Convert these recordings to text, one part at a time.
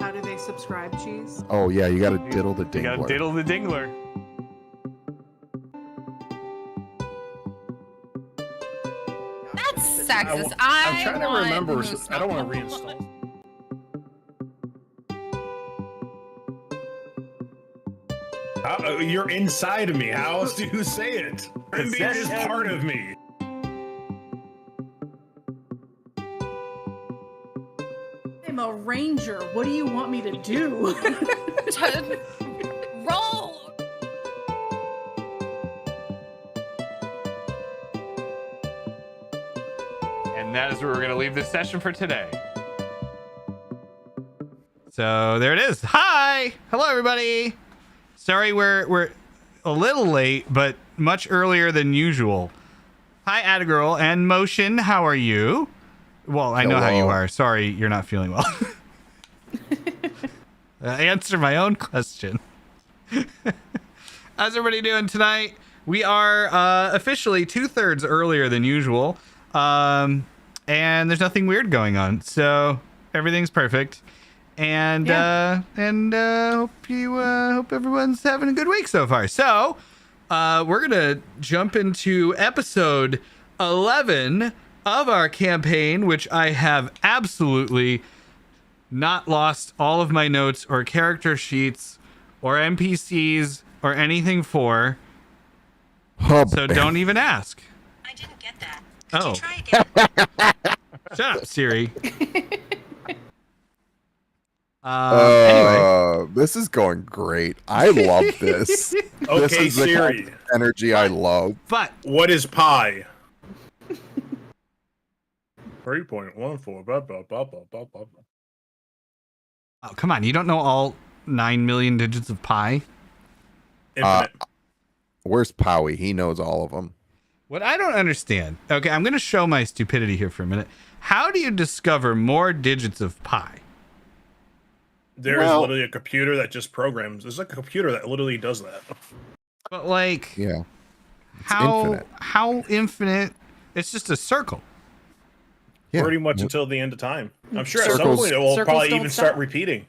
How do they subscribe, Cheese? Oh yeah, you gotta diddle the You dingler. gotta diddle the dingler. That's sexist. I'm trying to want remember. moose I don't want to knuckle. reinstall. You're inside of me. How else do you say it? Reindeer is part of me. I'm a ranger. What do you want me to do? Roll. And that is where we're going to leave this session for today. So there it is. Hi. Hello, everybody. Sorry, we're a little late, but much earlier than usual. Hi, Adagirl and Motion. How are you? Well, I know how you are. Sorry, you're not feeling well. Answer my own question. How's everybody doing tonight? We are officially 2/3 earlier than usual. And there's nothing weird going on, so everything's perfect. And hope everyone's having a good week so far. So we're gonna jump into episode 11 of our campaign, which I have absolutely not lost all of my notes or character sheets or NPCs or anything for. So don't even ask. I didn't get that. Oh. Could you try again? Shut up, Siri. Anyway. This is going great. I love this. Okay, this is the Siri. kind of energy I love. But What is pi? 3.14. Blah, blah, blah, blah, blah, blah. oh, come on, you don't know all 9 million digits of pi? Infinite. Where's Powie? He knows all of them. What I don't understand. Okay, I'm going to show my stupidity here for a minute. How do you discover more digits of pi? There is literally a computer that just programs. There's like a computer that literally does that. But like, Yeah. how infinite? It's just a circle. Yeah. Pretty much until the end of time. I'm sure at some Circles- point it will circles probably don't even stop. start repeating.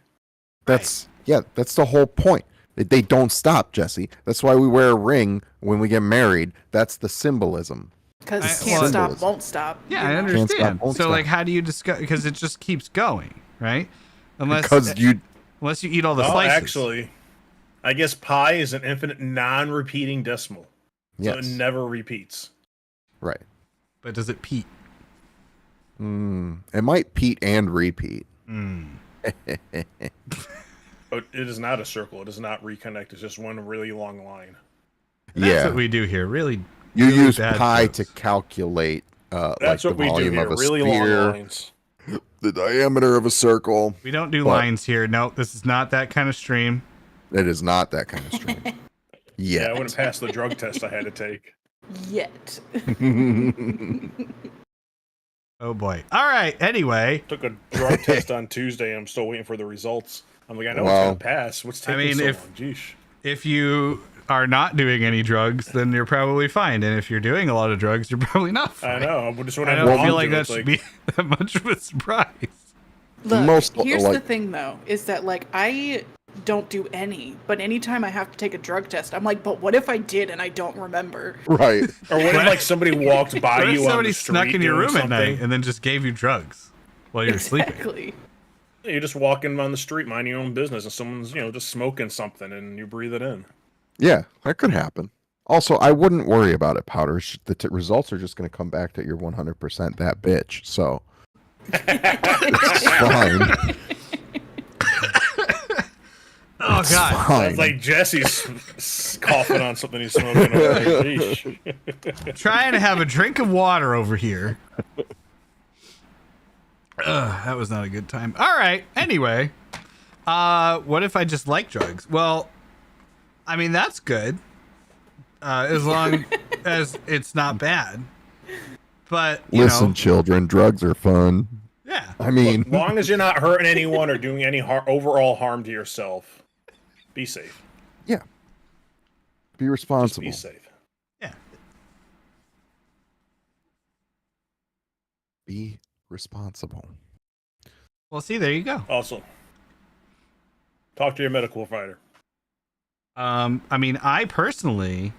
That's the whole point. They don't stop, Jesse. That's why we wear a ring when we get married. That's the symbolism. Because I- can't well- stop, won't stop. Yeah, you I know? understand. Can't stop, won't So stop. like, how do you discover? Because it just keeps going, right? Unless Because you eat all the Oh, slices. actually, I guess pi is an infinite non-repeating decimal. So yes. it never repeats. Right. But does it peat? It might peat and repeat. But it is not a circle. It does not reconnect. It's just one really long line. That's what we do here. Really, You really use bad pi jokes. to calculate like That's the what we do volume here. of a Really long sphere, lines. the diameter of a circle. We don't do But- lines here. No, this is not that kind of stream. It is not that kind of stream. Yeah, I Yet. wouldn't pass the drug test I had to take. Yet. Oh boy. All right. Anyway, Took a drug test on Tuesday. I'm still waiting for the results. I'm like, I know Wow. it's gonna pass. What's taking mean, so if- long? Jeesh. if you are not doing any drugs, then you're probably fine. And if you're doing a lot of drugs, you're probably not I fine. know. But just when I I don't walked feel like through, that it's should be that much of a surprise. Look, Most, here's like- the thing, though, is that, like, I don't do any, but anytime I have to take a drug test, I'm like, but what if I did and I don't remember? Right. Or what if like somebody walked by What if you on somebody the street snuck in your doing room at something? night and then just gave you drugs while you were sleeping? Exactly. You're just walking on the street, minding your own business, and someone's just smoking something, and you breathe it in. Yeah, that could happen. Also, I wouldn't worry about it, Powder. The results are just going to come back that you're 100% that bitch. So it's fine. Oh It's God. fine. It's like Jesse's coughing on something he's smoking. Over. Yeesh. Trying to have a drink of water over here. That was not a good time. All right. Anyway, what if I just like drugs? Well, I mean, that's good. As long as it's not bad. But, you Listen, know, children, drugs are fun. yeah. I mean, As long as you're not hurting anyone or doing any overall harm to yourself, be safe. yeah. Be Just responsible. be safe. Yeah. Be responsible. Well, see, there you go. Also, Talk to your medical provider. I mean, I personally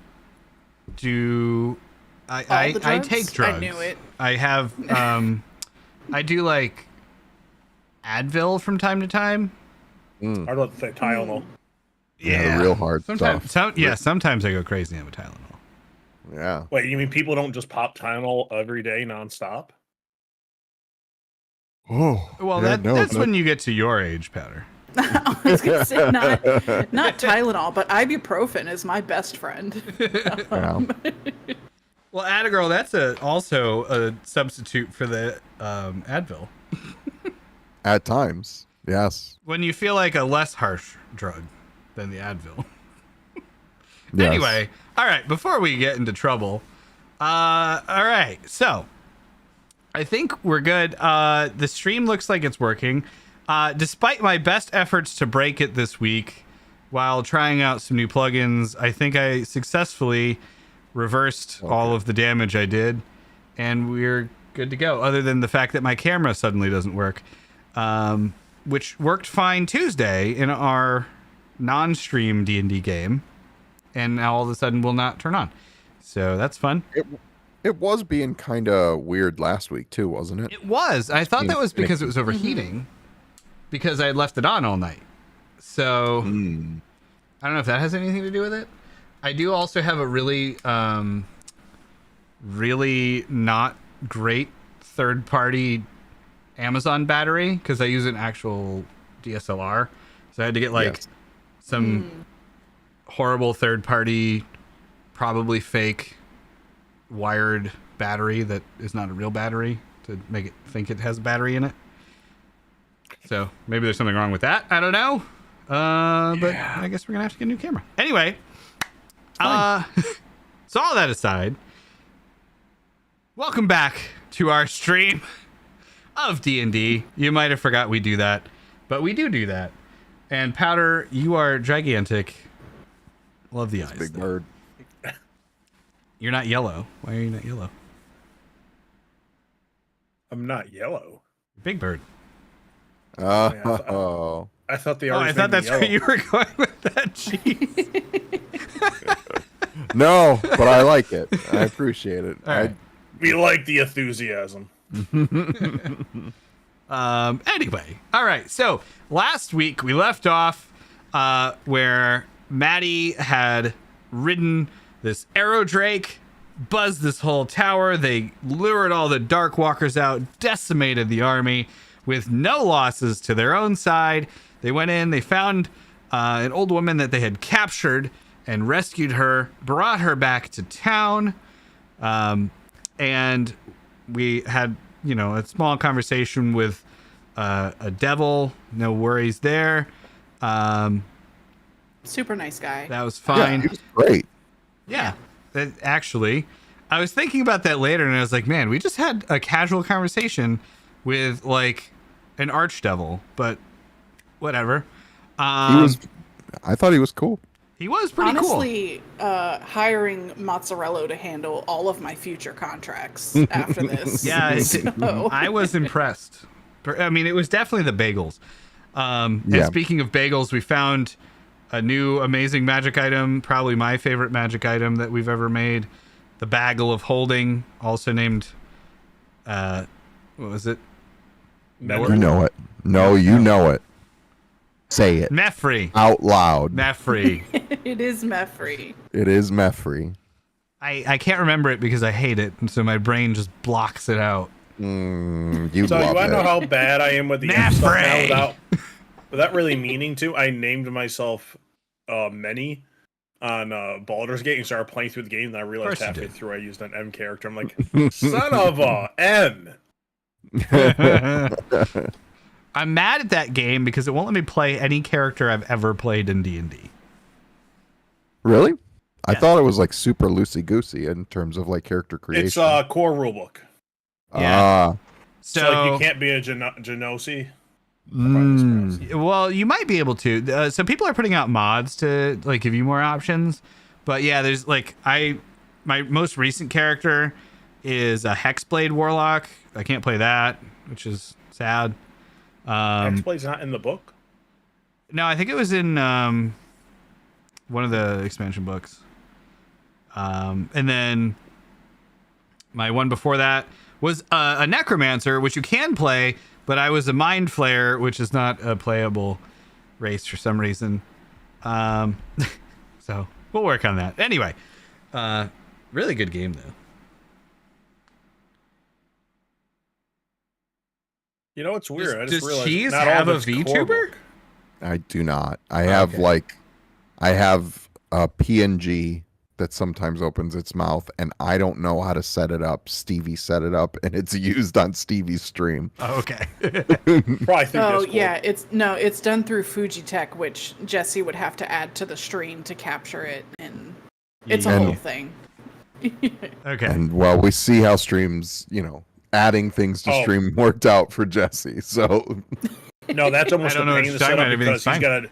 do. I take drugs. I knew it. I have. I do like Advil from time to time. I'd love to say Tylenol. Yeah, the real hard sometimes, stuff. sometimes I go crazy on Tylenol. Yeah. Wait, you mean people don't just pop Tylenol every day nonstop? Oh. Well, yeah, that's when you get to your age, Powder. I was gonna say not Tylenol, but ibuprofen is my best friend. Yeah. Well, Adagirl, that's also a substitute for the Advil. At times, yes. When you feel like a less harsh drug than the Advil. Yes. Anyway, all right, before we get into trouble, all right, so I think we're good. The stream looks like it's working. Despite my best efforts to break it this week while trying out some new plugins, I think I successfully reversed all of the damage I did, and we're good to go, other than the fact that my camera suddenly doesn't work, which worked fine Tuesday in our non-stream D&D game, and now all of a sudden will not turn on. So that's fun. It was being kind of weird last week too, wasn't it? It was. I thought that was because it was overheating, because I had left it on all night. So I don't know if that has anything to do with it. I do also have a really, really not great third-party Amazon battery because I use an actual DSLR. So I had to get like some horrible third-party, probably fake wired battery that is not a real battery to make it think it has a battery in it. So maybe there's something wrong with that. I don't know. But I guess we're gonna have to get a new camera. Anyway, so all that aside, welcome back to our stream of D&D. You might have forgot we do that, but we do that. And Powder, you are gigantic. Love the eyes. Big though. bird. You're not yellow. Why are you not yellow? I'm not yellow. Big bird. Oh. I thought they Oh, already I thought made me that's where yellow. you were going with that. Jeez. No, but I like it. I appreciate it. All right. We like the enthusiasm. Anyway, all right. So last week we left off where Maddie had ridden this arrow drake, buzzed this whole tower. They lured all the dark walkers out, decimated the army with no losses to their own side. They went in, they found an old woman that they had captured and rescued her, brought her back to town. And we had, a small conversation with a devil. No worries there. Super nice guy. That was Yeah, fine. it was great. Yeah. Actually, I was thinking about that later, and I was like, man, we just had a casual conversation with, like, an archdevil, but whatever. I thought he was cool. He was pretty cool. Honestly, hiring Mozzarella to handle all of my future contracts after this. Yeah, So- I was impressed. I mean, it was definitely the bagels. And Yeah. speaking of bagels, we found a new amazing magic item, probably my favorite magic item that we've ever made. The Bagel of Holding, also named, what was it? You know it. No, you know it. Say it Mefree. out loud. Mefree. It is Mefree. It is Mefree. I can't remember it because I hate it, and so my brain just blocks it out. You So you love want to know it. how bad I am with the Mefree! stuff now without really meaning to? I named myself Many on Baldur's Gate and started playing through the game, and I realized Of course you halfway did. through I used an M character. I'm like, son of a N. I'm mad at that game because it won't let me play any character I've ever played in D&D. Really? I Yeah. thought it was like super loosey goosey in terms of like character creation. It's a core rulebook. Yeah. So like, you can't be a Genosi. Well, you might be able to. So people are putting out mods to like give you more options. But yeah, there's like my most recent character is a Hexblade Warlock. I can't play that, which is sad. Hexblade's not in the book. No, I think it was in one of the expansion books. And then my one before that was a necromancer, which you can play, but I was a mind flayer, which is not a playable race for some reason. So we'll work on that. Anyway, really good game though. You know, it's weird. I just Does realized Cheese not have all a of it's core VTuber? book. I do not. I have I have a PNG that sometimes opens its mouth, and I don't know how to set it up. Stevie set it up, and it's used on Stevie's stream. Oh, okay. Probably through Oh Discord. yeah, it's done through Fujitech, which Jesse would have to add to the stream to capture it, and it's a And- whole thing. Okay. And well, we see how streams, adding things to Oh. stream worked out for Jesse. So No, that's almost I don't a know what pain you're to talking set up about. because Everything's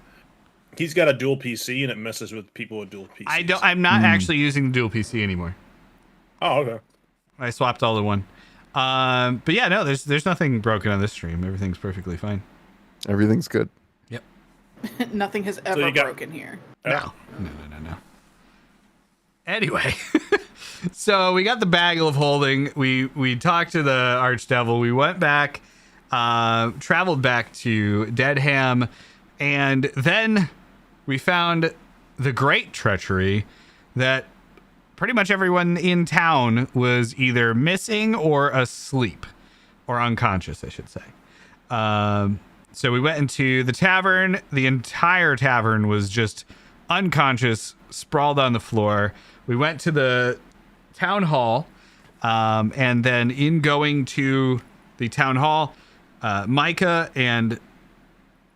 he's got a dual PC and it messes with people with dual PCs. I'm not actually using the dual PC anymore. Oh, okay. I swapped all to one. But yeah, no, there's nothing broken on this stream. Everything's perfectly fine. everything's good. Yep. Nothing has ever you got- broken here. No. Anyway, so we got the bagel of holding. We talked to the Archdevil. We went back, traveled back to Deadham, and then we found the great treachery that pretty much everyone in town was either missing or asleep, or unconscious, I should say. So we went into the tavern. The entire tavern was just unconscious, sprawled on the floor. We went to the town hall, and then in going to the town hall, Micah and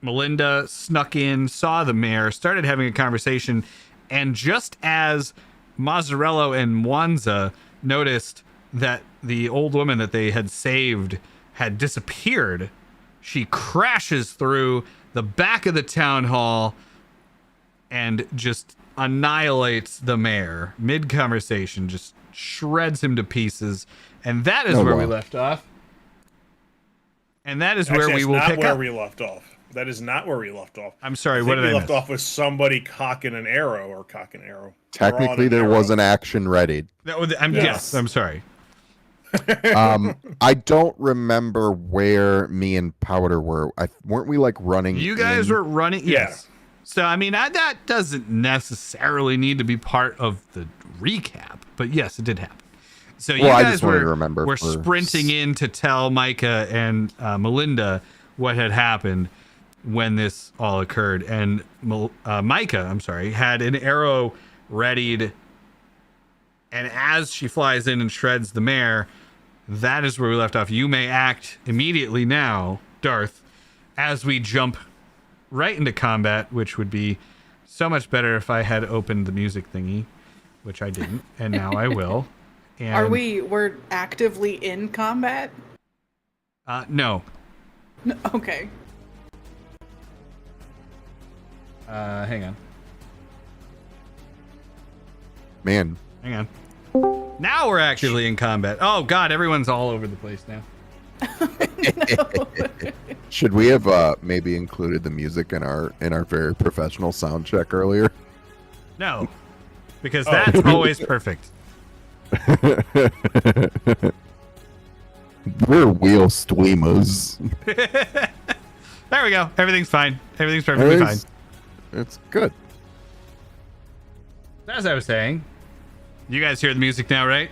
Melinda snuck in, saw the mayor, started having a conversation, and just as Mazzarello and Mwanza noticed that the old woman that they had saved had disappeared, she crashes through the back of the town hall and just annihilates the mayor mid-conversation, just shreds him to pieces. And that is where we left off. And that is where we will not pick where up. we left off. That is not where we left off. I'm sorry, I what think did we I left miss? off with somebody cocking an arrow or cocking an arrow. Technically, there was an action readied. Yes, I'm sorry. I don't remember where me and Powder were. Weren't we like running? You guys in? were running. Yeah. Yes. So, I mean, that doesn't necessarily need to be part of the recap, but yes, it did happen. So you Well, I guys just wanted to were remember for- sprinting in to tell Micah and Melinda what had happened when this all occurred. And Micah, I'm sorry, had an arrow readied. And as she flies in and shreds the mayor, that is where we left off. You may act immediately now, Darth, as we jump right into combat, which would be so much better if I had opened the music thingy, which I didn't, and now I will. And, We're actively in combat? no. No, okay. Hang on. Man, Hang on. Now we're actively in combat. Oh God, everyone's all over the place now. should we have maybe included the music in our very professional sound check earlier? No, because that's always perfect. We're wheel streamers. There we go. Everything's fine. Everything's perfectly fine. It's good. As I was saying, you guys hear the music now, right?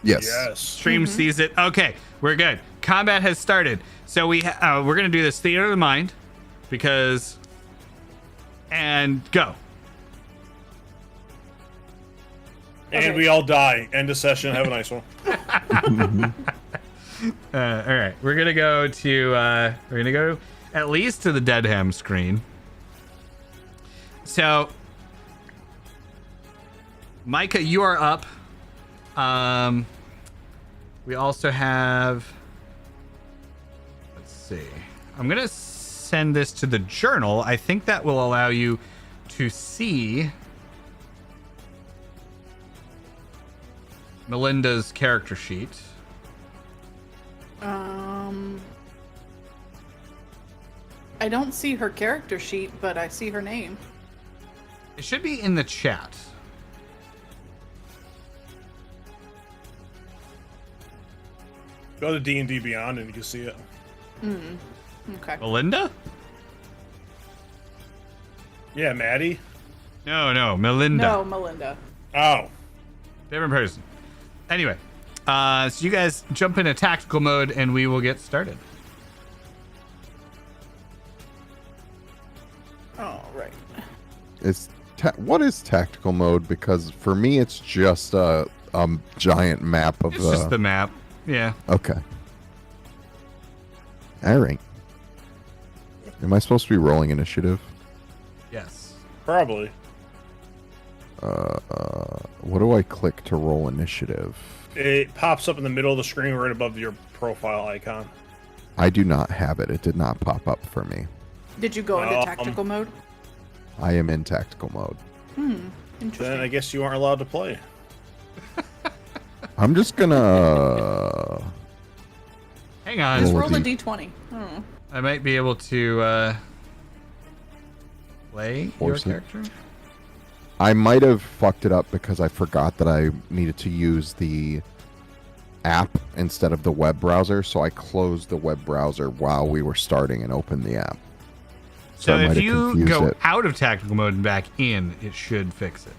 Yes. Yes. Stream sees it. Okay, we're good. Combat has started. So we're gonna do this theater of the mind, because and go. And we all die. End of session. Have a nice one. All right, we're gonna go at least to the Deadham screen. So, Micah, you are up. We also have. Let's see. I'm gonna send this to the journal. I think that will allow you to see Melinda's character sheet. I don't see her character sheet, but I see her name. It should be in the chat. Go to D&D Beyond and you can see it. Okay. Melinda? Yeah, Maddie. No, Melinda. No, Melinda. Oh. Different person. Anyway, so you guys jump into tactical mode and we will get started. All right. What is tactical mode? Because for me, it's just a giant map of. It's just the map. Yeah. Okay. All right. Am I supposed to be rolling initiative? Yes. Probably. What do I click to roll initiative? It pops up in the middle of the screen right above your profile icon. I do not have it. It did not pop up for me. Did you go into tactical mode? I am in tactical mode. Interesting. Then I guess you aren't allowed to play. I'm just gonna. Hang on. Just Roll a roll a D- d20. I might be able to play Force your it. character. I might have fucked it up because I forgot that I needed to use the app instead of the web browser, so I closed the web browser while we were starting and opened the app. So I might if have you confused go it. out of tactical mode and back in, it should fix it.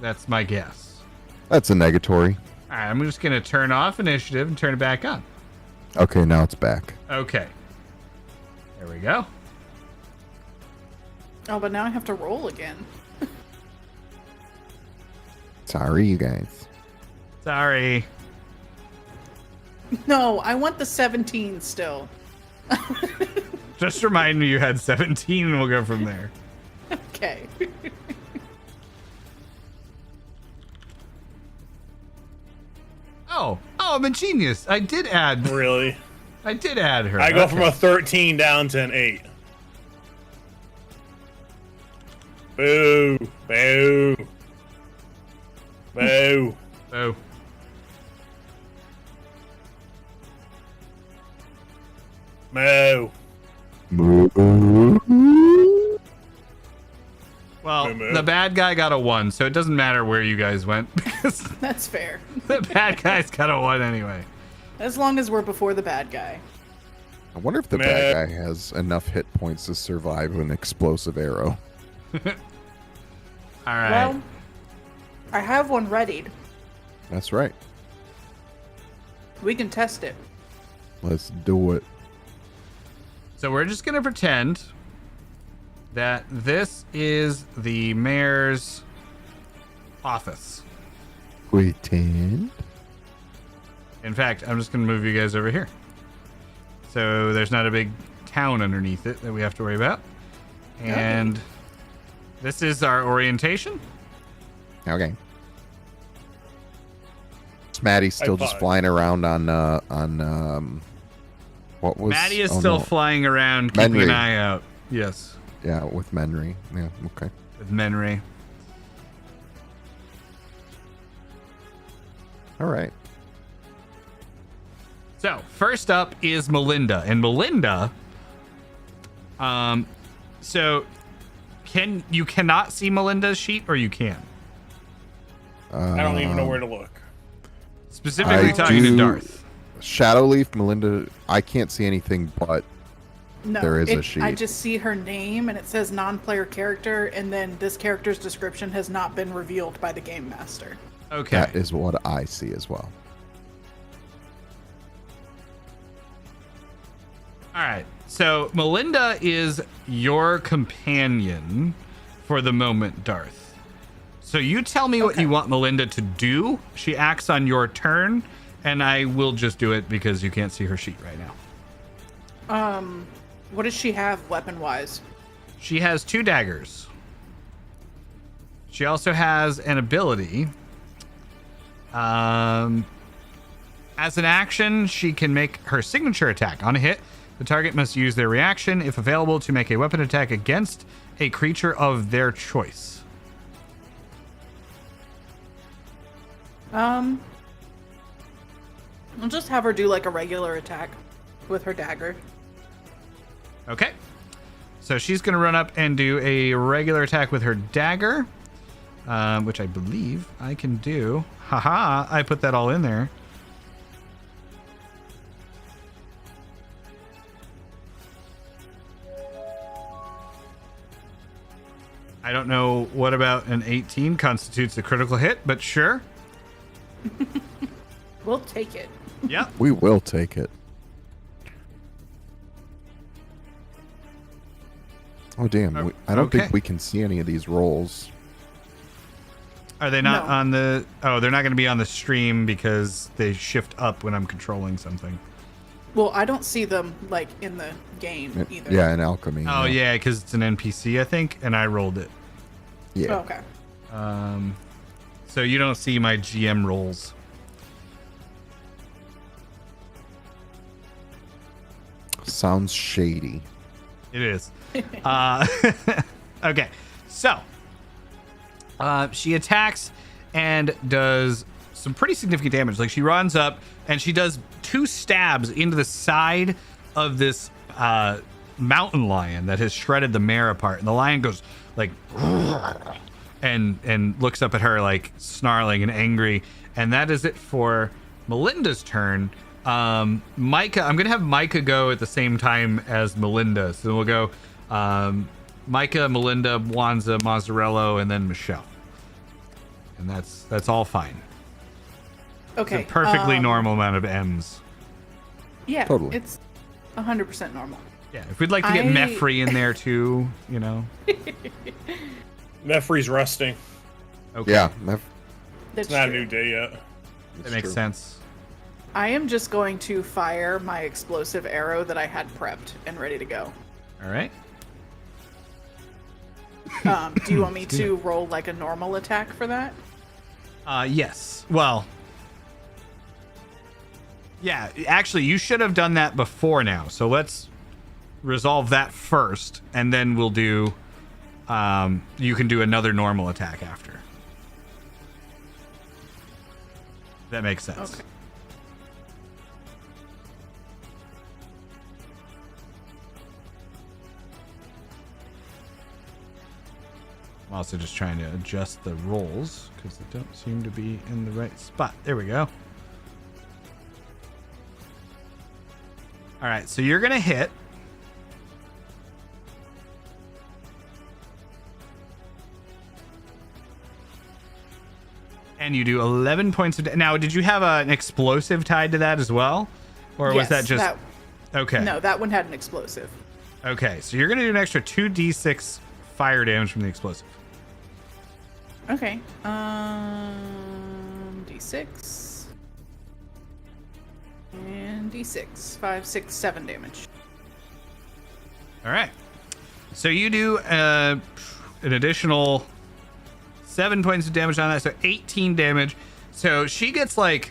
That's my guess. That's a negatory. All right, I'm just going to turn off initiative and turn it back on. Okay, now it's back. Okay. There we go. Oh, but now I have to roll again. Sorry, you guys. Sorry. No, I want the 17 still. Just remind me you had 17 and we'll go from there. Okay. Oh, I'm a genius. I did add her. I go from Okay. a 13 down to an 8. Boo. Boo. Boo. Oh. Moo. Well, Moo. the bad guy got a 1, so it doesn't matter where you guys went because That's fair. the bad guy's got a 1 anyway. As long as we're before the bad guy. I wonder if the bad guy has enough hit points to survive an explosive arrow. All right. Well, I have one readied. That's right. We can test it. Let's do it. So we're just going to pretend that this is the mayor's office. Pretend. In fact, I'm just going to move you guys over here. So there's not a big town underneath it that we have to worry about. And this is our orientation. Okay. Maddie's still just five. flying around on what was Maddie is oh, still no. flying around, keeping an Menry. eye out. Yes, Yeah, with Menry. Yeah, okay. with Menry. All right. So first up is Melinda, and Melinda. So you cannot see Melinda's sheet, or you can. I don't even know where to look. Specifically I talking to do- Darth. Shadowleaf, Melinda, I can't see anything but No, there is a sheet. I just see her name and it says non-player character, and then this character's description has not been revealed by the game master. Okay. that is what I see as well. All right. So Melinda is your companion for the moment, Darth. So you tell me what Okay. you want Melinda to do. She acts on your turn, and I will just do it because you can't see her sheet right now. What does she have weapon-wise? She has 2 daggers. She also has an ability. As an action, she can make her signature attack. On a hit, the target must use their reaction, if available, to make a weapon attack against a creature of their choice. I'll just have her do like a regular attack with her dagger. Okay. So she's going to run up and do a regular attack with her dagger, which I believe I can do. Haha, I put that all in there. I don't know what about an 18 constitutes a critical hit, but sure. We'll take it. Yep. We will take it. Oh, damn. I don't think we can see any of these rolls. Are they not No. on the... Oh, they're not going to be on the stream because they shift up when I'm controlling something. Well, I don't see them like in the game either. Yeah, in alchemy. Oh, yeah, because it's an NPC, I think, and I rolled it. Yeah. Oh, okay. So you don't see my GM rolls. Sounds shady. It is. Okay, so she attacks and does some pretty significant damage. Like she runs up and she does 2 stabs into the side of this mountain lion that has shredded the mare apart, and the lion goes like and looks up at her like snarling and angry. And that is it for Melinda's turn. Micah, I'm gonna have Micah go at the same time as Melinda, so we'll go Micah, Melinda, Wanza, Mazzarello, and then Michelle, and that's all fine. Okay. It's a perfectly normal amount of M's. Yeah, Totally. it's 100% normal. Yeah, if we'd like to get Mefree in there too, you know. Mefree's resting. Okay. Yeah. That's It's not a true. new day yet. That makes sense. I am just going to fire my explosive arrow that I had prepped and ready to go. All right. Do you want me to roll like a normal attack for that? Yes. Well, yeah, actually, you should have done that before now. So let's resolve that first, and then we'll do, you can do another normal attack after. That makes sense. Okay. I'm also just trying to adjust the rolls because they don't seem to be in the right spot. There we go. All right, so you're going to hit. And you do 11 points of now, did you have an explosive tied to that as well? Or was Yes, that just... Okay. No, that one had an explosive. Okay, so you're going to do an extra 2d6 fire damage from the explosive. Okay. D6. And D6. 5, 6, 7 damage. All right. So you do an additional 7 points of damage on that, so 18 damage. So she gets like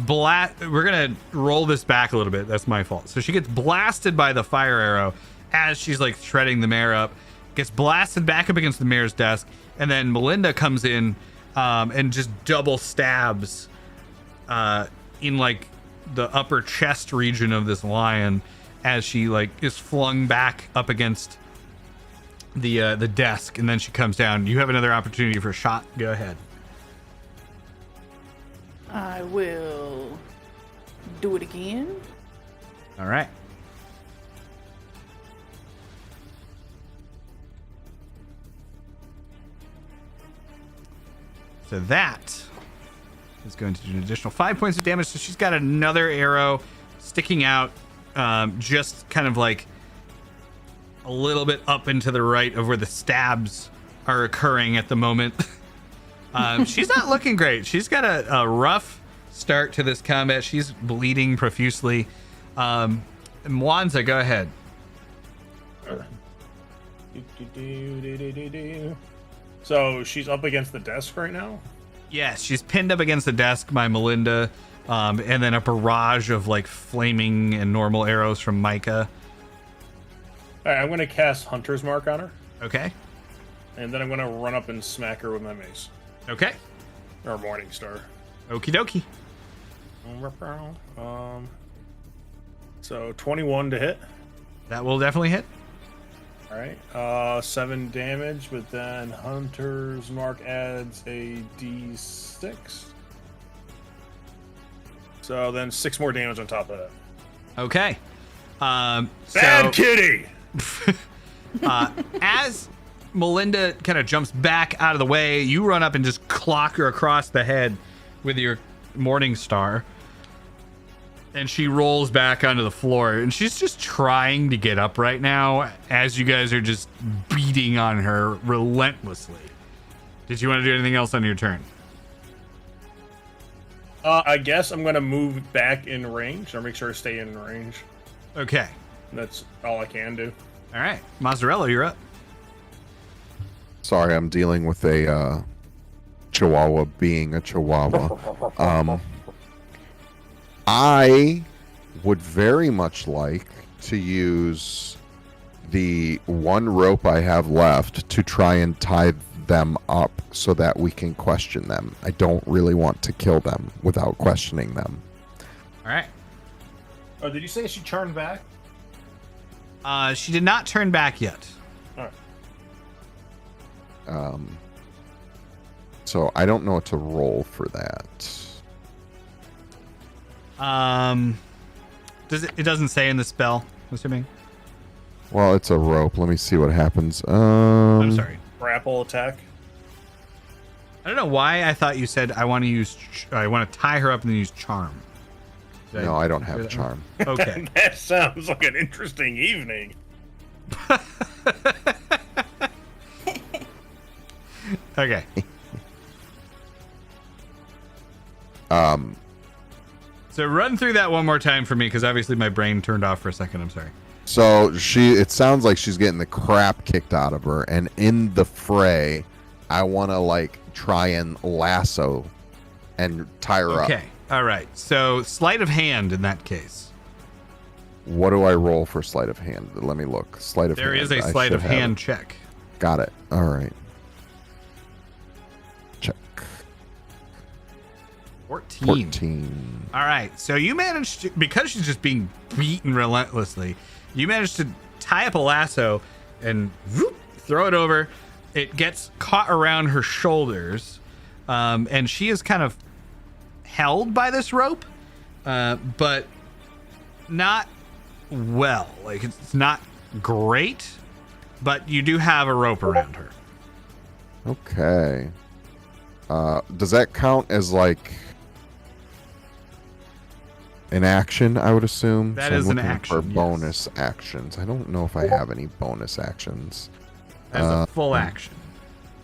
we're gonna roll this back a little bit. That's my fault. So she gets blasted by the fire arrow as she's like shredding the mare up. Gets blasted back up against the mayor's desk, and then Melinda comes in and just double stabs in like the upper chest region of this lion as she like is flung back up against the desk, and then she comes down. You have another opportunity for a shot. Go ahead. I will do it again. All right. So that is going to do an additional 5 points of damage. So she's got another arrow sticking out, just kind of like a little bit up and to the right of where the stabs are occurring at the moment. She's not looking great. She's got a rough start to this combat. She's bleeding profusely. Mwanza, go ahead. So she's up against the desk right now? Yes, she's pinned up against the desk by Melinda, and then a barrage of like flaming and normal arrows from Micah. All right, I'm going to cast Hunter's Mark on her, Okay. and then I'm going to run up and smack her with my mace. Okay. Or Morning Star. Okie dokie. So 21 to hit. That will definitely hit. All right. 7 damage, but then Hunter's Mark adds a d6. So then 6 more damage on top of that. Okay. Bad So kitty! as Melinda kind of jumps back out of the way, you run up and just clock her across the head with your Morning Star. And she rolls back onto the floor, and she's just trying to get up right now as you guys are just beating on her relentlessly. Did you want to do anything else on your turn? I guess I'm going to move back in range, or make sure I stay in range. Okay. That's all I can do. All right. Mozzarella, you're up. Sorry, I'm dealing with a chihuahua being a chihuahua. I would very much like to use the one rope I have left to try and tie them up so that we can question them. I don't really want to kill them without questioning them. All right. Oh, did you say she turned back? She did not turn back yet. All right. So I don't know what to roll for that. It doesn't say in the spell, I'm assuming. Well, it's a rope. Let me see what happens. I'm sorry. Grapple attack. I don't know why I thought you said I want to tie her up and then use charm. No, I don't have charm. Okay. That sounds like an interesting evening. Okay. So run through that one more time for me, because obviously my brain turned off for a second. I'm sorry. So it sounds like she's getting the crap kicked out of her, and in the fray, I want to try and lasso and tie her up. Okay. All right. So sleight of hand in that case. What do I roll for sleight of hand? Let me look. Sleight of hand. There is a I sleight should of have hand it. check. Got it. All right. Check. 14. All right. So you managed to, because she's just being beaten relentlessly, you managed to tie up a lasso and whoop, throw it over. It gets caught around her shoulders, and she is kind of held by this rope, but not well. It's not great, but you do have a rope around her. Okay. Does that count as an action, I would assume? That I'm is an looking action, for yes. bonus actions. I don't know if I have any bonus actions. As a full action.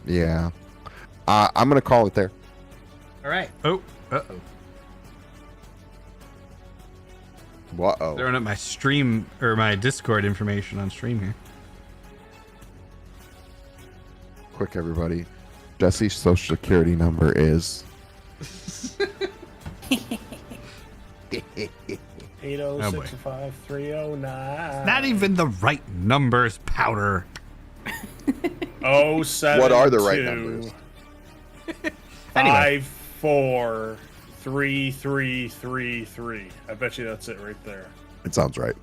Yeah. I'm going to call it there. All right. Oh. Uh-oh. Whoa. Throwing up my stream or my Discord information on stream here. Quick, everybody. Jesse's social security number is... 8065309. Not even the right numbers, Powder. 07. What are the right numbers? 543333. I bet you that's it right there. It sounds right.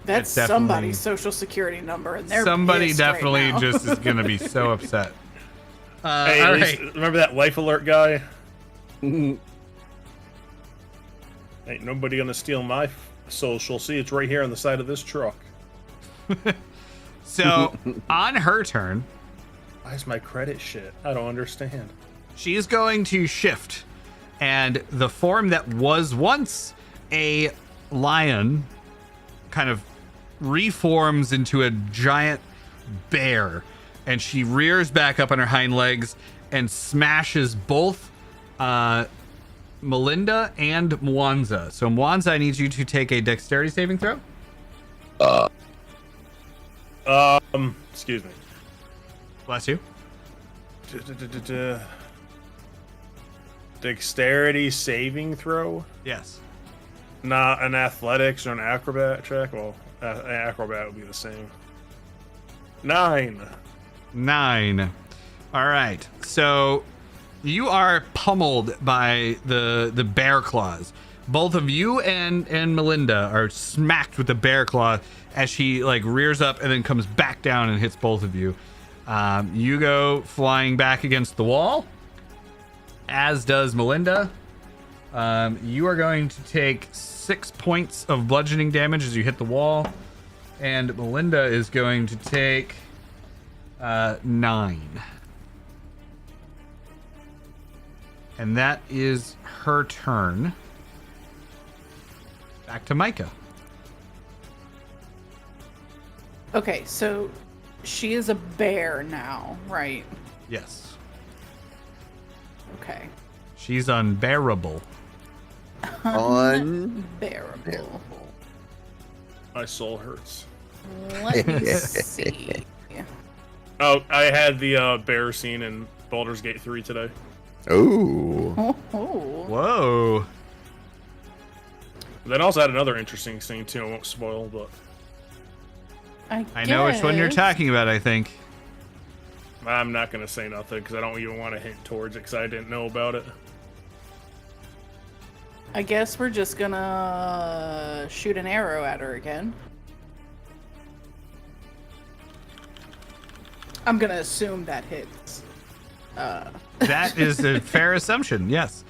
That's It's definitely- somebody's social security number, and they're Somebody pissed definitely right now. just is going to be so upset. Hey, All at least- right. remember that life alert guy? Ain't nobody gonna steal my social. See, it's right here on the side of this truck. So on her turn, Why is my credit shit? I don't understand. she is going to shift, and the form that was once a lion kind of reforms into a giant bear, and she rears back up on her hind legs and smashes both Melinda and Mwanza. So Mwanza, I need you to take a dexterity saving throw. Excuse me. Bless you. Dexterity saving throw? Yes. Not an athletics or an acrobat check? Well, an acrobat would be the same. 9. 9. All right. So you are pummeled by the bear claws, both of you and Melinda are smacked with the bear claw as she like rears up and then comes back down and hits both of you. You go flying back against the wall, as does Melinda. You are going to take 6 points of bludgeoning damage as you hit the wall, and Melinda is going to take 9. And that is her turn. Back to Micah. Okay, so she is a bear now, right? Yes. Okay. She's unbearable. Unbearable. My soul hurts. Let me see. Oh, I had the bear scene in Baldur's Gate 3 today. Ooh. Oh. Whoa. Then also had another interesting scene too. I won't spoil, but I know which one you're guess. talking about, I think. I'm not gonna say nothing because I don't even want to hint towards it because I didn't know about it. I guess we're just gonna shoot an arrow at her again. I'm gonna assume that hits. That is a fair assumption, yes.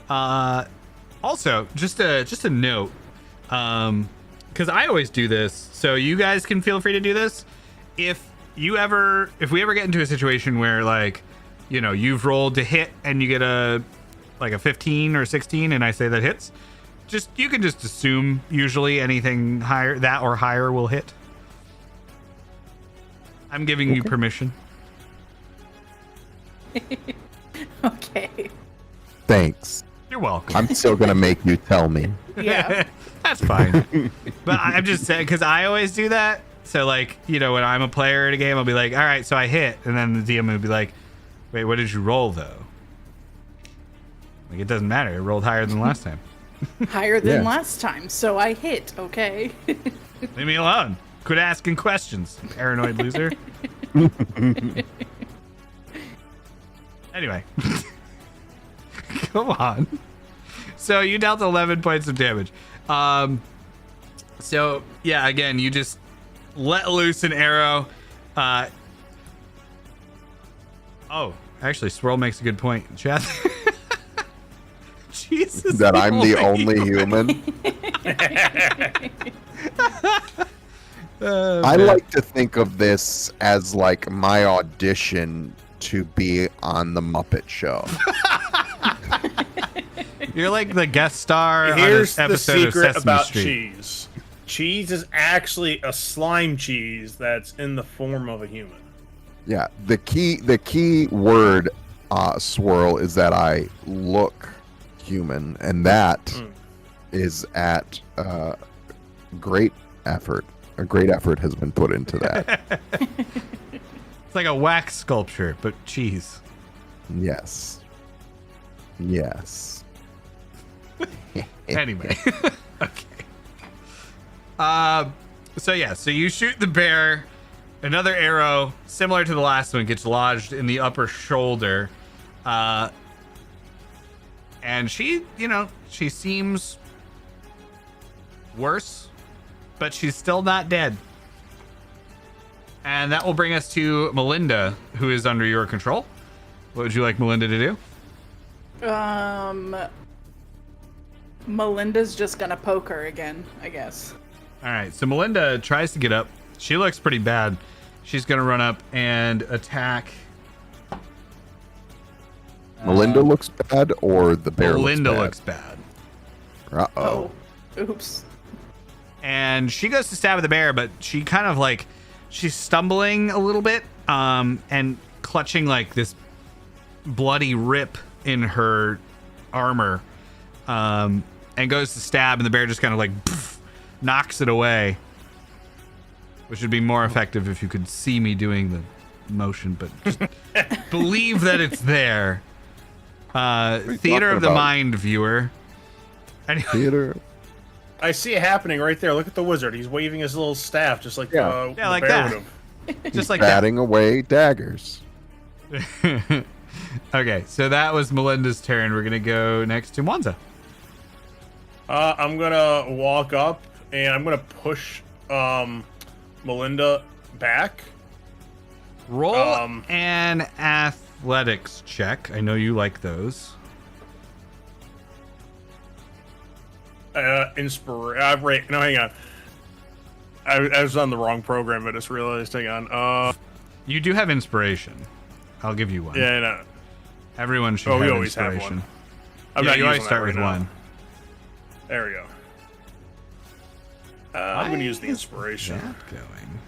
Also, just a note, because I always do this, so you guys can feel free to do this. If we ever get into a situation where, like, you know, you've rolled to hit and you get a 15 or 16 and I say that hits, you can just assume usually anything higher, that or higher, will hit. I'm giving you permission. Okay. Thanks. You're welcome. I'm still gonna make you tell me. Yeah. That's fine. But I'm just saying, because I always do that. So, like, you know, when I'm a player in a game, I'll be like, all right, so I hit. And then the DM will be like, wait, what did you roll, though? Like, it doesn't matter. It rolled higher than last time. Higher than Yeah. last time, so I hit, okay? Leave me alone. Quit asking questions, paranoid loser. Anyway. Come on. So you dealt 11 points of damage. So, yeah, again, you just let loose an arrow. Oh, actually, Swirl makes a good point. Chat. Jesus. That I'm the only human. I man. like to think of this as like my audition to be on the Muppet Show. You're like the guest star Here's on an the episode of secret Sesame about Street. cheese. Cheese is actually a slime cheese that's in the form of a human. Yeah, the key word, Swirl, is that I look human, and that is at great effort. A great effort has been put into that. It's like a wax sculpture, but cheese. Yes. Yes. Anyway. Okay. So yeah, so you shoot the bear. Another arrow, similar to the last one, gets lodged in the upper shoulder. And she, she seems worse, but she's still not dead. And that will bring us to Melinda, who is under your control. What would you like Melinda to do? Melinda's just gonna poke her again, I guess. All right, so Melinda tries to get up. She looks pretty bad. She's going to run up and attack. Melinda looks bad, or the bear Melinda looks bad. Uh-oh. Oops. And she goes to stab at the bear, but she kind of like, she's stumbling a little bit and clutching like this bloody rip in her armor and goes to stab, and the bear just kind of like knocks it away, which would be more effective if you could see me doing the motion, but just believe that it's there. Theater of the about? mind, viewer. Anyway, Theater. I see it happening right there. Look at the wizard. He's waving his little staff just like Yeah. Yeah, the like bear that. would have. just like Batting away daggers. that. Okay, so that was Melinda's turn. We're gonna go next to Mwanza. I'm gonna walk up and I'm gonna push Melinda back. Roll an athletics check. I know you like those. Right. No, hang on. I was on the wrong program. I just realized. Hang on. You do have inspiration. I'll give you one. Yeah, no. Everyone should Oh, we have always have inspiration. one. I'm Yeah, not you always using start that with right now. one. There we go. I'm going to use the inspiration. That going.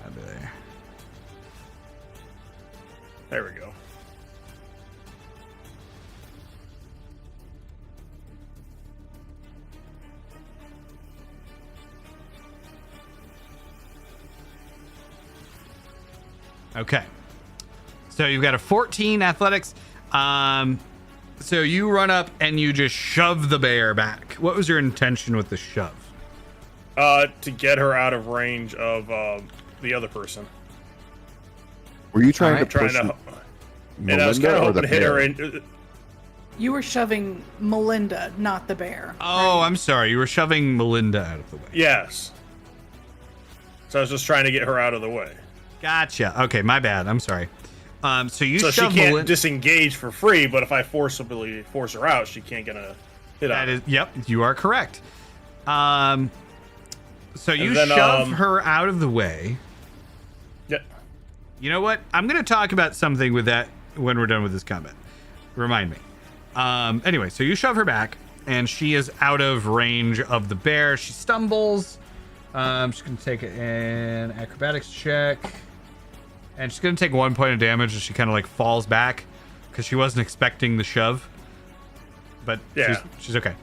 Out of there. There we go. Okay. So you've got a 14 athletics. So you run up and you just shove the bear back. What was your intention with the shove? To get her out of range of the other person. Were you trying Alright. to push And I was kind Melinda of or hoping the to hit her bear? in. You were shoving Melinda, not the bear. Oh, I'm sorry. You were shoving Melinda out of the way. Yes. So I was just trying to get her out of the way. Gotcha. Okay, my bad. I'm sorry. So you So she shove can't Melinda. disengage for free, but if I forcibly force her out, she can't get a hit That out. is, yep, you are correct. So you then, shove her out of the way. Yep. You know what? I'm going to talk about something with that when we're done with this combat. Remind me. Anyway, so you shove her back, and she is out of range of the bear. She stumbles. She's going to take an acrobatics check. And she's going to take 1 point of damage as she kind of like falls back because she wasn't expecting the shove. But Yeah. she's okay.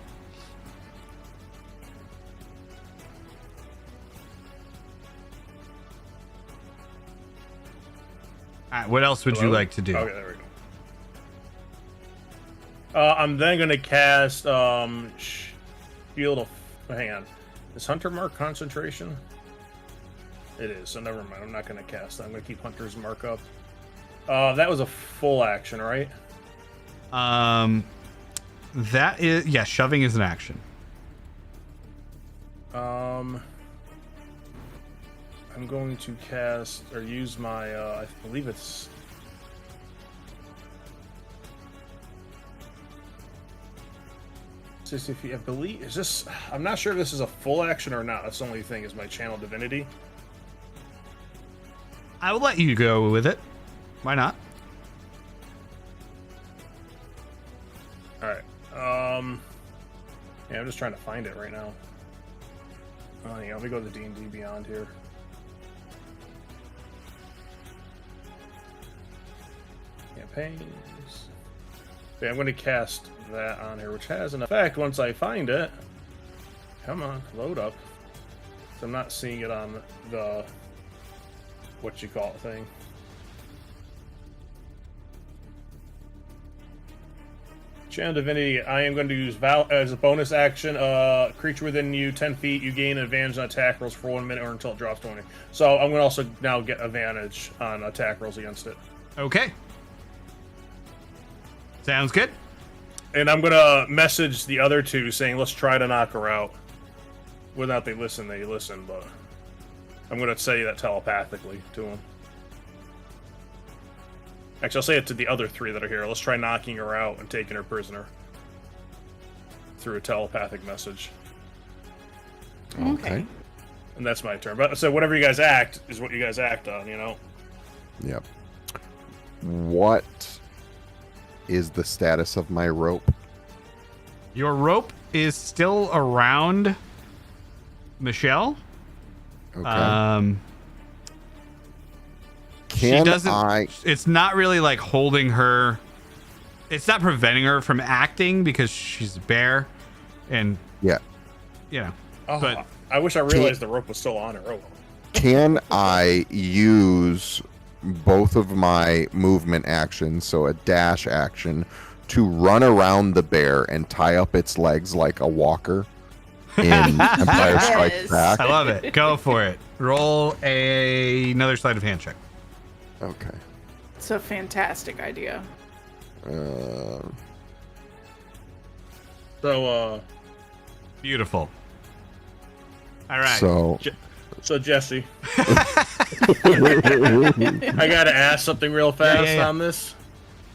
All right, what else would you Hello? like to do? Okay, there we go. I'm then going to cast Shield of... Hang on. Is Hunter Mark concentration? It is, so never mind. I'm not going to cast that. I'm going to keep Hunter's Mark up. That was a full action, right? That is, yeah, shoving is an action. I'm going to cast or use my I believe it's just if you I believe is this I'm not sure if this is a full action or not. That's the only thing is my channel divinity. I will let you go with it. Why not? All right. Yeah, I'm just trying to find it right now. Oh yeah, let me go to D&D Beyond here. Campaigns. Okay, I'm going to cast that on here, which has an effect once I find it. Come on, load up. So I'm not seeing it on the what you call it thing. Channel Divinity, I am going to use as a bonus action, creature within you, 10 feet, you gain advantage on attack rolls for 1 minute or until it drops 20. So I'm going to also now get advantage on attack rolls against it. Okay. Sounds good. And I'm going to message the other two saying, let's try to knock her out. Without they listen, but I'm going to say that telepathically to them. Actually, I'll say it to the other three that are here. Let's try knocking her out and taking her prisoner through a telepathic message. Okay. And that's my turn. But so whatever you guys act is what you guys act on, you know? Yep. What is the status of my rope? Your rope is still around Michelle. Okay. She Can doesn't. I? It's not really like holding her. It's not preventing her from acting because she's a bear, and Yeah. you know. Oh, But I wish I realized the rope was still on her. Oh, Can I use both of my movement actions, so a dash action, to run around the bear and tie up its legs like a walker in Empire Strikes Yes. Back? I love it. Go for it. Roll another sleight of hand check. Okay. It's a fantastic idea. So, Beautiful. All right. So Jesse, I gotta ask something real fast yeah. on this.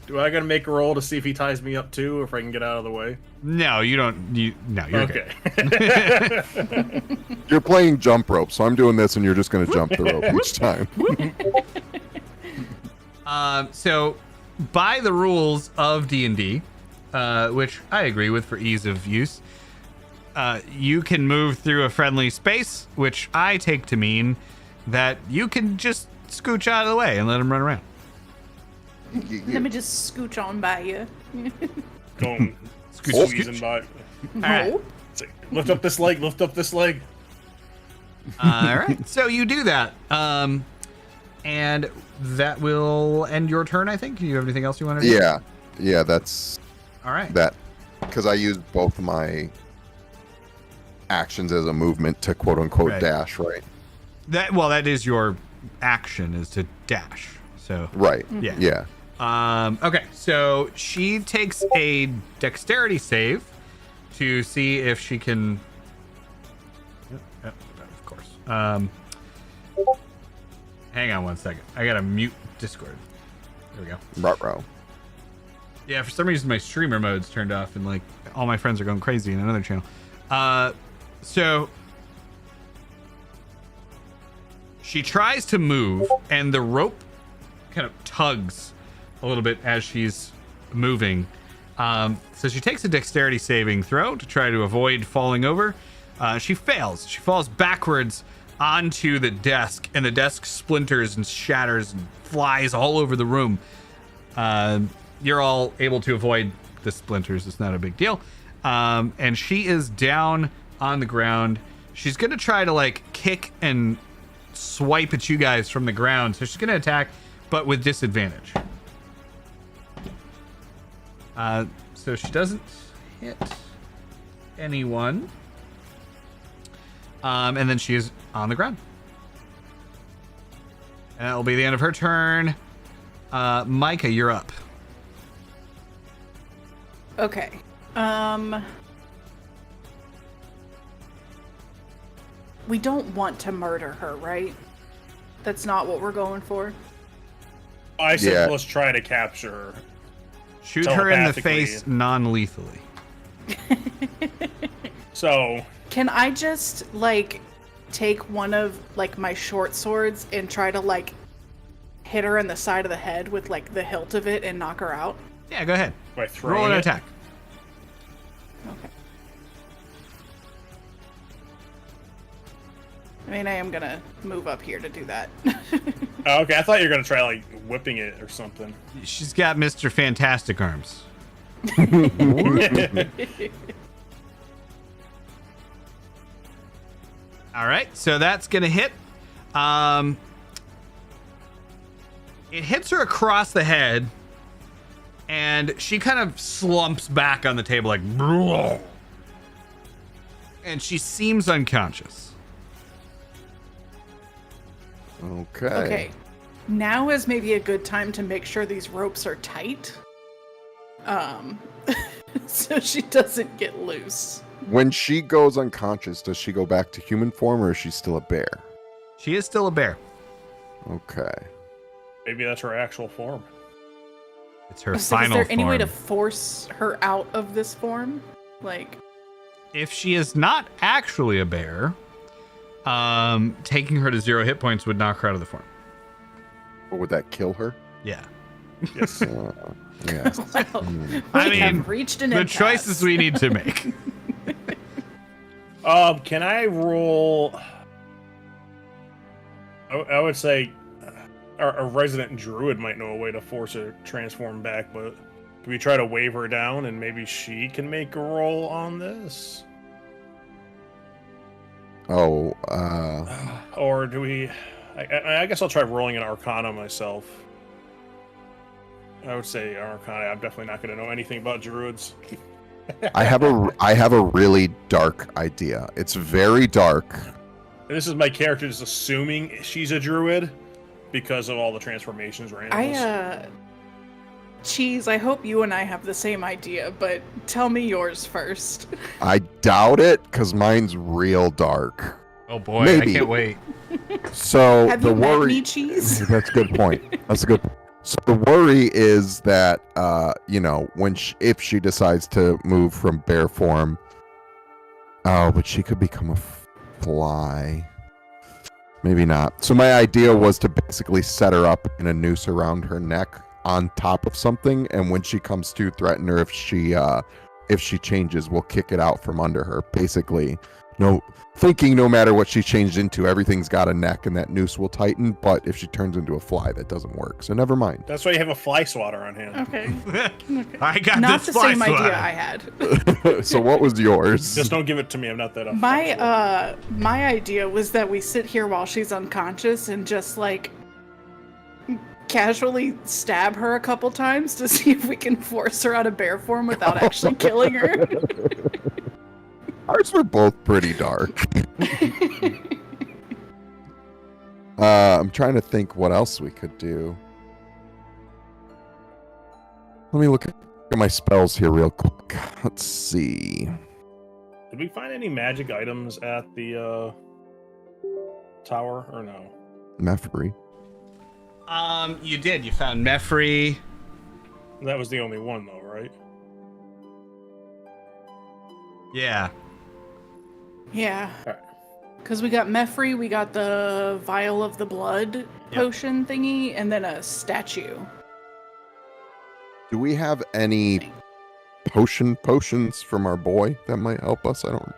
Do I gotta make a roll to see if he ties me up too, or if I can get out of the way? No, you don't. No, you're Okay. good. You're playing jump rope, so I'm doing this, and you're just going to jump the rope each time. So, by the rules of D&D, which I agree with for ease of use, you can move through a friendly space, which I take to mean that you can just scooch out of the way and let them run around. Let me just scooch on by you. Going Scooch. squeezing by. All right. It's like, lift up this leg. Lift up this leg. All right. So you do that. And that will end your turn, I think. Do you have anything else you want to do? Yeah, that's All right. that. Because I used both my actions as a movement to quote unquote Right. dash, right? That is your action, is to dash. So Right. Yeah. Yeah. Okay, so she takes a dexterity save to see if she can. Yep, of course. Hang on one second. I gotta mute Discord. There we go. Ruh-roh. Yeah, for some reason my streamer mode's turned off and like all my friends are going crazy in another channel. So she tries to move and the rope kind of tugs a little bit as she's moving. So she takes a dexterity saving throw to try to avoid falling over. She fails. She falls backwards onto the desk, and the desk splinters and shatters and flies all over the room. You're all able to avoid the splinters. It's not a big deal. And she is down on the ground. She's going to try to like kick and swipe at you guys from the ground. So she's going to attack, but with disadvantage. So she doesn't hit anyone. And then she is on the ground. And that will be the end of her turn. Micah, you're up. Okay. We don't want to murder her, right? That's not what we're going for. I said Yeah. let's try to capture her. Shoot her in the Telepathically. face non-lethally. So Can I just like take one of like my short swords and try to like hit her in the side of the head with like the hilt of it and knock her out? Yeah, go ahead. by throwing Roll an it, attack. Okay. I mean, I am gonna move up here to do that. Oh, okay, I thought you were gonna try like whipping it or something. She's got Mr. Fantastic arms. All right, so that's gonna hit. It hits her across the head, and she kind of slumps back on the table like, "Bruh." And she seems unconscious. Okay. Okay. Now is maybe a good time to make sure these ropes are tight. So she doesn't get loose. When she goes unconscious, does she go back to human form, or is she still a bear? She is still a bear. Okay. Maybe that's her actual form. It's her So final is there any way to form. force her out of this form? Like, If she is not actually a bear, taking her to 0 hit points would knock her out of the form. Or would that kill her? Yeah. Yes. Yeah. well, we I mean, have reached an The impasse. choices we need to make. Can I roll? I would say a resident druid might know a way to force her to transform back, but do we try to wave her down and maybe she can make a roll on this? Oh, Or do we? I guess I'll try rolling an Arcana myself. I would say Arcana. I'm definitely not going to know anything about druids. I have a really dark idea. It's very dark. And this is my character just assuming she's a druid because of all the transformations or animals. Cheese, I hope you and I have the same idea, but tell me yours first. I doubt it, because mine's real dark. Oh boy, Maybe. I can't wait. So Have the you met worry. me, Cheese? That's a good point. That's a good. So the worry is that when if she decides to move from bear form, but she could become a fly. Maybe not. So my idea was to basically set her up in a noose around her neck on top of something, and when she comes to, threaten her if she changes, we'll kick it out from under her. Basically, thinking no matter what she changed into, everything's got a neck and that noose will tighten, but if she turns into a fly, that doesn't work. So never mind. That's why you have a fly swatter on hand. Okay. I got Not this the fly same swatter. idea I had. So what was yours? Just don't give it to me. I'm not that up. My idea was that we sit here while she's unconscious and just like casually stab her a couple times to see if we can force her out of bear form without actually killing her. Ours were both pretty dark. I'm trying to think what else we could do. Let me look at my spells here real quick. Let's see. Did we find any magic items at the tower or no? Mefri. You did. You found Mefri. That was the only one though, right? Yeah. Yeah. Alright. Because we got Mefri, we got the vial of the blood potion thingy, and then a statue. Do we have any potions from our boy that might help us? I don't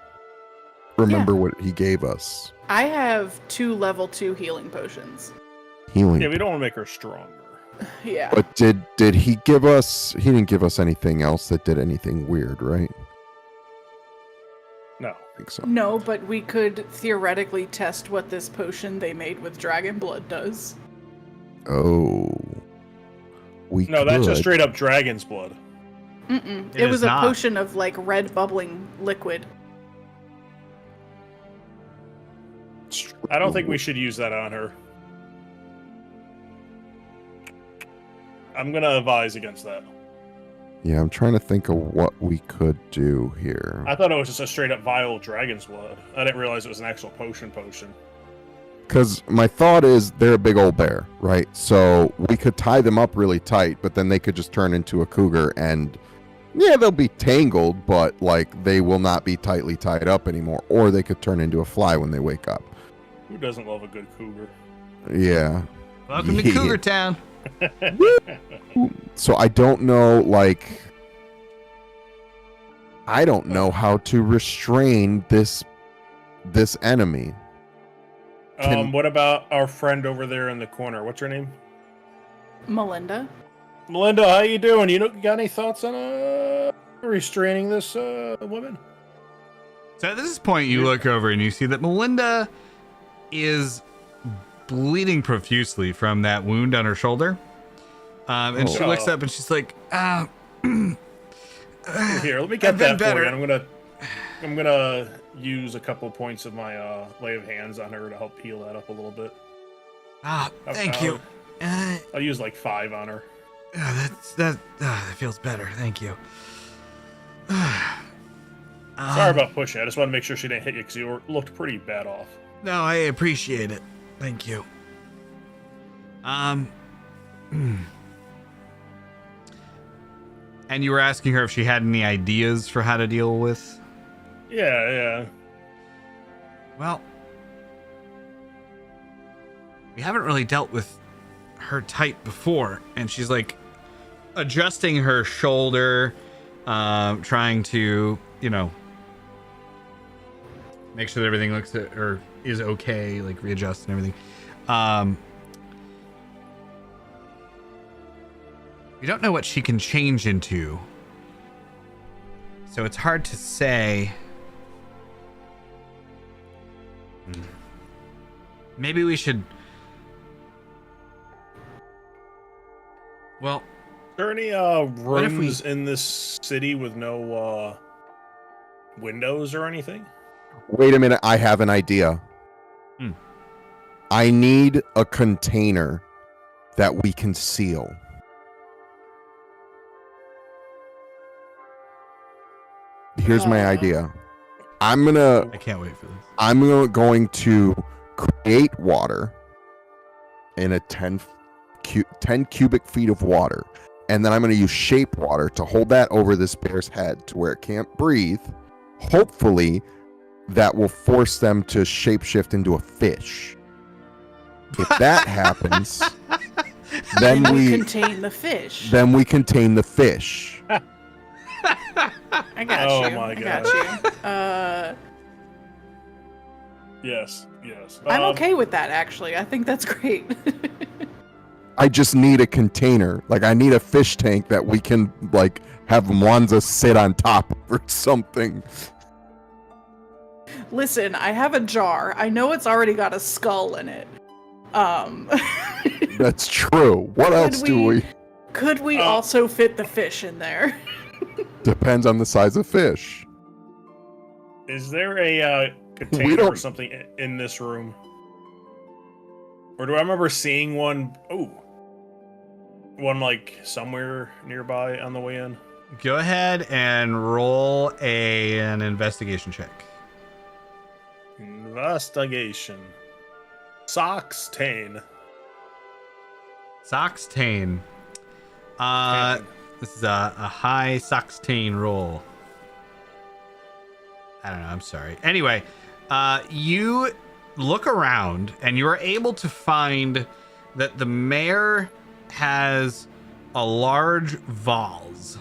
remember what he gave us. I have 2 level 2 healing potions. Healing. Yeah, we don't want to make her stronger. Yeah. But did he give us? He didn't give us anything else that did anything weird, right? No. I think so. No, but we could theoretically test what this potion they made with dragon blood does. Oh. No, that's just straight up dragon's blood. Mm-mm. It It was is a not. potion of like red bubbling liquid. I don't think we should use that on her. I'm gonna advise against that. Yeah, I'm trying to think of what we could do here. I thought it was just a straight up vial of dragon's blood. I didn't realize it was an actual potion. Because my thought is they're a big old bear, right? So we could tie them up really tight, but then they could just turn into a cougar and, yeah, they'll be tangled, but like they will not be tightly tied up anymore. Or they could turn into a fly when they wake up. Who doesn't love a good cougar? Yeah. Welcome to Yeah. Cougar Town. So I don't know, like, I don't know how to restrain this enemy. What about our friend over there in the corner? What's her name? Melinda? Melinda, how you doing? You got any thoughts on restraining this woman? So at this point, you look over and you see that Melinda is bleeding profusely from that wound on her shoulder. And she looks up and she's like, Here, let me get I've been that for better. you. And I'm gonna use a couple points of my lay of hands on her to help heal that up a little bit. thank you. I'll use like 5 on her. That feels better. Thank you. Sorry about pushing. I just want to make sure she didn't hit you because you looked pretty bad off. No, I appreciate it. Thank you. And you were asking her if she had any ideas for how to deal with? Yeah. Well, we haven't really dealt with her tight before, and she's like adjusting her shoulder, trying to, make sure that everything looks or is okay, like readjust and everything. We don't know what she can change into, so it's hard to say. Maybe we should. Well, Are there any if we- rooms in this city with no windows or anything? Wait a minute, I have an idea. I need a container that we can seal. Here's my idea. I can't wait for this. I'm going to create water in a 10 cubic feet of water. And then I'm going to use shape water to hold that over this bear's head to where it can't breathe. Hopefully, that will force them to shapeshift into a fish. If that happens, then we contain the fish. Then we contain the fish. I got Oh you. my I God. got you. Yes. I'm okay with that, actually. I think that's great. I just need a container. Like, I need a fish tank that we can, like, have Mwanza sit on top of or something. Listen, I have a jar. I know it's already got a skull in it. That's true. What else do we? Could we also fit the fish in there? Depends on the size of fish. Is there a container or something in this room? Or do I remember seeing one? Oh, one like somewhere nearby on the way in. Go ahead and roll an investigation check. Investigation. Soxtane. Soxtane. This is a high Soxtane roll. I don't know. I'm sorry. Anyway, you look around and you are able to find that the mayor has a large vase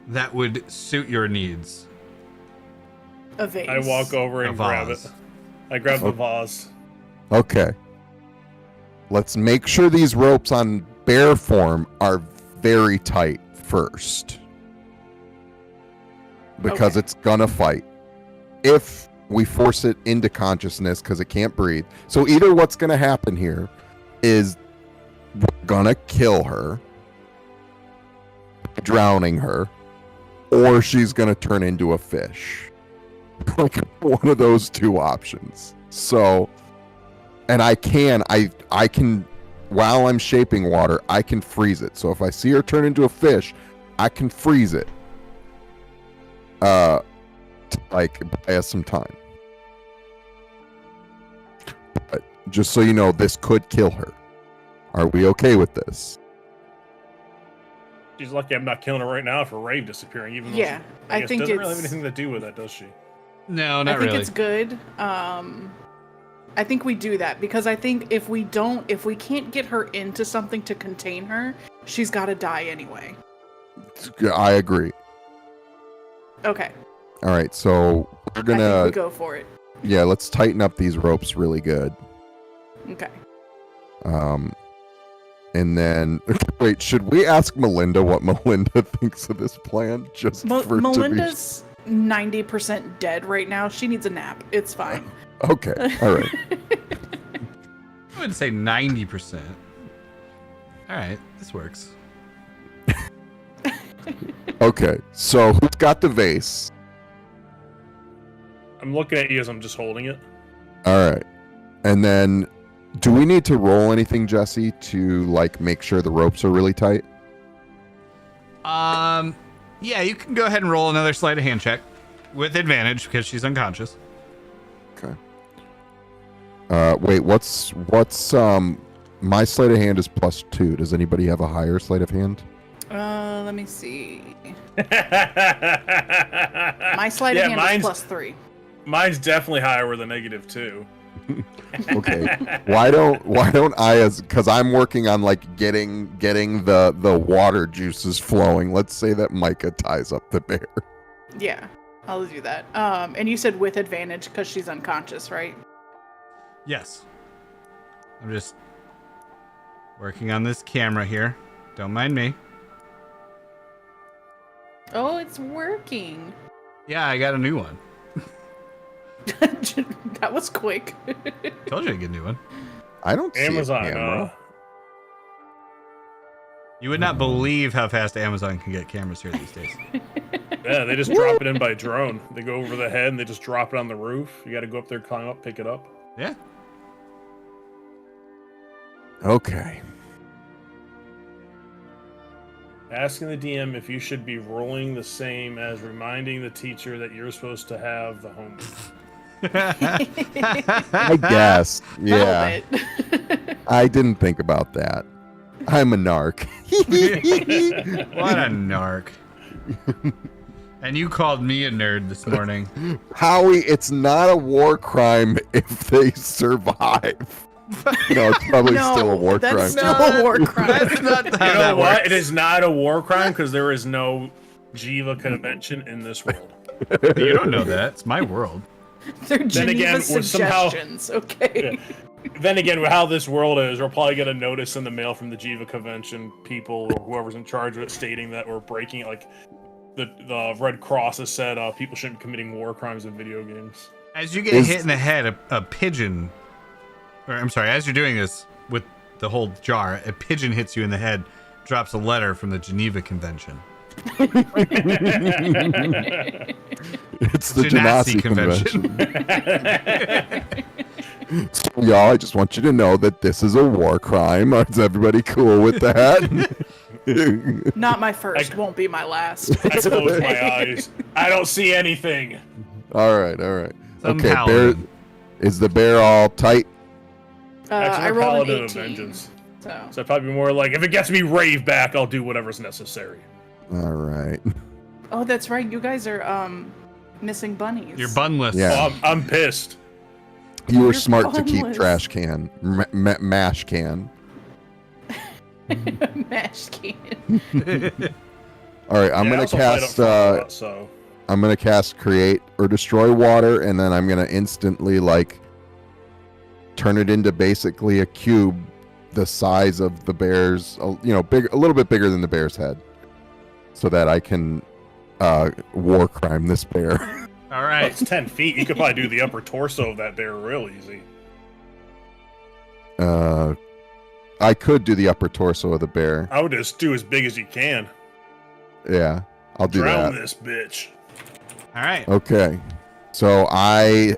that would suit your needs. A vase. I walk over and grab it. vase. I grab the vase. Okay. Let's make sure these ropes on bear form are very tight first. Because it's gonna fight. If we force it into consciousness because it can't breathe. So either what's gonna happen here is we're gonna kill her, drowning her, or she's gonna turn into a fish. Like one of those two options. So, and I can while I'm shaping water, I can freeze it. So if I see her turn into a fish, I can freeze it. To, like, buy us some time. But just so you know, this could kill her. Are we okay with this? She's lucky I'm not killing her right now for Rave disappearing. Even though Yeah, she, I guess think doesn't really have it's- anything to do with that, does she? No, I not think really. it's good. I think we do that because I think if we can't get her into something to contain her, she's got to die anyway. I agree. Okay. All right, so we're I think gonna we go for it. yeah, let's tighten up these ropes really good. Okay. And then wait, should we ask Melinda what Melinda thinks of this plan? Just for Melinda's 90% dead right now. She needs a nap. It's fine. Okay, all right. I would say 90%. All right, this works. Okay, so who's got the vase? I'm looking at you as I'm just holding it. All right, and then do we need to roll anything, Jesse, to like make sure the ropes are really tight? Yeah, you can go ahead and roll another sleight of hand check with advantage because she's unconscious. Okay. Wait, what's my sleight of hand is +2. Does anybody have a higher sleight of hand? Let me see. My sleight of hand is +3. Mine's definitely higher with a -2. Okay. Why don't I, because I'm working on like getting the water juices flowing. Let's say that Micah ties up the bear. Yeah, I'll do that. And you said with advantage because she's unconscious, right? Yes. I'm just working on this camera here. Don't mind me. Oh, it's working. Yeah, I got a new one. That was quick. Told you I'd get a new one. I don't see Amazon. a camera. You would not believe how fast Amazon can get cameras here these days. Yeah, they just drop it in by drone. They go over the head and they just drop it on the roof. You got to go up there, climb up, pick it up. Yeah. Okay. Asking the DM if you should be rolling the same as reminding the teacher that you're supposed to have the homework. I guess. Yeah. A little bit. I didn't think about that. I'm a narc. What a narc. And you called me a nerd this morning. Howie, it's not a war crime if they survive. No, it's probably No, still a war crime. that's still a war crime. That's not how You know that what? works. It is not a war crime because there is no Jiva convention in this world. You don't know that. It's my world. They're Geneva again, we're somehow- suggestions, okay? Then again, with how this world is, we'll probably get a notice in the mail from the Jiva convention people or whoever's in charge of it stating that we're breaking it. Like the Red Cross has said people shouldn't be committing war crimes in video games. As you get hit in the head, a pigeon, or I'm sorry, as you're doing this with the whole jar, a pigeon hits you in the head, drops a letter from the Geneva Convention. It's the Genasi Genasi convention. So, y'all, I just want you to know that this is a war crime. Is everybody cool with that? Not my first, won't be my last. I It's close okay. my eyes. I don't see anything. All right, all right. Some Okay, bear. paladin. Is the bear all tight? I I'm a rolled an paladin of 18. vengeance. So. So I'd probably be more like, if it gets me rave back, I'll do whatever's necessary. All right. Oh, that's right. You guys are missing bunnies. You're bunless. Yeah. Oh, I'm pissed. You were You're smart to keep boneless. trash can, mash can. Mash can. All right, I'm Yeah, I gonna also played cast. up front, so I'm gonna cast create or destroy water, and then I'm gonna instantly like turn it into basically a cube, the size of the bear's, big, a little bit bigger than the bear's head, so that I can war crime this bear. All well, right. it's 10 feet. You could probably do the upper torso of that bear real easy. I could do the upper torso of the bear. I would just do as big as you can. Yeah, I'll do Drown that. this bitch. All right. Okay. So I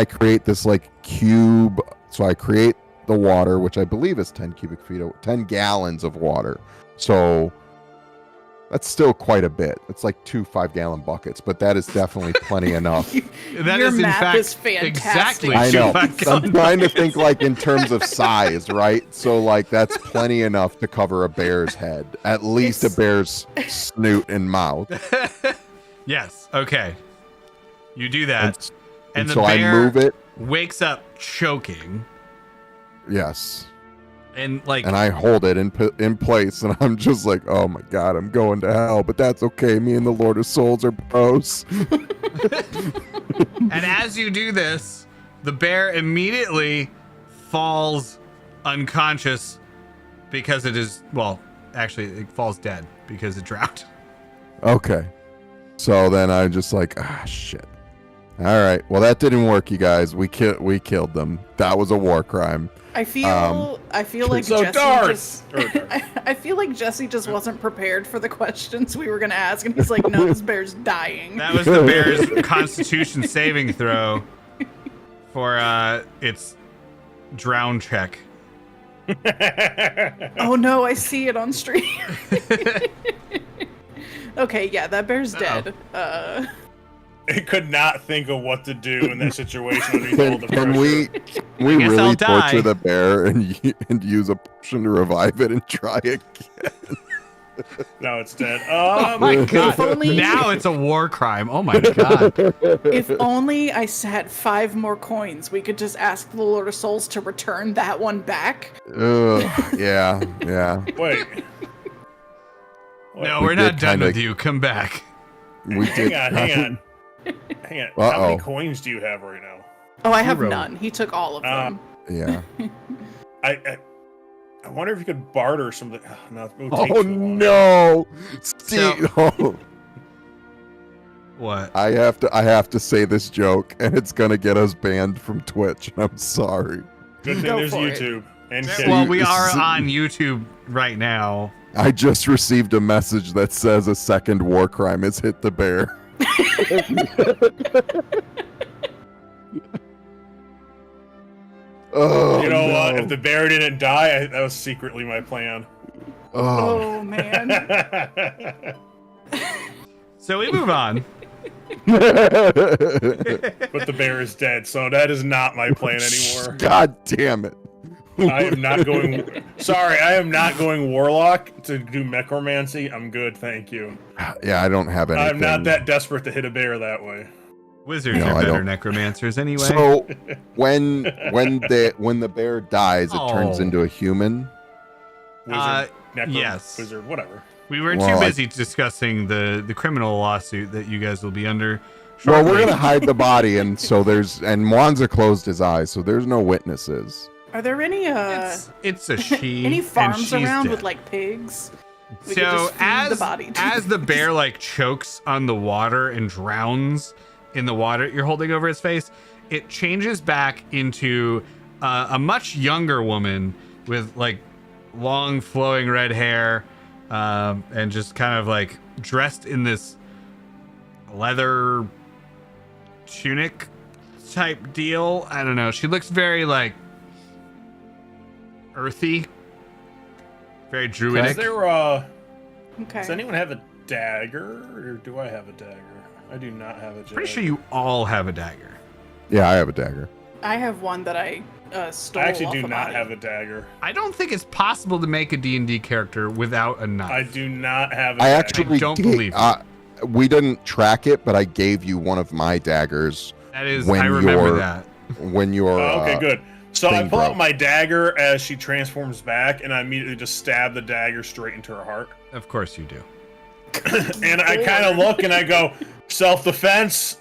create this like cube. So I create the water, which I believe is 10 cubic feet, 10 gallons of water. So that's still quite a bit. It's like 2 5-gallon buckets, but that is definitely plenty enough. That Your is in math fact is fantastic. exactly I know. 2 I'm 5 trying to think like in terms of size, right? So like that's plenty enough to cover a bear's head, at least It's- a bear's snoot and mouth. Yes. Okay. You do that, and the so I bear move it. wakes up choking, Yes. and like And I hold it in place, and I'm just like, oh my god, I'm going to hell, but that's okay. Me and the Lord of Souls are bros. And as you do this, the bear immediately falls unconscious because it is, well, actually, it falls dead because it drowned. Okay. So then I'm just like, shit. All right. Well, that didn't work, you guys. We killed them. That was a war crime. I feel like So Jesse dark. just I feel like Jesse just wasn't prepared for the questions we were gonna ask, and he's like, "No, this bear's dying." That was the bear's Constitution saving throw for its drown check. Oh no, I see it on stream. Okay, yeah, that bear's dead. It could not think of what to do in that situation underneath all the Can pressure. we guess I'll really die. torture the bear and use a potion to revive it and try again? Now it's dead. Oh my If god! only- Now it's a war crime. Oh my god! If only I had 5 more coins, we could just ask the Lord of Souls to return that one back. Ugh, yeah. Wait. No, We we're not did done kinda- with you. Come back. We Hang did. on. Hang on. How many Uh-oh. coins do you have right now? Oh, I have 0. none. He took all of them. Yeah. I wonder if you could barter something. No, it would take Oh too long. no, Steve! Oh, What? I have to say this joke, and it's gonna get us banned from Twitch. I'm sorry. Good thing Go there's for it. YouTube and Yeah, Kick. Well, we are on YouTube right now. I just received a message that says a second war crime has hit the bear. Oh, You know no. what? If the bear didn't die, that was secretly my plan. Oh man. So we move on. But the bear is dead, so that is not my plan anymore. God damn it. I am not going. Sorry, I am not going warlock to do necromancy. I'm good, thank you. Yeah, I don't have anything. I'm not that desperate to hit a bear that way. Wizards No, are I better don't. necromancers anyway. So when the bear dies, it turns Oh. into a human. Wizard, yes. wizard, whatever. We were Well, too I- busy discussing the criminal lawsuit that you guys will be under Well, shortly. we're gonna hide the body, and Mwanza closed his eyes, so there's no witnesses. Are there any It's a she. any and farms she's around dead. with like pigs? We could So just feed the body to as the bear like chokes on the water and drowns in the water you're holding over his face, it changes back into a much younger woman with like long flowing red hair, and just kind of like dressed in this leather tunic type deal. I don't know. She looks very like earthy, very druidic. Is there Okay. Does anyone have a dagger, or do I have a dagger? I do not have a dagger. Pretty sure you all have a dagger. Yeah, I have a dagger. I have one that I stole. I actually off do a not body. have a dagger. I don't think it's possible to make a D&D character without a knife. I do not have a I dagger. actually don't believe it. we didn't track it, but I gave you one of my daggers That is, when I remember you're- that. when you're. Oh, okay, good. So I thing pull out broke. my dagger as she transforms back, and I immediately just stab the dagger straight into her heart. Of course you do. And I kind of look and I go, self-defense.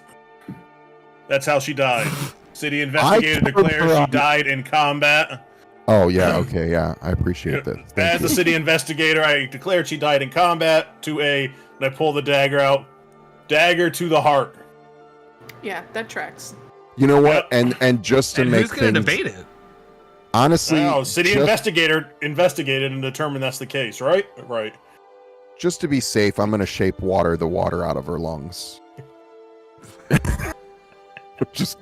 That's how she died. City investigator told declares her she on- died in combat. Oh yeah, okay, yeah, I appreciate that. As Thank the you. city investigator, I declared she died in combat. And I pull the dagger out. Dagger to the heart. Yeah, that tracks. You know what? And just to And make who's going to things debate it? honestly, Oh, city just, investigator investigated and determined that's the case, right? Right. just to be safe, I'm gonna shape the water out of her lungs. just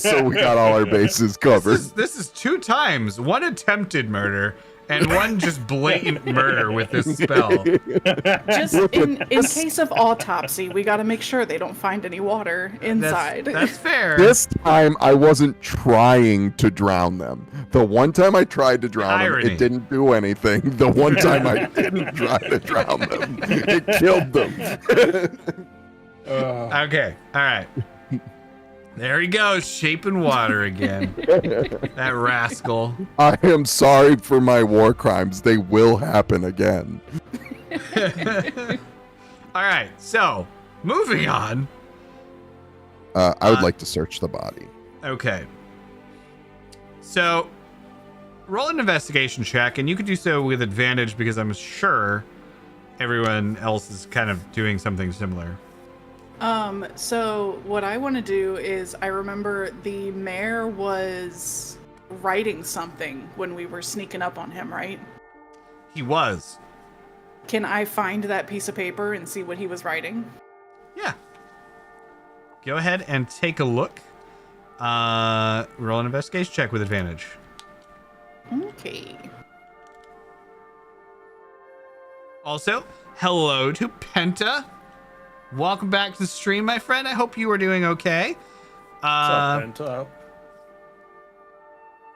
so we got all our bases covered. This is 2 times. 1 attempted murder and 1 just blatant murder with this spell. Just in case of autopsy, we got to make sure they don't find any water inside. That's fair. This time I wasn't trying to drown them. The one time I tried to drown them, Irony. it didn't do anything. The one time I didn't try to drown them, it killed them. Okay. All right. There he goes, shaping water again. That rascal. I am sorry for my war crimes. They will happen again. All right. So, moving on. I would like to search the body. Okay. So, roll an investigation check, and you could do so with advantage because I'm sure everyone else is kind of doing something similar. So what I want to do is I remember the mayor was writing something when we were sneaking up on him, right? He was. Can I find that piece of paper and see what he was writing? Yeah. Go ahead and take a look. Roll an investigation check with advantage. Okay. Also, hello to Penta. Welcome back to the stream, my friend. I hope you are doing okay. What's up, Penta?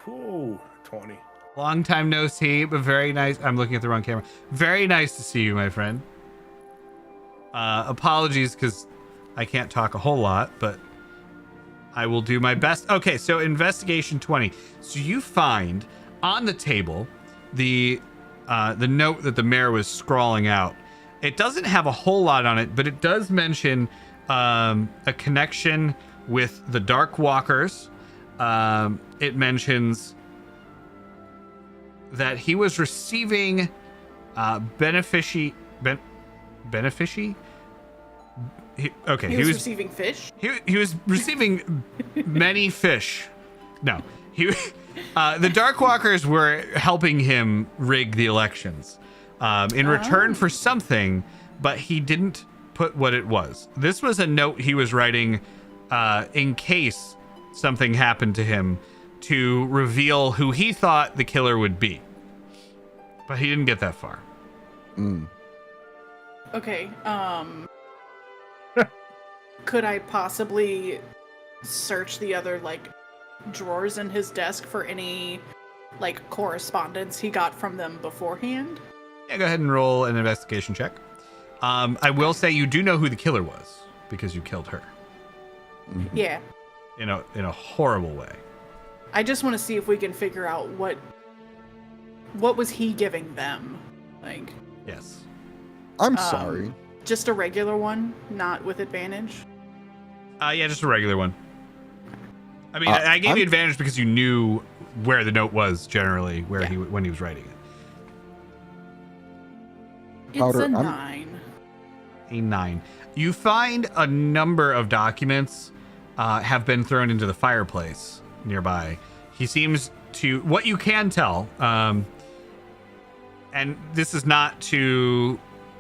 Ooh, 20. Long time no see, but very nice. I'm looking at the wrong camera. Very nice to see you, my friend. Apologies because I can't talk a whole lot, but I will do my best. Okay, so investigation 20. So you find on the table the note that the mayor was scrawling out. It doesn't have a whole lot on it, but it does mention a connection with the Dark Walkers. It mentions that he was receiving benefici. He was receiving fish. he was receiving many fish. No, the Dark Walkers were helping him rig the elections in return for something, but he didn't put what it was. This was a note he was writing in case something happened to him to reveal who he thought the killer would be. But he didn't get that far. Mm. Okay, could I possibly search the other, like, drawers in his desk for any, like, correspondence he got from them beforehand? Yeah, go ahead and roll an investigation check. I will say you do know who the killer was because you killed her Yeah. in a horrible way. I just want to see if we can figure out what was he giving them? Like, Yes. I'm sorry. just a regular one, not with advantage? Yeah, just a regular one. I mean, I gave you advantage because you knew where the note was generally, where when he was writing it. It's Powder, a I'm- 9. A 9. You find a number of documents have been thrown into the fireplace nearby. He seems to, what you can tell, and this is not to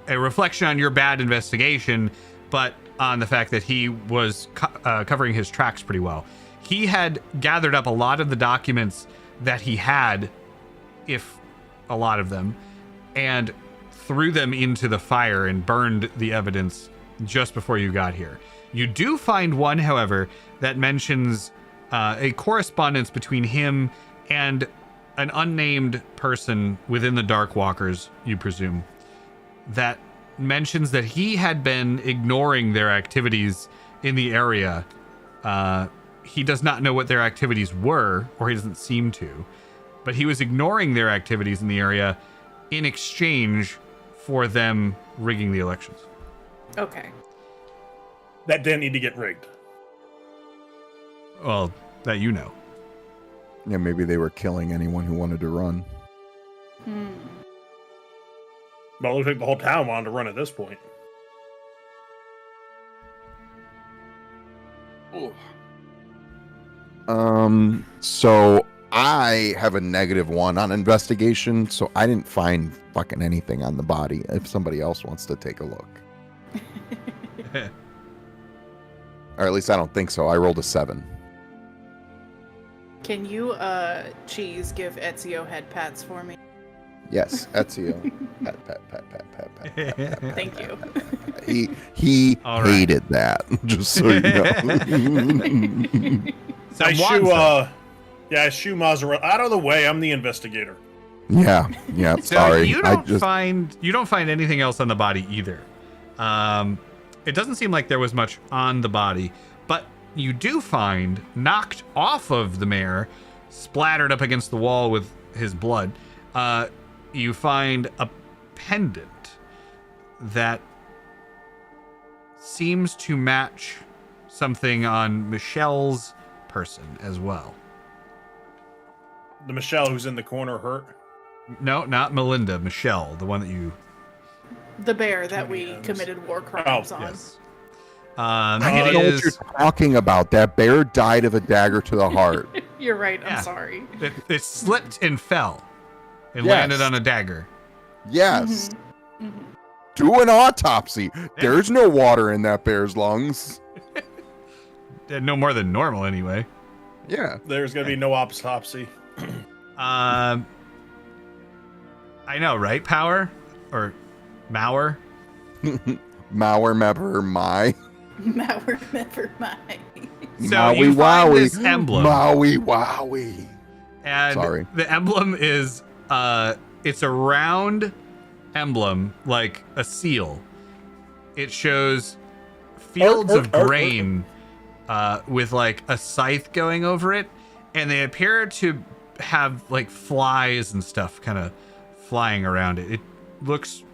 a reflection on your bad investigation, but on the fact that he was covering his tracks pretty well. He had gathered up a lot of the documents that he had, if a lot of them, and threw them into the fire and burned the evidence just before you got here. You do find one, however, that mentions a correspondence between him and an unnamed person within the Darkwalkers, you presume, that mentions that he had been ignoring their activities in the area. He does not know what their activities were, or he doesn't seem to, but he was ignoring their activities in the area in exchange for them rigging the elections. Okay. That didn't need to get rigged. Well, that you know. Yeah, maybe they were killing anyone who wanted to run. But it looks like the whole town wanted to run at this point. So I have a -1 on investigation, so I didn't find fucking anything on the body. If somebody else wants to take a look. Or at least I don't think so. I rolled a 7. Can you, Cheese, give Ezio head pats for me? Yes, Ezio. Pat, pat, pat, pat, pat, pat, pat, pat, pat. Thank you. He All right. hated that, just so you know. So I Wanza. shoo Mozzarella out of the way. I'm the investigator. yeah, So sorry. you don't find anything else on the body either. It doesn't seem like there was much on the body, but you do find, knocked off of the mare, splattered up against the wall with his blood, you find a pendant that seems to match something on Michelle's person as well. The Michelle who's in the corner hurt. No, not Melinda. Michelle, the one that you... The bear that we Hands. committed war crimes on. Yes. I It don't know what is... you're talking about. That bear died of a dagger to the heart. You're right, Yeah. I'm sorry. It slipped and fell. It Yes. landed on a dagger. Yes. Mm-hmm. Do an autopsy. There's no water in that bear's lungs. No more than normal, anyway. Yeah. There's gonna be no autopsy. I know, right? Power? Or Mauer? Mauer, Mepper, my. Mauer never mind. So Maui you find Wowie. this emblem. Maui Wowie. And Sorry. the emblem is, it's a round emblem, like a seal. It shows fields of grain with like a scythe going over it, and they appear to have like flies and stuff kind of flying around it. It looks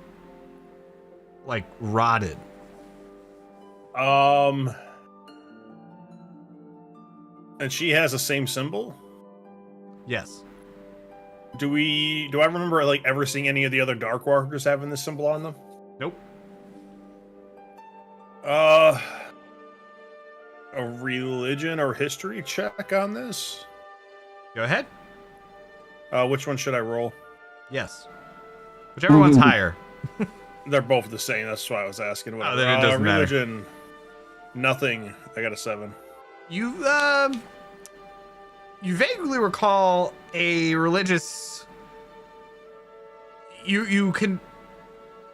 like rotted. And she has the same symbol. Yes. Do I remember like ever seeing any of the other Darkwalkers having this symbol on them? Nope. A religion or history check on this? Go ahead. Which one should I roll? Yes. Whichever one's higher. They're both the same. That's why I was asking. Oh, then it doesn't matter. Religion. Nothing. I got a 7. You vaguely recall a religious you can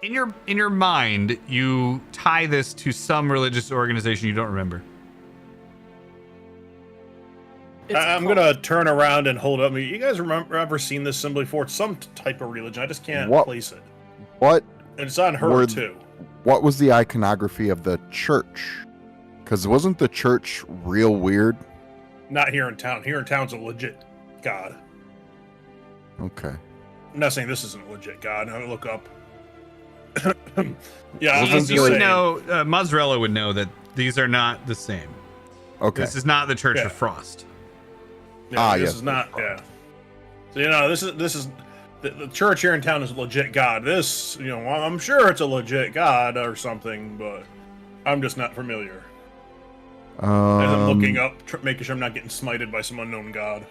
in your mind you tie this to some religious organization you don't remember. I'm gonna turn around and hold up. You guys ever seen this symbol before? It's some type of religion. I just can't place it. What? And it's on her too. What was the iconography of the church? Because wasn't the church real weird? Not here in town. Here in town's a legit god. Okay. I'm not saying this isn't a legit god. I look up. Yeah, You would know. Mozzarella would know that these are not the same. Okay. This is not the Church of Frost. Yeah, this is not. Yeah. So this is the church here in town is a legit god. This, I'm sure it's a legit god or something, but I'm just not familiar. As I'm looking up, making sure I'm not getting smited by some unknown god.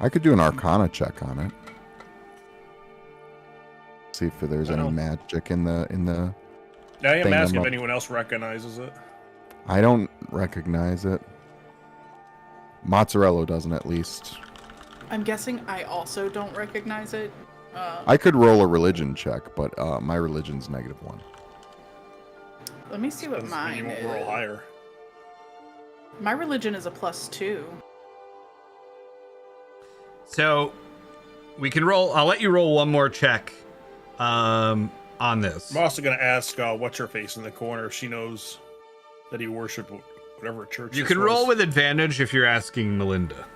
I could do an Arcana check on it. See if there's any magic in the. I am asking if anyone else recognizes it. I don't recognize it. Mozzarella doesn't, at least. I'm guessing I also don't recognize it. I could roll a religion check, but my religion's -1. Let me see what mine you won't is. roll higher. My religion is a +2. So we can roll. I'll let you roll one more check on this. I'm also going to ask what's her face in the corner if she knows that he worshipped whatever church. You can roll with advantage if you're asking Melinda.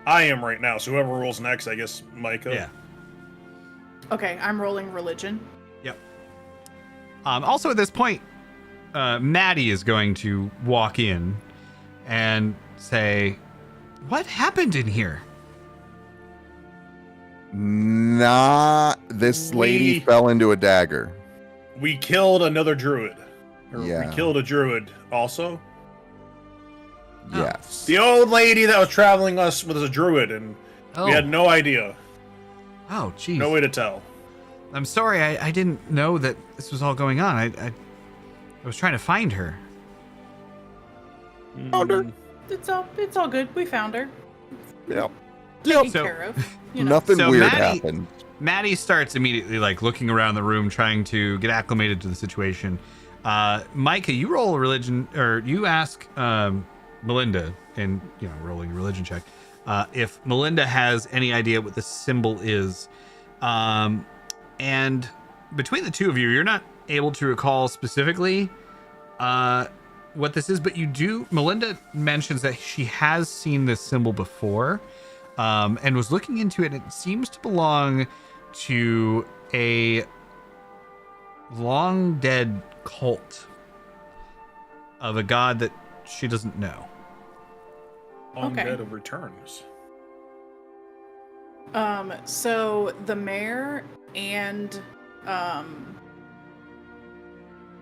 I am right now, so whoever rolls next, I guess Micah. Yeah. Okay, I'm rolling religion. Yep. Also at this point, Maddie is going to walk in and say, "What happened in here?" This lady fell into a dagger. We killed another druid. Yeah. We killed a druid also. Yes. The old lady that was traveling us was a druid, and we had no idea. Oh, geez. No way to tell. I'm sorry, I didn't know that this was all going on. I was trying to find her. Found her. It's all good. We found her. Yep. Taken So- care of. You know. Nothing So weird Maddie- happened. Maddie starts immediately looking around the room, trying to get acclimated to the situation. Micah, you roll a religion, or you ask Melinda, and rolling a religion check, if Melinda has any idea what this symbol is. And between the two of you, you're not able to recall specifically what this is, but you do. Melinda mentions that she has seen this symbol before, and was looking into it. It seems to belong to a long dead cult of a god that she doesn't know. Undead of returns. So the mayor and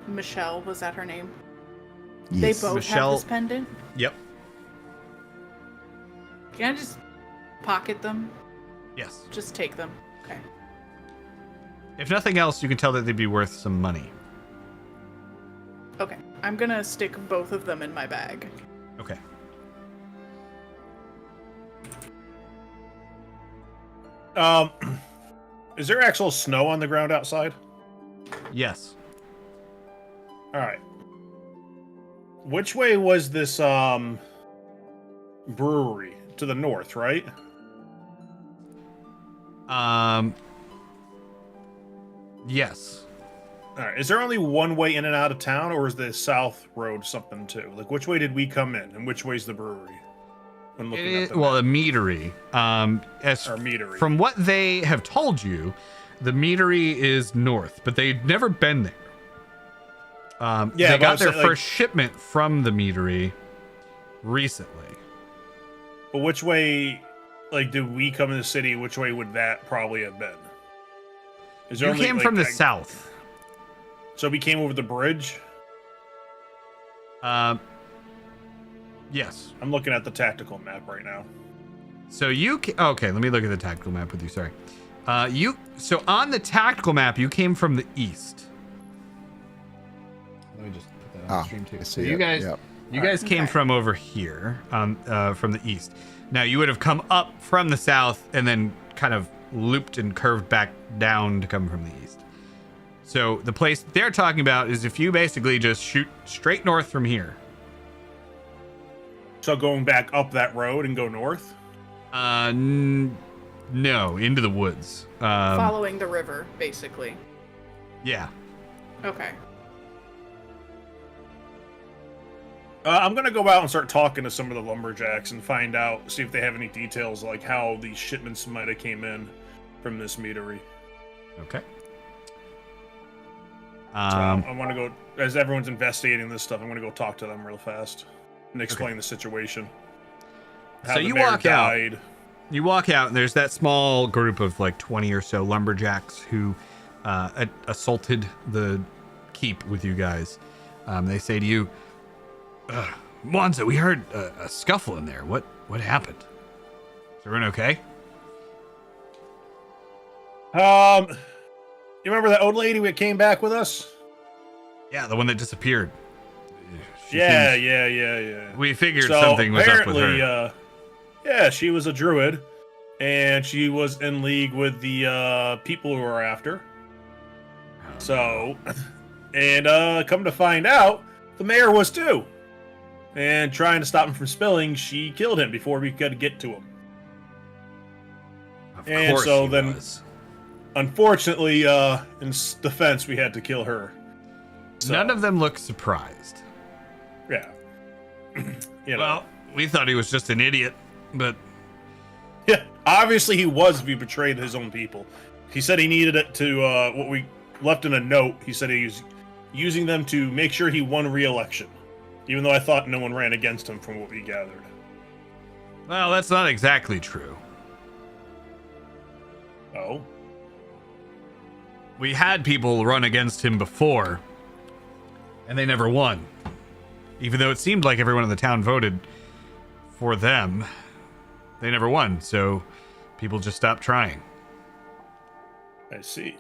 Michelle, was that her name? Yes. They both Michelle- have this pendant. Yep. Can I just pocket them? Yes. Just take them. Okay. If nothing else, you can tell that they'd be worth some money. Okay. I'm gonna stick both of them in my bag. Okay. Is there actual snow on the ground outside? Yes. All right. Which way was this brewery? To the north, right? Yes. All right. Is there only one way in and out of town, or is the south road something too? Like, which way did we come in, and which way's the brewery? When looking at the Well, map. the meadery. Or meadery. From what they have told you, the meadery is north, but they'd never been there. Yeah, they but got I'm their saying, first shipment from the meadery recently. But which way, did we come in the city? Which way would that probably have been? Is there You only, came from the south. So we came over the bridge? Yes. I'm looking at the tactical map right now. So okay, let me look at the tactical map with you. Sorry. So on the tactical map, you came from the east. Let me just put that on stream too. I So see you it. guys, Yep. you guys came from over here from the east. Now you would have come up from the south and then kind of looped and curved back down to come from the east. So the place they're talking about is if you basically just shoot straight north from here. So going back up that road and go north? No, into the woods. Following the river, basically. Yeah. Okay. I'm going to go out and start talking to some of the lumberjacks and find out, see if they have any details, like how these shipments might have came in from this meadery. Okay. So I want to go, as everyone's investigating this stuff, I'm going to go talk to them real fast and explain the situation. How So the you mayor walk out. died. You walk out, and there's that small group of like 20 or so lumberjacks who assaulted the keep with you guys. They say to you, Mwanza, we heard a scuffle in there. What happened? Is everyone okay? You remember that old lady that came back with us? Yeah, the one that disappeared. She Yeah. seems- We figured So something was up with apparently, her. yeah, she was a druid, and she was in league with the people who are after. So, and come to find out, the mayor was too. And trying to stop him from spilling, she killed him before we could get to him. Of and course so he then- was. Unfortunately, in defense, we had to kill her. So, None of them look surprised. Yeah. You know. Well, we thought he was just an idiot, but Yeah, obviously he was. He betrayed his own people. He said he needed it to, what we left in a note. He said he was using them to make sure he won re-election. Even though I thought no one ran against him from what we gathered. well, that's not exactly true. Oh? We had people run against him before, and they never won. Even though it seemed like everyone in the town voted for them, they never won, so people just stopped trying. I see.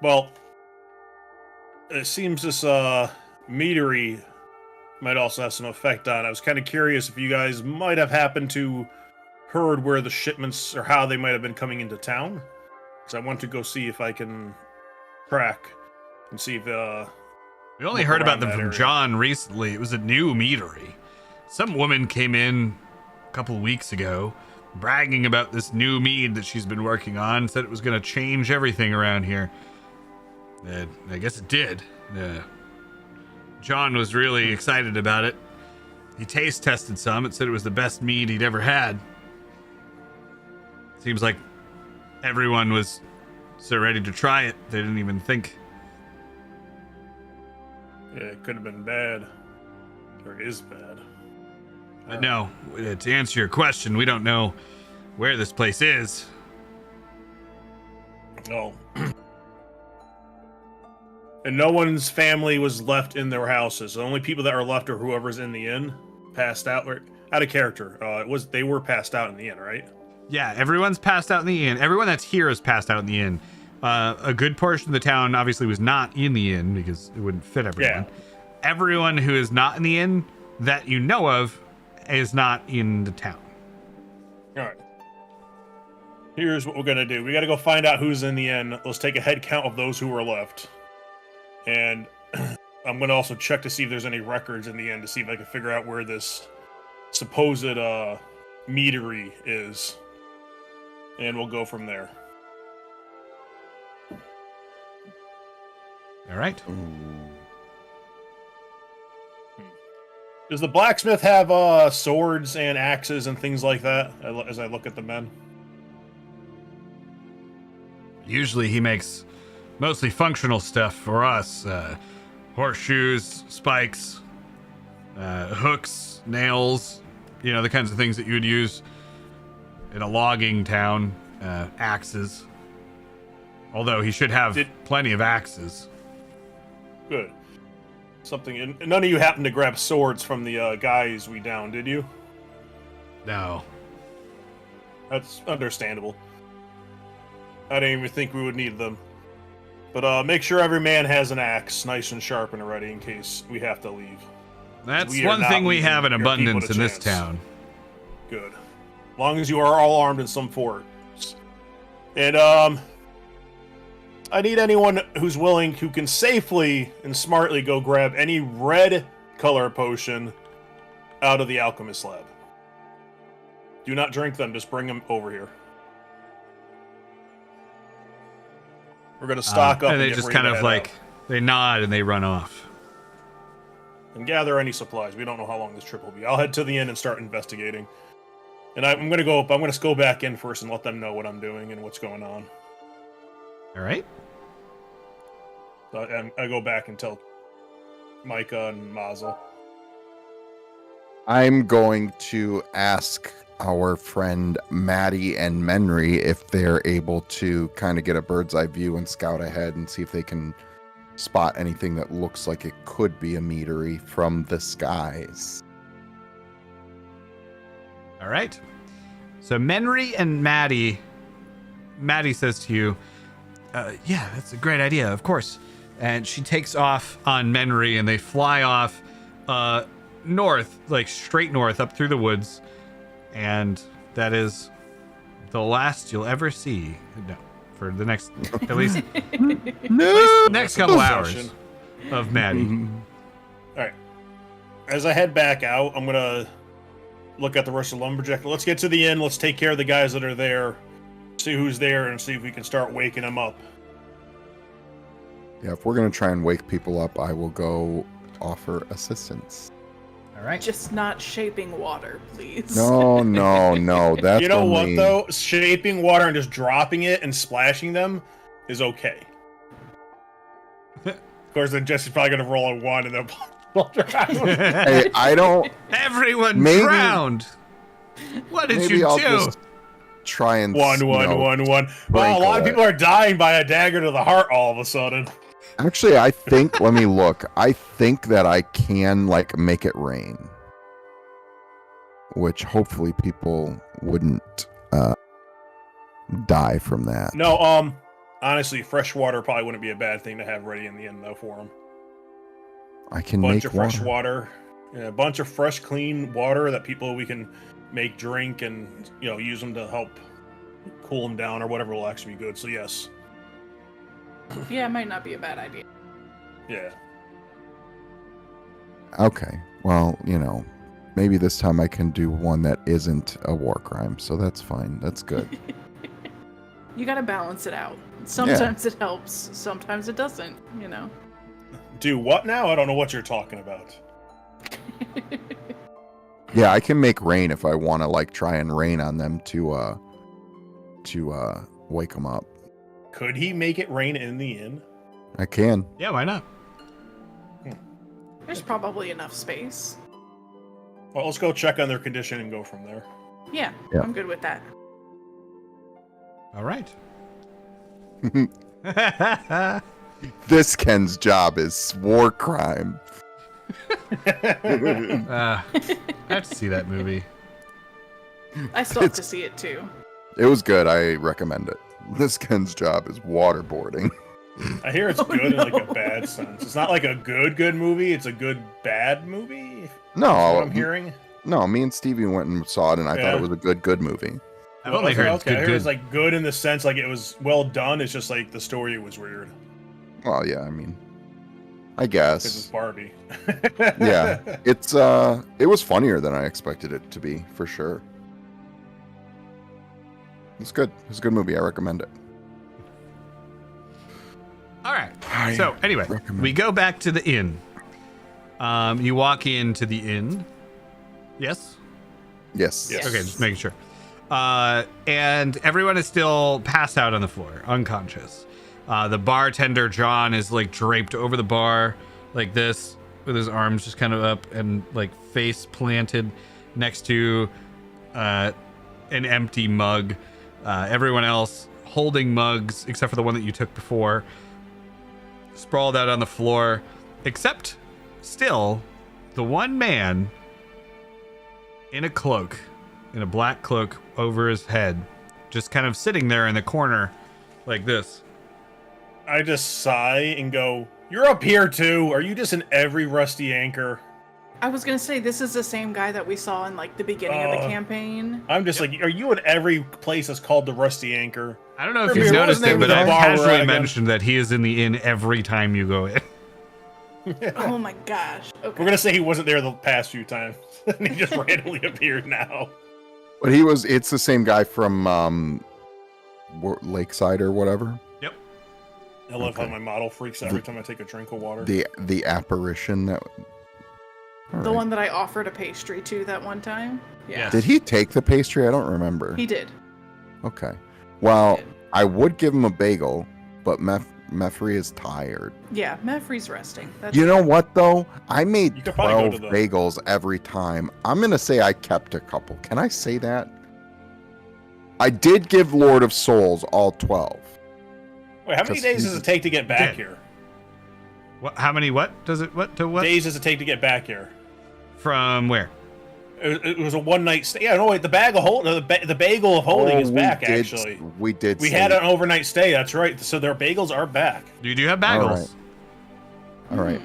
Well, it seems this meadery might also have some effect on it. I was kind of curious if you guys might have happened to heard where the shipments or how they might have been coming into town. Because I want to go see if I can track and see if We only Look heard about around them that from area. John recently. It was a new meadery. Some woman came in a couple weeks ago bragging about this new mead that she's been working on, said it was going to change everything around here. I guess it did. John was really excited about it. He taste tested some. It said it was the best mead he'd ever had. Seems like everyone was so ready to try it, they didn't even think. yeah, it could have been bad. Or is bad. But no, to answer your question, we don't know where this place is. No. And no one's family was left in their houses. The only people that are left are whoever's in the inn, passed out. Or out of character. They were passed out in the inn, right? Yeah, everyone's passed out in the inn. Everyone that's here is passed out in the inn. A good portion of the town obviously was not in the inn because it wouldn't fit everyone. Yeah. Everyone who is not in the inn that you know of is not in the town. All right. Here's what we're gonna do. We gotta go find out who's in the inn. Let's take a head count of those who are left. And I'm gonna also check to see if there's any records in the inn to see if I can figure out where this supposed meadery is. And we'll go from there. All right. Does the blacksmith have swords and axes and things like that as I look at the men? Usually he makes mostly functional stuff for us. Horseshoes, spikes, hooks, nails, you know, the kinds of things that you would use in a logging town. Axes. Although he should have plenty of axes. Good. Something. And none of you happened to grab swords from the guys we downed, did you? No. That's understandable. I didn't even think we would need them. But make sure every man has an axe, nice and sharp and ready in case we have to leave. That's We are one not thing we leaving have in your people abundance a in this chance. town. Good. As long as you are all armed in some forms. And I need anyone who's willing who can safely and smartly go grab any red color potion out of the alchemist lab. Do not drink them, just bring them over here. We're gonna stock up and they get just ready kind to of head like out. they nod and they run off. And gather any supplies. We don't know how long this trip will be. I'll head to the inn and start investigating. And I'm gonna go back in first and let them know what I'm doing and what's going on. All right. So I go back and tell Micah and Mazel. I'm going to ask our friend Maddie and Menry if they're able to kind of get a bird's eye view and scout ahead and see if they can spot anything that looks like it could be a meadery from the skies. All right. So Menry and Maddie says to you, yeah, that's a great idea, of course. And she takes off on Menry and they fly off north, like straight north up through the woods. And that is the last you'll ever see. No, for the next, at least, next couple hours of Maddie. All right. As I head back out, I'm gonna look at the rest of the lumberjack. Let's get to the inn. Let's take care of the guys that are there. See who's there and see if we can start waking them up. Yeah, if we're going to try and wake people up, I will go offer assistance. All right. Just not shaping water, please. No. That's You know what, only- though? Shaping water and just dropping it and splashing them is okay. Of course, then Jesse's probably going to roll a 1 and then pull drown. Hey, I don't. Everyone Maybe- drowned. What did Maybe you I'll do? just try and 1. Wow, a lot sprinkle of people are dying by a dagger to the heart all of a sudden. Actually, I think. Let me look. I think that I can like make it rain, which hopefully people wouldn't die from that. No, honestly, fresh water probably wouldn't be a bad thing to have ready in the inn, though, for them. I can Bunch make of fresh water. water. A bunch of fresh, clean water that we can make drink and, use them to help cool them down or whatever will actually be good. So, yes. Yeah, it might not be a bad idea. Yeah. Okay. Well, maybe this time I can do one that isn't a war crime, so that's fine. That's good. You gotta balance it out. Sometimes it helps, sometimes it doesn't, Do what now? I don't know what you're talking about. Yeah, I can make rain if I want to like try and rain on them to wake them up. Could he make it rain in the inn? I can. Yeah, why not? There's probably enough space. Well, let's go check on their condition and go from there. Yeah, Yeah. I'm good with that. All right. This Ken's job is war crime. I have to see that movie. I still have to see it too. It was good. I recommend it. This Ken's job is waterboarding. I hear it's good in like a bad sense. It's not like a good movie. It's a good bad movie. No, That's what I'm hearing. No, me and Stevie went and saw it, and I thought Yeah. it was a good movie. I've only heard it's okay. I heard good. it's like good in the sense like it was well done. It's just like the story was weird Well, yeah, I mean, I because it's guess. Barbie. Yeah, it was funnier than I expected it to be, for sure. It's good. It's a good movie. I recommend it. All right. I So anyway, recommend we go back to the inn. You walk into the inn. Yes? Yes. Yes. Okay, just making sure. And everyone is still passed out on the floor, unconscious. The bartender, John, is like draped over the bar like this with his arms just kind of up and like face planted next to an empty mug. Everyone else holding mugs, except for the one that you took before, sprawled out on the floor, except still the one man in a cloak, in a black cloak over his head, just kind of sitting there in the corner like this. I just sigh and go, "You're up here too. Are you just an every rusty anchor?" I was gonna say this is the same guy that we saw in like the beginning of the campaign. I'm just like, are you in every place that's called the Rusty Anchor? I don't know if Remember, you've what was noticed the name it, but of the I've bar we're at casually again? mentioned that he is in the inn every time you go in. Oh my gosh. Okay. We're gonna say he wasn't there the past few times, and he just randomly appeared now. But it's the same guy from Lakeside or whatever. Yep. I love how Okay. my model freaks out every time I take a drink of water. The apparition that. All The right. one that I offered a pastry to that one time. Yeah. Yes. Did he take the pastry? I don't remember. He did. Okay. Well, He did. I would give him a bagel, but Meffrey is tired. Yeah, Meffrey's resting. That's You know what though? I made You could probably go 12 to the- bagels every time. I'm gonna say I kept a couple. Can I say that? I did give Lord of Souls all 12. Wait, how many Just- days does it take to get back Did. here? What? How many? What does it? What to what? Days does it take to get back here? From where? It was a one-night stay. Yeah, no, wait, the bagel of holding is we back, did- actually. We did. We say- had an overnight stay, that's right. So their bagels are back. You do have bagels. All right.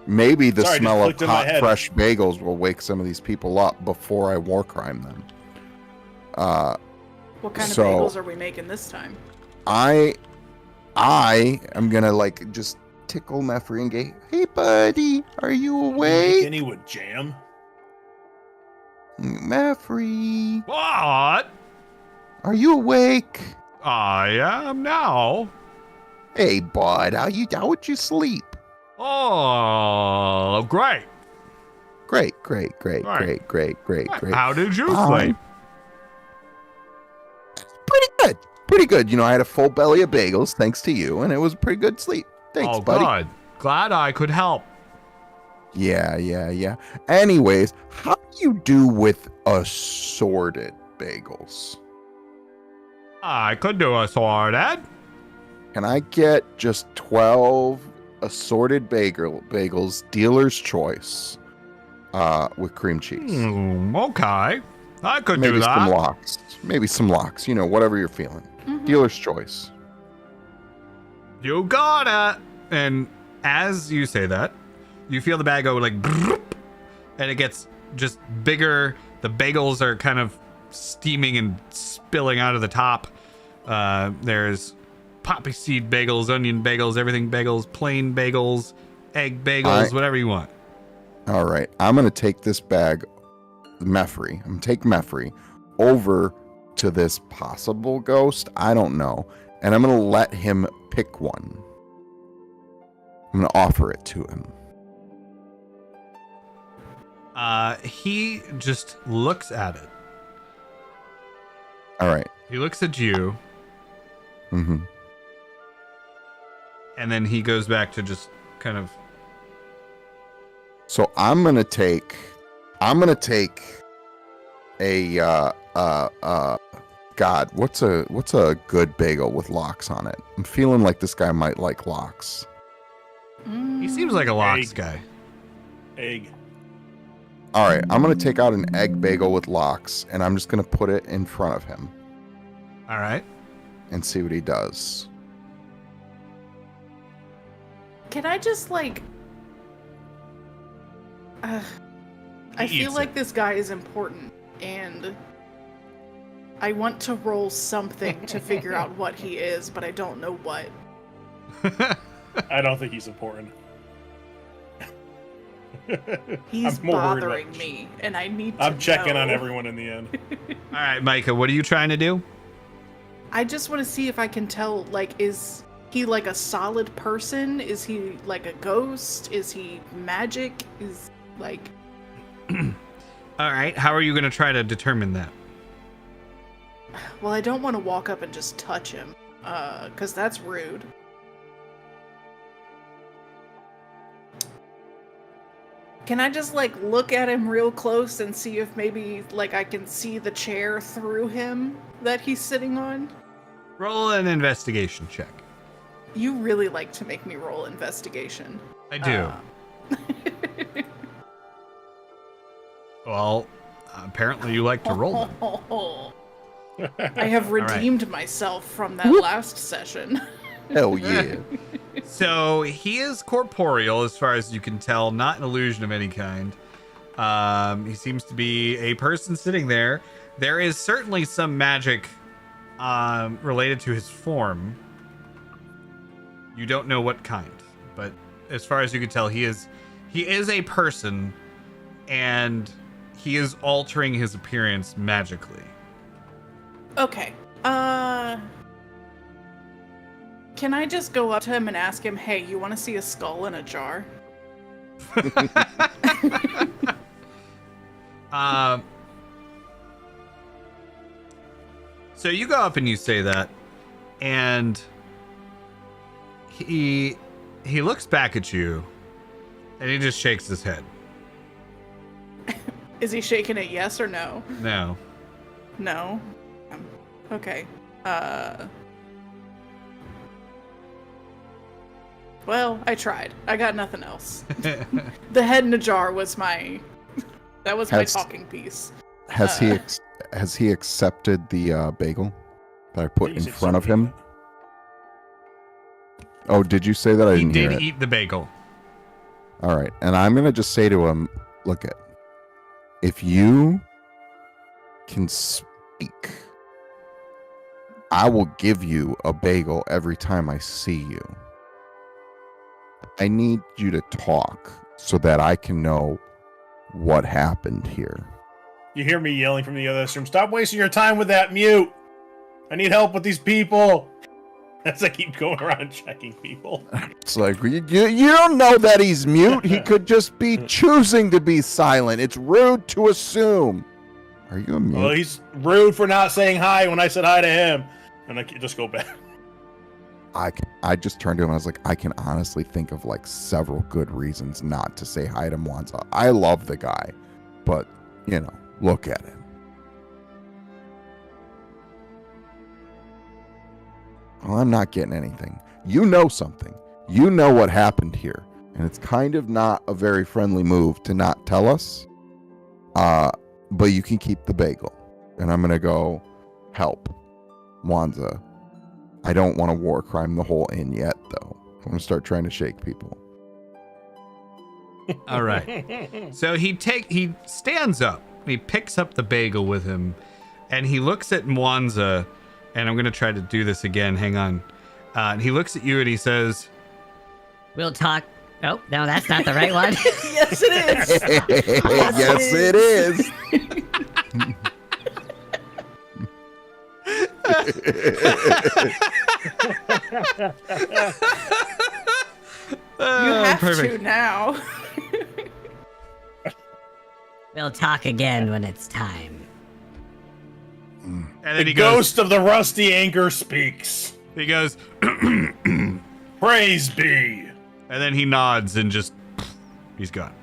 Maybe the Sorry, I just smell of clicked in my hot, head. fresh bagels will wake some of these people up before I war crime them. What kind of So- bagels are we making this time? I am gonna like just tickle Meffrey and go, "Hey, buddy, are you awake, Any with jam? Meffrey? What? Are you awake? I am now. Hey, bud, how would you sleep? Oh, great. Great. Right. Great. How did you Fine. sleep? Pretty good. You know, I had a full belly of bagels thanks to you, and it was a pretty good sleep. Thanks, Oh, buddy. good. Glad I could help. Yeah. Anyways, how do you do with assorted bagels? I could do a sorted. Can I get just 12 assorted bagels, dealer's choice, with cream cheese? Okay. I could Maybe do that. some lox. Maybe some lox. You know, whatever you're feeling. Dealer's choice. You got it. And as you say that, you feel the bag go like, and it gets just bigger. The bagels are kind of steaming and spilling out of the top. There's poppy seed bagels, onion bagels, everything bagels, plain bagels, egg bagels, whatever you want. All right. I'm going to take this bag, Meffrey. I'm going to take Meffrey over to this possible ghost. I don't know. And I'm going to let him pick one. I'm going to offer it to him. He just looks at it. All right. He looks at you, Mm-hmm. and then he goes back to just kind of. So I'm going to take a, God, what's a good bagel with lox on it? I'm feeling like this guy might like lox. He seems like a lox Egg. guy. Egg. All right, I'm going to take out an egg bagel with lox, and I'm just going to put it in front of him All right. and see what he does. Can I just like? I He feel eats like it. this guy is important, and I want to roll something to figure out what he is, but I don't know what. I don't think he's important. He's I'm more worried about- bothering me, and I need to I'm checking on know. everyone in the end. All right, Micah, what are you trying to do? I just want to see if I can tell, like, is he like a solid person? Is he like a ghost? Is he magic? Is like... All right, how are you going to try to determine that? Well, I don't want to walk up and just touch him, because that's rude. Can I just, like, look at him real close and see if maybe, like, I can see the chair through him that he's sitting on? Roll an investigation check. You really like to make me roll investigation. I do. Well, apparently you like to roll them. I have right. redeemed myself from that last session. Hell yeah. So he is corporeal as far as you can tell, not an illusion of any kind. He seems to be a person sitting there. There is certainly some magic related to his form. You don't know what kind, but as far as you can tell, he is a person, and he is altering his appearance magically. Okay. Can I just go up to him and ask him, hey, you want to see a skull in a jar? So you go up and you say that, and he looks back at you, and he just shakes his head. Is he shaking it yes or no? No. No? Okay. Well, I tried. I got nothing else. The head in a jar was my... That was my talking piece. Has he accepted the bagel that I put in front of him? Oh, did you say that? I didn't hear it. He did eat the bagel. All right, and I'm gonna just say to him, look at, if you can speak, I will give you a bagel every time I see you. I need you to talk so that I can know what happened here. You hear me yelling from the other room, stop wasting your time with that mute! I need help with these people! As I keep going around checking people. It's like, you don't know that he's mute. He could just be choosing to be silent. It's rude to assume. Are you a mute? Well, he's rude for not saying hi when I said hi to him. And I just go back. I just turned to him and I was like, I can honestly think of like several good reasons not to say hi to Mwanza. I love the guy, but, you know, look at him. Well, I'm not getting anything. You know something. You know what happened here. And it's kind of not a very friendly move to not tell us. But you can keep the bagel. And I'm going to go help Mwanza. I don't want to war crime the whole inn yet, though. I'm going to start trying to shake people. All right. So he stands up. He picks up the bagel with him, and he looks at Mwanza, and I'm going to try to do this again. Hang on. And he looks at you and he says, we'll talk. Oh, no, that's not the right one. Yes, it is. Yes, it is. You have perfect. to now. We'll talk again when it's time. and then The ghost of the rusty anchor speaks. he goes, Praise be. and then he nods and just, he's gone.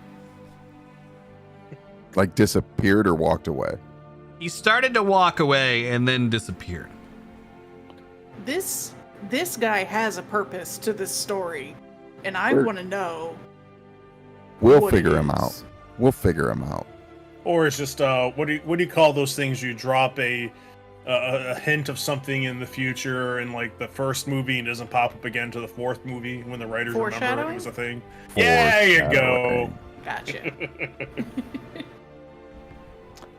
Like disappeared or walked away. He started to walk away and then disappeared. This guy has a purpose to this story, and I want to know. We'll what it figure him is. out. We'll figure him out. Or it's just what do you call those things? You drop a hint of something in the future in like the first movie and doesn't pop up again to the fourth movie when the writers remember it Foreshadowing? was a thing. Yeah, there you go. Gotcha.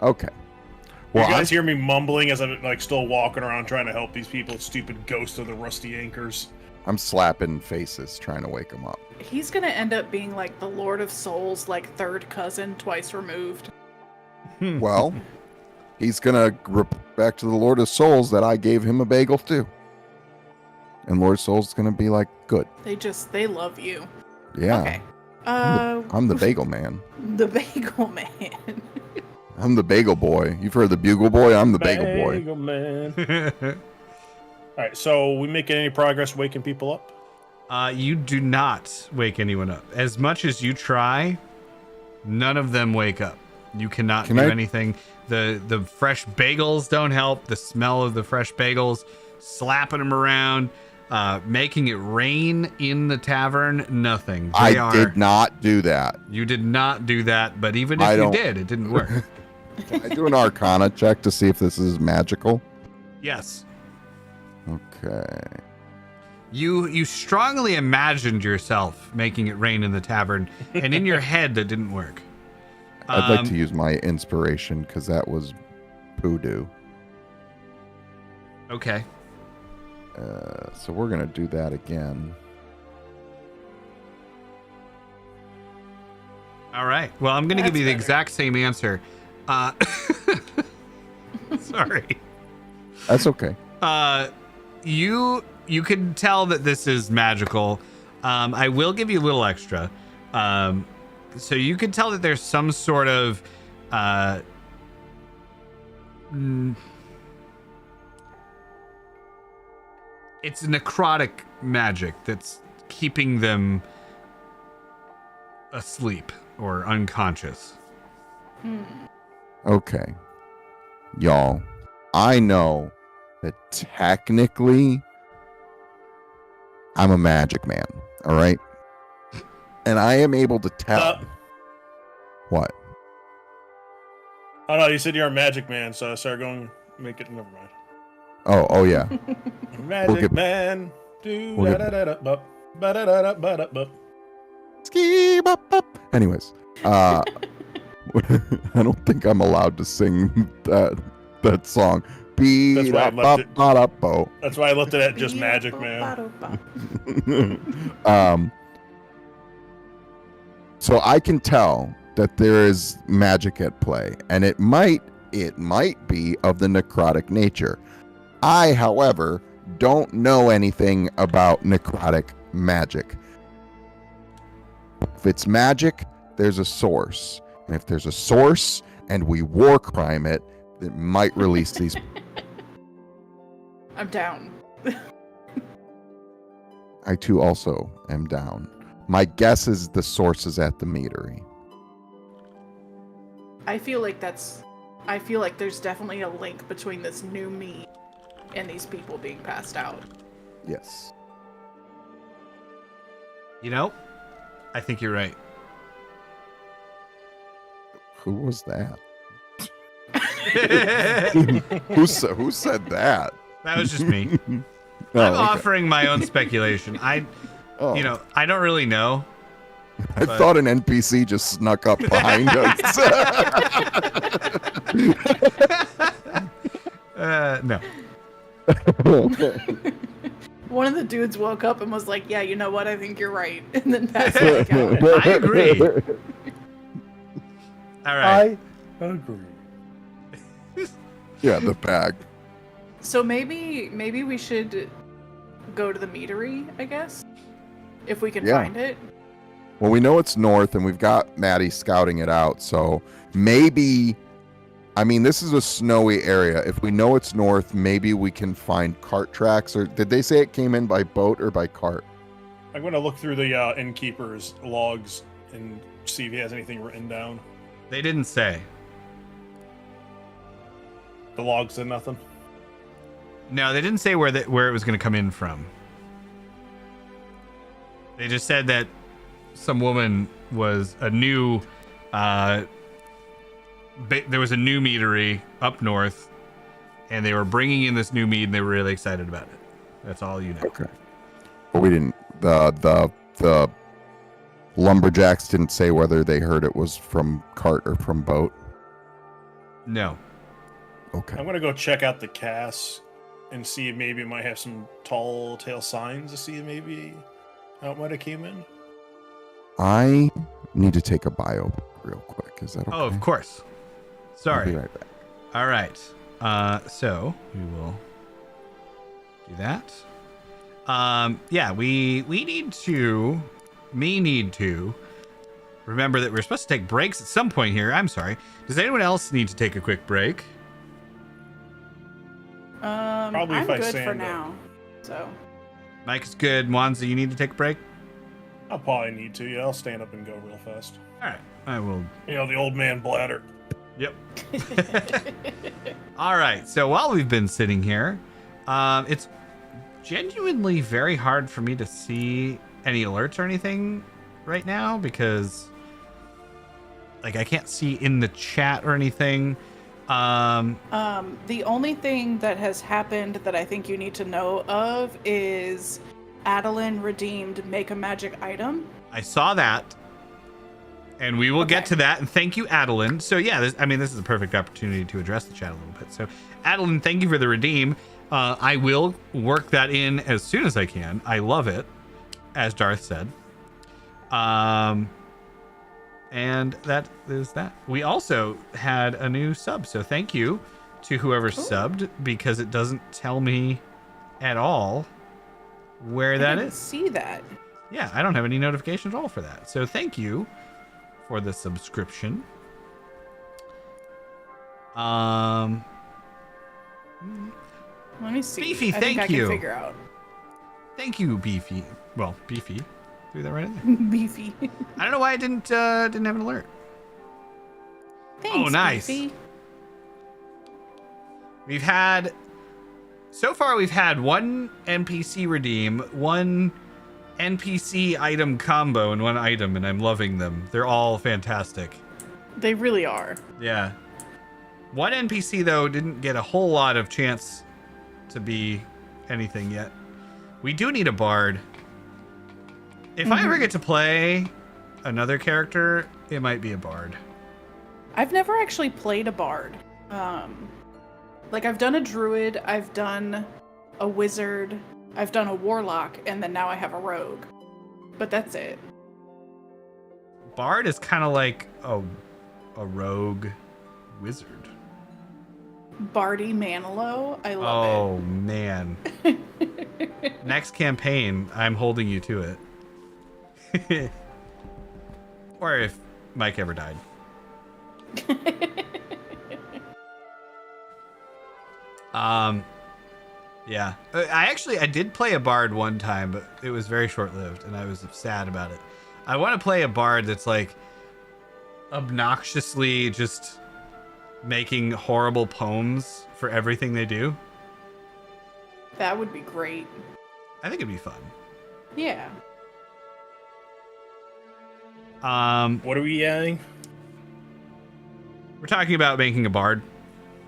Okay. You Well, guys hear me mumbling as I'm like still walking around trying to help these people, stupid ghosts of the rusty anchors. I'm slapping faces trying to wake him up. He's gonna end up being like the Lord of Souls, like third cousin, twice removed. Well, he's gonna back to the Lord of Souls that I gave him a bagel too. And Lord of Souls is gonna be like, good. They love you. Yeah. Okay. I'm the bagel man. The bagel man. I'm the bagel boy. You've heard the bugle boy? I'm the bagel boy. Bagel man. All right, so we making any progress waking people up? You do not wake anyone up. As much as you try, none of them wake up. You cannot do anything. The fresh bagels don't help. The smell of the fresh bagels, slapping them around, making it rain in the tavern, nothing. I did not do that. You did not do that, but even if you did, it didn't work. Can I do an Arcana check to see if this is magical? Yes. Okay. You strongly imagined yourself making it rain in the tavern, and in your head that didn't work. I'd like to use my inspiration because that was Poodoo. Okay. So we're gonna do that again. All right. Well, I'm going to give you the exact same answer. Sorry. That's okay. You can tell that this is magical. I will give you a little extra. So you can tell that there's some sort of it's necrotic magic that's keeping them asleep or unconscious. Okay. Y'all, I know that technically I'm a magic man, all right? And I am able to tell. What? Oh no, you said you're a magic man, so I started going, make it, never mind. Oh yeah. Magic man, do da da da da bup, ba da da da ba da bup. Ski bop bop. Anyways, I don't think I'm allowed to sing that song. That's why I left it. Ba-da-ba-da-bo. That's why I left it at just magic man. So I can tell that there is magic at play, and it might be of the necrotic nature. I, however, don't know anything about necrotic magic. If it's magic, there's a source. And if there's a source and we war crime it, it might release these. I'm down. I too also am down. My guess is the source is at the meadery. I feel like there's definitely a link between this new me and these people being passed out. Yes. You know, I think you're right. Who was that? who said that? That was just me. Oh, I'm okay. offering my own speculation. I don't really know. I thought an NPC just snuck up behind us. No. One of the dudes woke up and was like, "Yeah, you know what? I think you're right," and then passed back out. I agree. All right. I agree. Yeah, the bag. So maybe we should go to the meadery, I guess, if we can find it. Well, we know it's north, and we've got Maddie scouting it out. So maybe, I mean, this is a snowy area. If we know it's north, maybe we can find cart tracks. Or did they say it came in by boat or by cart? I'm going to look through the innkeeper's logs and see if he has anything written down. They didn't say. The log said nothing. No, they didn't say where it was going to come in from. They just said that some woman was a new. There was a new meadery up north, and they were bringing in this new mead, and they were really excited about it. That's all you know. Okay. But we didn't. The lumberjacks didn't say whether they heard it was from cart or from boat. No. Okay. I'm going to go check out the casts and see if maybe it might have some tall tale signs to see maybe how it might have came in. I need to take a bio real quick. Is that okay? Oh, of course. Sorry. I'll be right back. All right. So we will do that. Yeah, we need to remember that we're supposed to take breaks at some point here. I'm sorry. Does anyone else need to take a quick break? Probably I'm if I good for stand now. So Mike is good. Mwanza, you need to take a break? I'll probably need to. Yeah, I'll stand up and go real fast. All right. I will. You know, the old man bladder. Yep. All right. So while we've been sitting here, it's genuinely very hard for me to see any alerts or anything right now because, like, I can't see in the chat or anything. the only thing that has happened that I think you need to know of is Adeline redeemed Make a Magic Item. I saw that. And we will get to that. And thank you, Adeline. So yeah, this is a perfect opportunity to address the chat a little bit. So Adeline, thank you for the redeem. I will work that in as soon as I can. I love it, as Darth said. And that is that. We also had a new sub, so thank you to whoever subbed, because it doesn't tell me at all where that is. See that? Yeah, I don't have any notification at all for that. So thank you for the subscription. Let me see. Beefy, I thank think you. I can figure out. Thank you, Beefy. Well, Beefy. Threw that right in there. Beefy. I don't know why I didn't have an alert. Thanks, nice. Beefy. So far we've had one NPC redeem, one NPC item combo, and one item, and I'm loving them. They're all fantastic. They really are. Yeah. One NPC, though, didn't get a whole lot of chance to be anything yet. We do need a bard. If I ever get to play another character, it might be a bard. I've never actually played a bard. I've done a druid, I've done a wizard, I've done a warlock, and then now I have a rogue. But that's it. Bard is kind of like a rogue wizard. Bardy Manilow, I love Oh, man. Next campaign, I'm holding you to it. Or if Mike ever died. Yeah. I did play a bard one time, but it was very short-lived, and I was sad about it. I want to play a bard that's like obnoxiously just making horrible poems for everything they do. That would be great. I think it'd be fun. Yeah. What are we adding? We're talking about making a bard.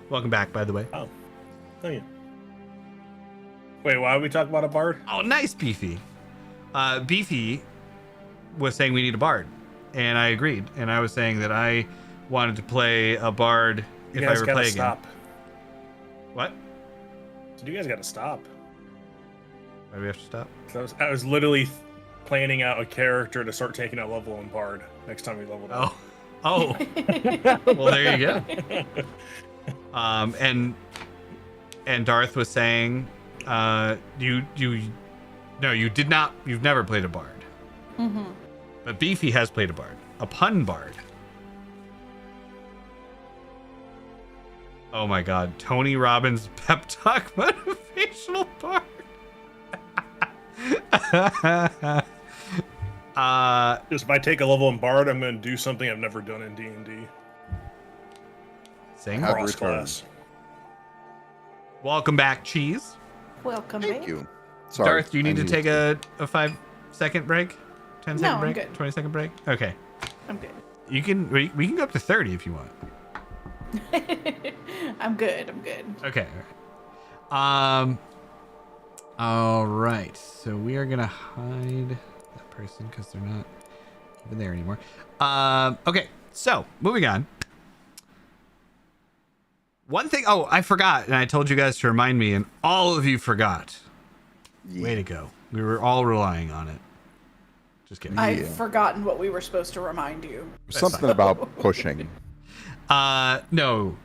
Welcome back, by the way. Oh yeah. Wait, why are we talking about a bard? Oh, nice, Beefy. Beefy was saying we need a bard, and I agreed. And I was saying that I wanted to play a bard if I ever play again. Stop. What? So you guys gotta stop. Why do we have to stop? I was literally planning out a character to start taking a level in bard next time we leveled up. Oh. Well, there you go. And Darth was saying, you've never played a bard. Mm-hmm. But Beefy has played a bard, a pun bard. Oh my God, Tony Robbins pep talk motivational bard. Just if I take a level in bard, I'm going to do something I've never done in D&D. Sing. Have Cross returned. class. Welcome back, Cheese. Welcome Thank back. you. Sorry. Darth, do you need to take a 5-second break? 10-second No, I'm break? good. 20-second break? Okay. I'm good. We can go up to 30 if you want. I'm good. Okay. All right. So we are gonna hide that person because they're not even there anymore. Okay. So moving on. One thing. Oh, I forgot, and I told you guys to remind me, and all of you forgot. Yeah. Way to go. We were all relying on it. Just kidding. I've forgotten what we were supposed to remind you. Something about pushing. No.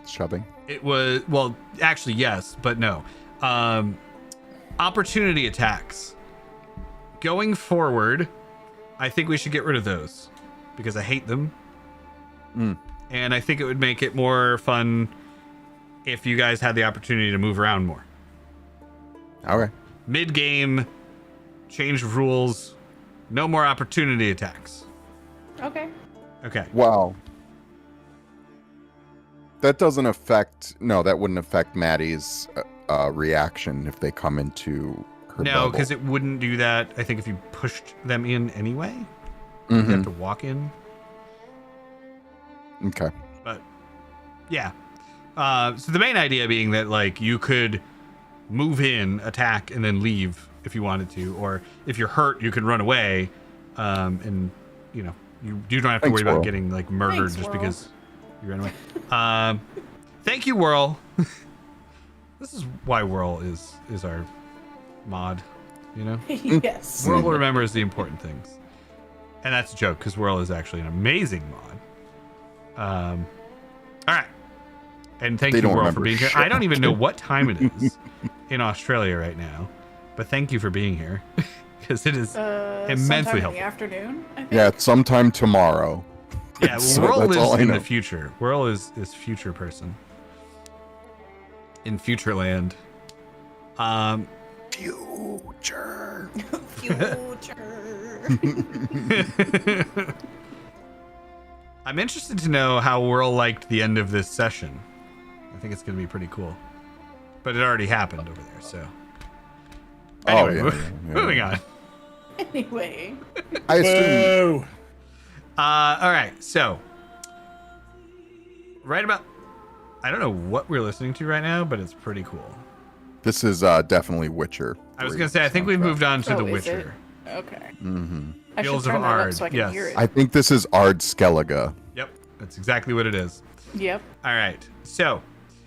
Shoving. It was, well, actually, yes, but no. Opportunity attacks. Going forward, I think we should get rid of those because I hate them. And I think it would make it more fun if you guys had the opportunity to move around more. Okay. Mid-game, change rules, no more opportunity attacks. Okay. Okay. Well, that doesn't affect. No, that wouldn't affect Maddie's reaction if they come into her. No, bubble. because it wouldn't do that. I think if you pushed them in anyway, Mhm. you have to walk in. Okay. But yeah. So the main idea being that like you could move in, attack, and then leave if you wanted to, or if you're hurt, you can run away, and You don't have to Thanks, worry about Whirl. getting like murdered Thanks, just Whirl. because you ran away. Thank you, Whirl. This is why Whirl is our mod. You know, Yes. Whirl remembers the important things, and that's a joke because Whirl is actually an amazing mod. All right, and thank They you, don't Whirl, for remember being here. shit. I don't even know what time it is in Australia right now, but thank you for being here because it is Sometime immensely in the helpful. afternoon, I think. Yeah, it's sometime tomorrow. Yeah, So Whirl that's all lives I in know. the future. Whirl is future person in Futureland. Future. Future. I'm interested to know how Whirl liked the end of this session. I think it's going to be pretty cool. But it already happened over there, so. Anyway, moving on. Anyway. I assume Boo! All right, so. Right about. I don't know what we're listening to right now, but it's pretty cool. this is definitely Witcher. I was 3 going to say, I think we've soundtrack. moved on to Oh, The is it? Witcher. Okay. Mhm. I should Fields of turn that up Ard, so I can yes. hear it. I think this is Ard Skellige. Yep, that's exactly what it is. Yep. All right, so.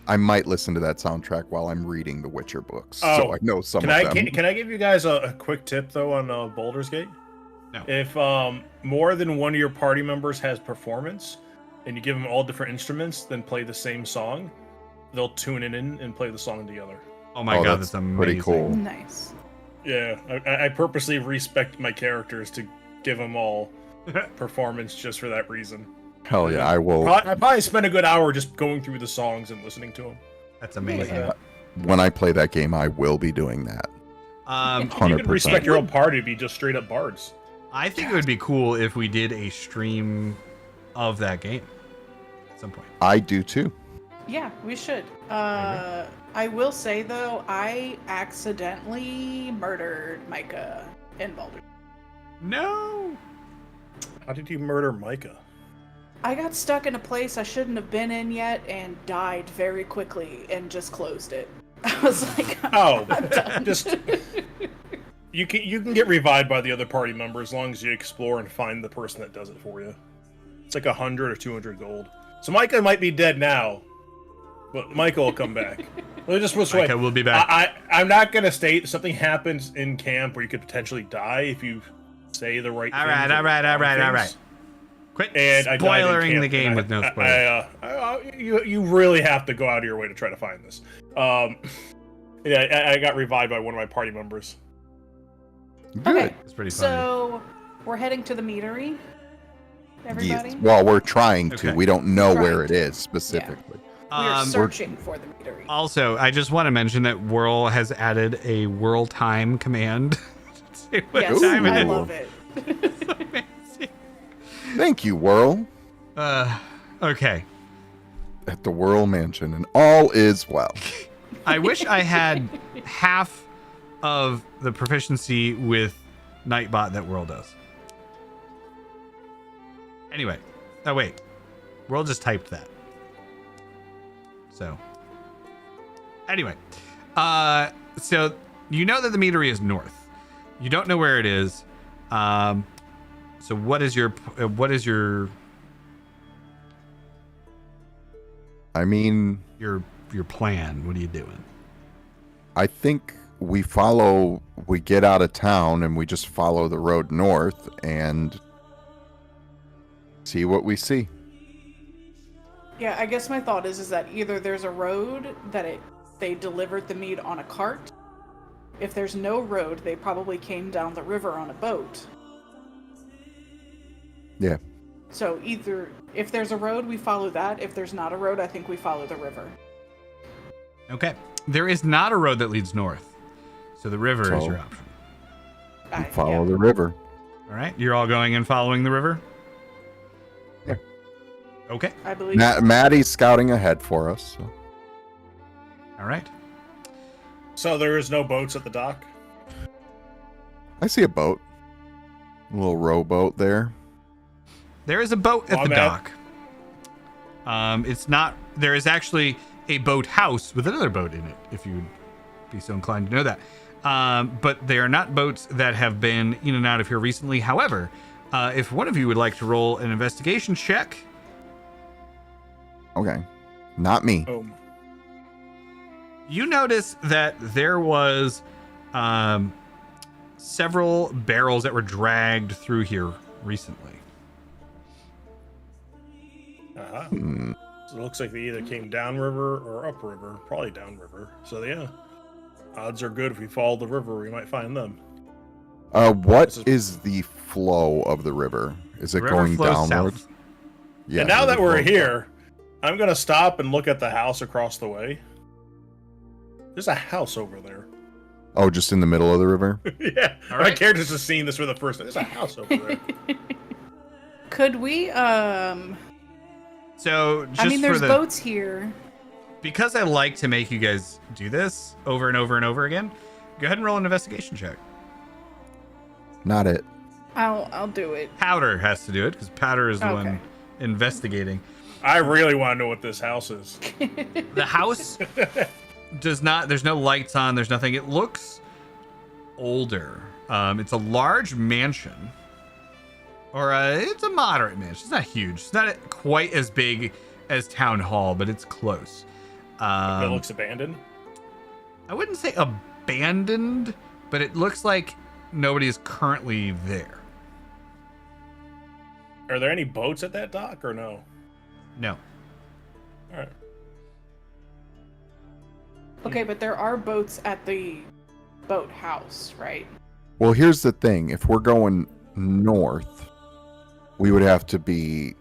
I might listen to that soundtrack while I'm reading the Witcher books, Oh, so I know some Can of I them. can I give you guys a quick tip though on Baldur's Gate? No. If more than one of your party members has performance, and you give them all different instruments, then play the same song, they'll tune it in and play the song together. Oh my Oh, god, that's that's amazing. pretty cool. Nice. Yeah, I purposely respect my characters to give them all performance just for that reason. Hell yeah, I will. I probably spend a good hour just going through the songs and listening to them. That's amazing. Yeah. When I play that game, I will be doing that. You can 100%. respect your own party to be just straight up bards. I think it would be cool if we did a stream of that game at some point. I do too. Yeah, we should. I will say though, I accidentally murdered Micah in Baldur. No. How did you murder Micah? I got stuck in a place I shouldn't have been in yet and died very quickly and just closed it. I was like, Oh, I'm done. just you can get revived by the other party member as long as you explore and find the person that does it for you. It's like 100 or 200 gold. So Micah might be dead now, but Micah will come back. Let me just put it this way. Micah will be back. I'm not gonna state something happens in camp where you could potentially die if you say the right. All things right, or all right, all wrong right, all things. right. Quit And I died in spoilering camp, the game and with no spoilers. you really have to go out of your way to try to find this. Yeah, I got revived by one of my party members. Good. Okay, It's pretty funny. so we're heading to the meadery. Everybody, Yes. Well, we're trying to. Okay. We don't know where Trying it is specifically. we are Um, searching for the meadery. Also, I just want to mention that Whirl has added a Whirl time command. to say what Yes, time it I is. love it. Amazing. Thank you, Whirl, Okay. at the Whirl Mansion, and all is well. I wish I had half of the proficiency with Nightbot that Whirl does. Anyway. Oh, wait. Whirl just typed that. So. Anyway. So you know that the meadery is north. You don't know where it is. So what is your I mean, your plan? What are you doing? I think we get out of town and we just follow the road north and see what we see. Yeah, I guess my thought is that either there's a road that they delivered the meat on a cart. If there's no road, they probably came down the river on a boat. Yeah. So either if there's a road, we follow that. If there's not a road, I think we follow the river. Okay. There is not a road that leads north. So the river is So- your option. We follow the river. All right. You're all going and following the river? Yeah. Okay. I believe. Maddie's scouting ahead for us. So. All right. So there is no boats at the dock. I see a boat. A little rowboat there. There is a boat at My the bad. dock. It's not. There is actually a boat house with another boat in it, if you would be so inclined to know that. But they are not boats that have been in and out of here recently. However, If one of you would like to roll an investigation check. Okay. Not me. Oh, You notice that there was several barrels that were dragged through here recently. uh-huh. So it looks like they either came downriver or upriver. Probably downriver. So yeah, odds are good if we follow the river, we might find them. What is the flow of the river? Is it The river going flows downwards? south. Yeah. And now the that river we're flows here, I'm gonna stop and look at the house across the way. There's a house over there. down. Oh, just in the middle of the river? Yeah, All my right. character's just seeing this for the first time. There's a house over there. Could we, So just I mean, there's for the, boats here. because I like to make you guys do this over and over and over again, go ahead and roll an investigation check. Not it. I'll do it. Powder has to do it because Powder is the Okay. one investigating. I really want to know what this house is. The house does not, there's no lights on, there's nothing. It looks older. It's a large mansion. It's a moderate mansion. It's not huge. It's not quite as big as Town Hall, but it's close. It looks abandoned. I wouldn't say abandoned, but it looks like nobody is currently there. Are there any boats at that dock or no? No. All right. Okay, but there are boats at the boathouse, right? Well, here's the thing. If we're going north, we would have to be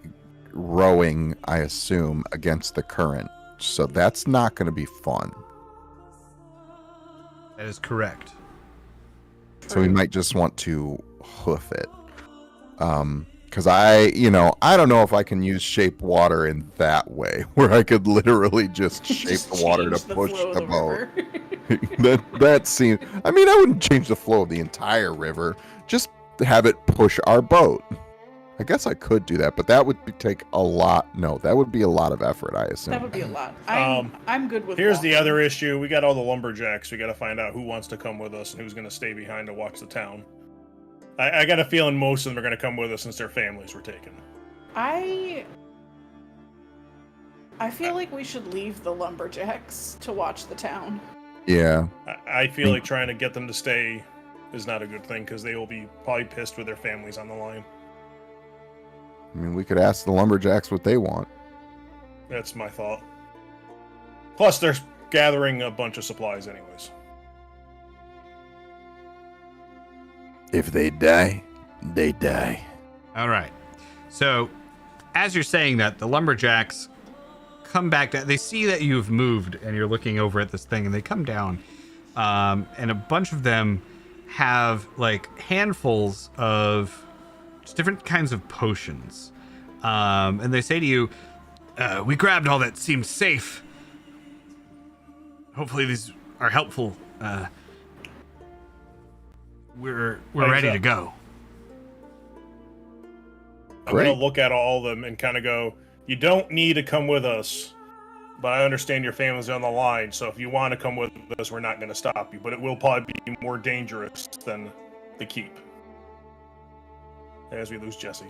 rowing, I assume, against the current. So that's not going to be fun. That is correct. So we might just want to hoof it. Because I don't know if I can use shape water in that way, where I could literally just shape Just the water to change the push flow of the boat. river. that seems. I mean, I wouldn't change the flow of the entire river. Just have it push our boat. I guess I could do that, but that would take a lot. No, that would be a lot of effort, I assume. That would be a lot. Um, I'm good with Here's the walking. other issue. We got all the lumberjacks. We got to find out who wants to come with us and who's going to stay behind to watch the town. I got a feeling most of them are going to come with us since their families were taken. I feel like we should leave the lumberjacks to watch the town. Yeah. I feel like trying to get them to stay is not a good thing because they will be probably pissed with their families on the line. I mean, we could ask the lumberjacks what they want. That's my thought. Plus, they're gathering a bunch of supplies anyways. If they die, they die. All right. So, as you're saying that, the lumberjacks come back down. They see that you've moved and you're looking over at this thing, and they come down. And a bunch of them have like handfuls of just different kinds of potions. And they say to you, we grabbed all that seemed safe. Hopefully these are helpful. We're ready to go. I'm going to look at all of them and kind of go, you don't need to come with us, but I understand your family's on the line, so if you want to come with us, we're not going to stop you, but it will probably be more dangerous than the keep. As we lose Jesse.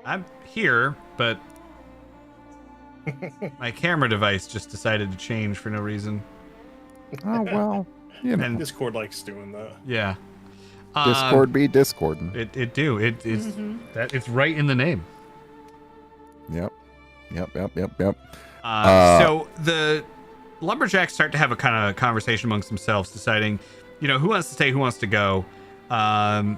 I'm here, but my camera device just decided to change for no reason. Oh, well, you know. And Discord likes doing that. yeah. Discord be discording. It do. It's that it's right in the name. Yep. So the lumberjacks start to have a kind of conversation amongst themselves, deciding, who wants to stay, who wants to go. And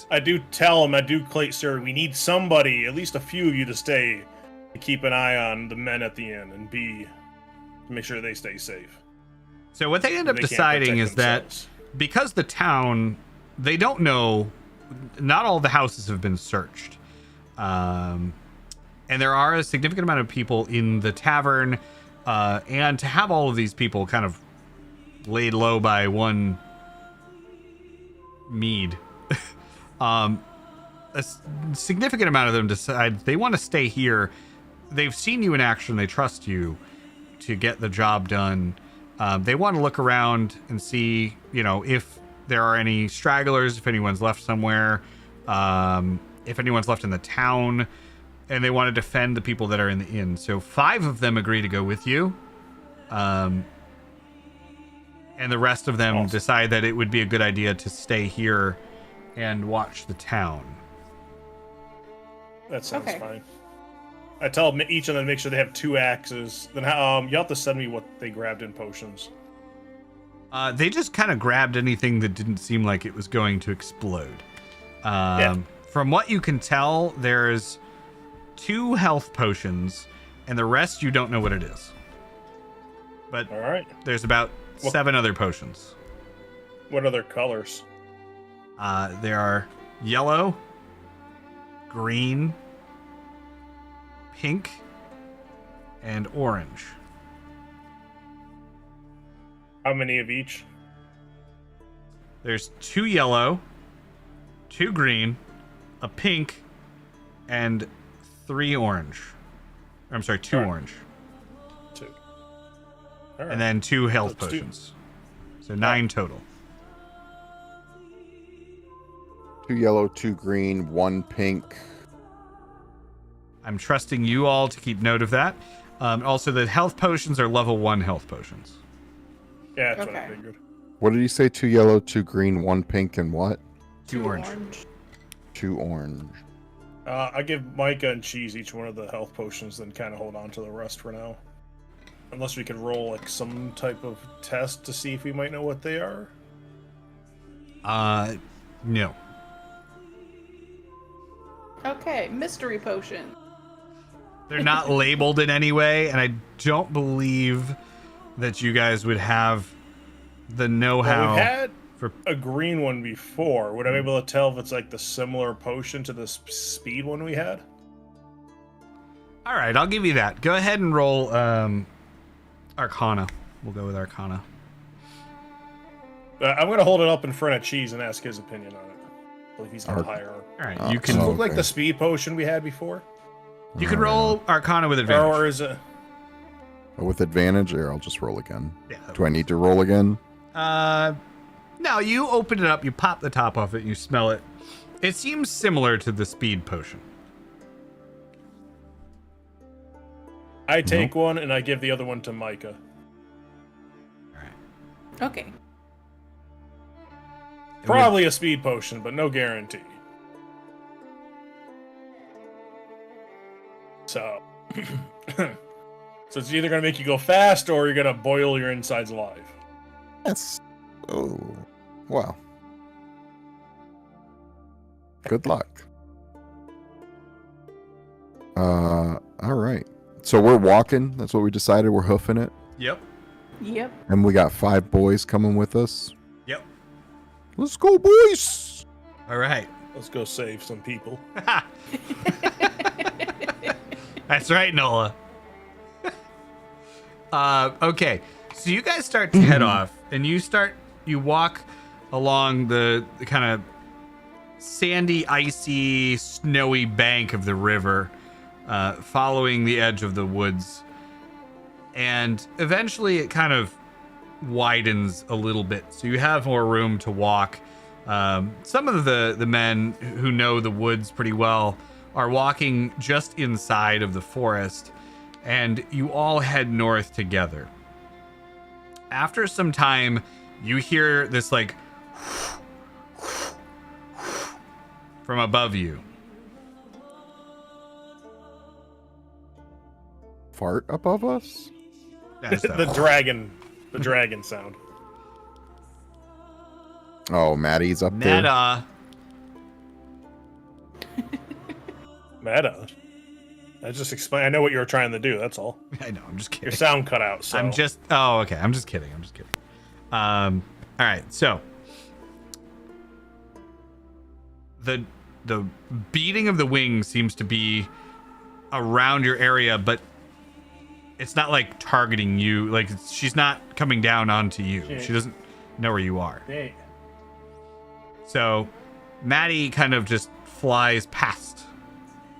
I do tell him, sir, we need somebody, at least a few of you to stay to keep an eye on the men at the inn and to make sure they stay safe. so what they end up They can't deciding protect is that themselves. because the town, they don't know, not all the houses have been searched. And there are a significant amount of people in the tavern, and to have all of these people kind of laid low by one mead, significant amount of them decide they want to stay here. They've seen you in action. They trust you to get the job done. They want to look around and see, if there are any stragglers, if anyone's left somewhere. if anyone's left in the town, and they want to defend the people that are in the inn. So 5 of them agree to go with you. And the rest of them decide that it would be a good idea to stay here and watch the town. That sounds fine. I tell them, each of them to make sure they have 2 axes. Then you have to send me what they grabbed in potions. They just kind of grabbed anything that didn't seem like it was going to explode. From what you can tell, there's 2 health potions, and the rest you don't know what it is. But all right, there's about 7 other potions. What other colors? There are yellow, green, pink, and orange. How many of each? There's 2 yellow, 2 green, a pink, and 3 orange. I'm sorry, 2 orange. 2. All right. And then 2 health Let's do- potions. So 9 total. 2 yellow, 2 green, 1 pink. I'm trusting you all to keep note of that. Also, the health potions are level 1 health potions. Yeah, that's what I Okay. figured. What did he say? 2 yellow, 2 green, 1 pink, and what? 2 orange. 2 orange. I give Micah and Cheese each one of the health potions, then kind of hold on to the rest for now. Unless we could roll like some type of test to see if we might know what they are. No. Okay, mystery potion. They're not labeled in any way, and I don't believe that you guys would have the know-how. Well, we've had for a green one before. Would I be able to tell if it's like the similar potion to the speed one we had? All right, I'll give you that. Go ahead and roll Arcana. We'll go with Arcana. I'm going to hold it up in front of Cheese and ask his opinion on it. I believe he's got higher. All right, Oh, you Does it can look like okay. the speed potion we had before? you can roll Arcana with Or advantage. is it... With advantage, or I'll just roll again. Yeah, that Do I need to roll again? No, you open it up, you pop the top off it, you smell it. It seems similar to the speed potion. I take one and I give the other one to Micah. All right. Okay. Probably a speed potion, but no guarantee. So... So it's either going to make you go fast or you're going to boil your insides alive. Yes. Oh. Wow. Good luck. All right. So we're walking. That's what we decided. We're hoofing it. Yep. Yep. And we got 5 boys coming with us. Yep. Let's go, boys. All right. Let's go save some people. That's right, Nola. Okay, so you guys start to head off, and you walk along the kind of sandy, icy, snowy bank of the river, following the edge of the woods. And eventually it kind of widens a little bit, so you have more room to walk. Some of the men who know the woods pretty well are walking just inside of the forest, and you all head north together. After some time, you hear this like from above you. Fart above us? That's The dragon sound. Oh, Maddie's up there. Meta. Meta. I just explain. I know what you were trying to do. That's all. I know, I'm just kidding. Your sound cut out. So. I'm just. Oh, okay. I'm just kidding. All right. So the beating of the wings seems to be around your area, but it's not like targeting you. Like she's not coming down onto you. She doesn't know where you are. Hey. So Maddie kind of just flies past,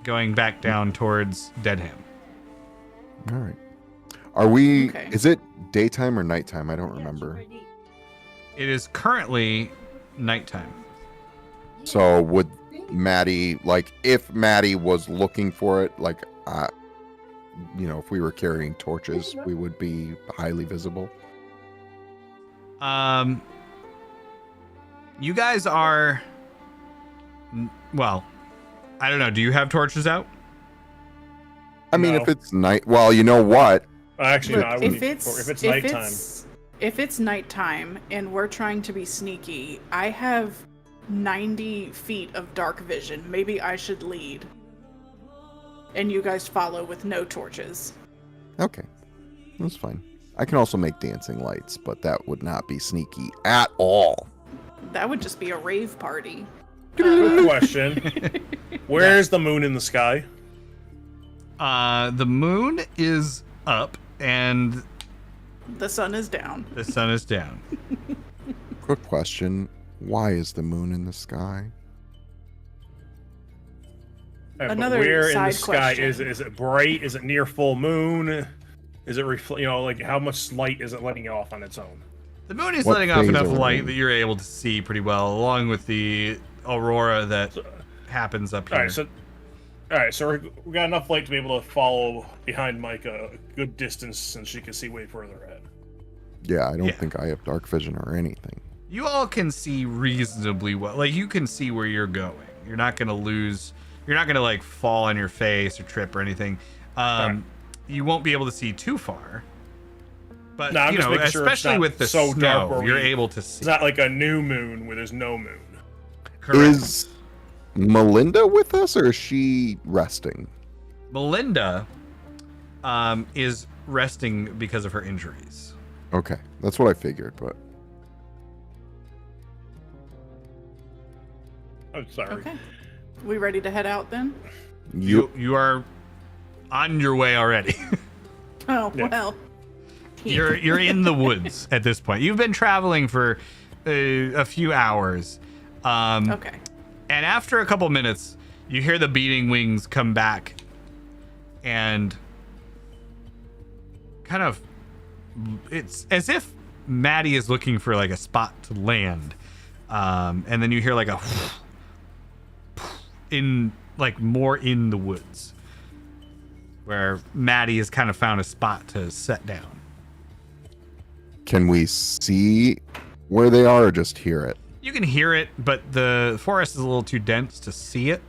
going back down towards Deadham. All right. Are we... Okay. Is it daytime or nighttime? I don't remember. It is currently nighttime. So would Maddie, like if Maddie was looking for it, like if we were carrying torches, we would be highly visible. You guys are, well, I don't know. Do you have torches out? I mean, No. if it's night, well, you know what? Actually, Look, no, I if wouldn't. it's If it's nighttime, if it's nighttime and we're trying to be sneaky, I have 90 feet of dark vision. Maybe I should lead, and you guys follow with no torches. Okay, that's fine. I can also make dancing lights, but that would not be sneaky at all. That would just be a rave party. quick question: where's the moon in the sky? The moon is up and The sun is down. the sun is down. Quick question: why is the moon in the sky? But Another where in the side sky question. is it bright? Is it near full moon? Is it like how much light is it letting off on its own? The moon is What letting off phase enough are we light in? that you're able to see pretty well, along with the aurora that happens up here. All right, so we got enough light to be able to follow behind Mike a good distance, since she can see way further ahead. Yeah, I don't Yeah. think I have dark vision or anything. You all can see reasonably well. Like, you can see where you're going. You're not going to lose. You're not going to, like, fall on your face or trip or anything. Right. You won't be able to see too far. But, No, I'm just making sure it's especially not with the so dark snow, where you're we- able to see. It's not like a new moon where there's no moon. Correct. Is Melinda with us, or is she resting? Melinda is resting because of her injuries. Okay, that's what I figured, but I'm sorry. Okay. We ready to head out then? You are on your way already. Oh, Yeah. well. You're in the woods at this point. You've been traveling for a few hours. Okay. And after a couple minutes, you hear the beating wings come back and kind of, it's as if Maddie is looking for like a spot to land. And then you hear like a in like more in the woods where Maddie has kind of found a spot to set down. can we see where they are or just hear it? You can hear it, but the forest is a little too dense to see it.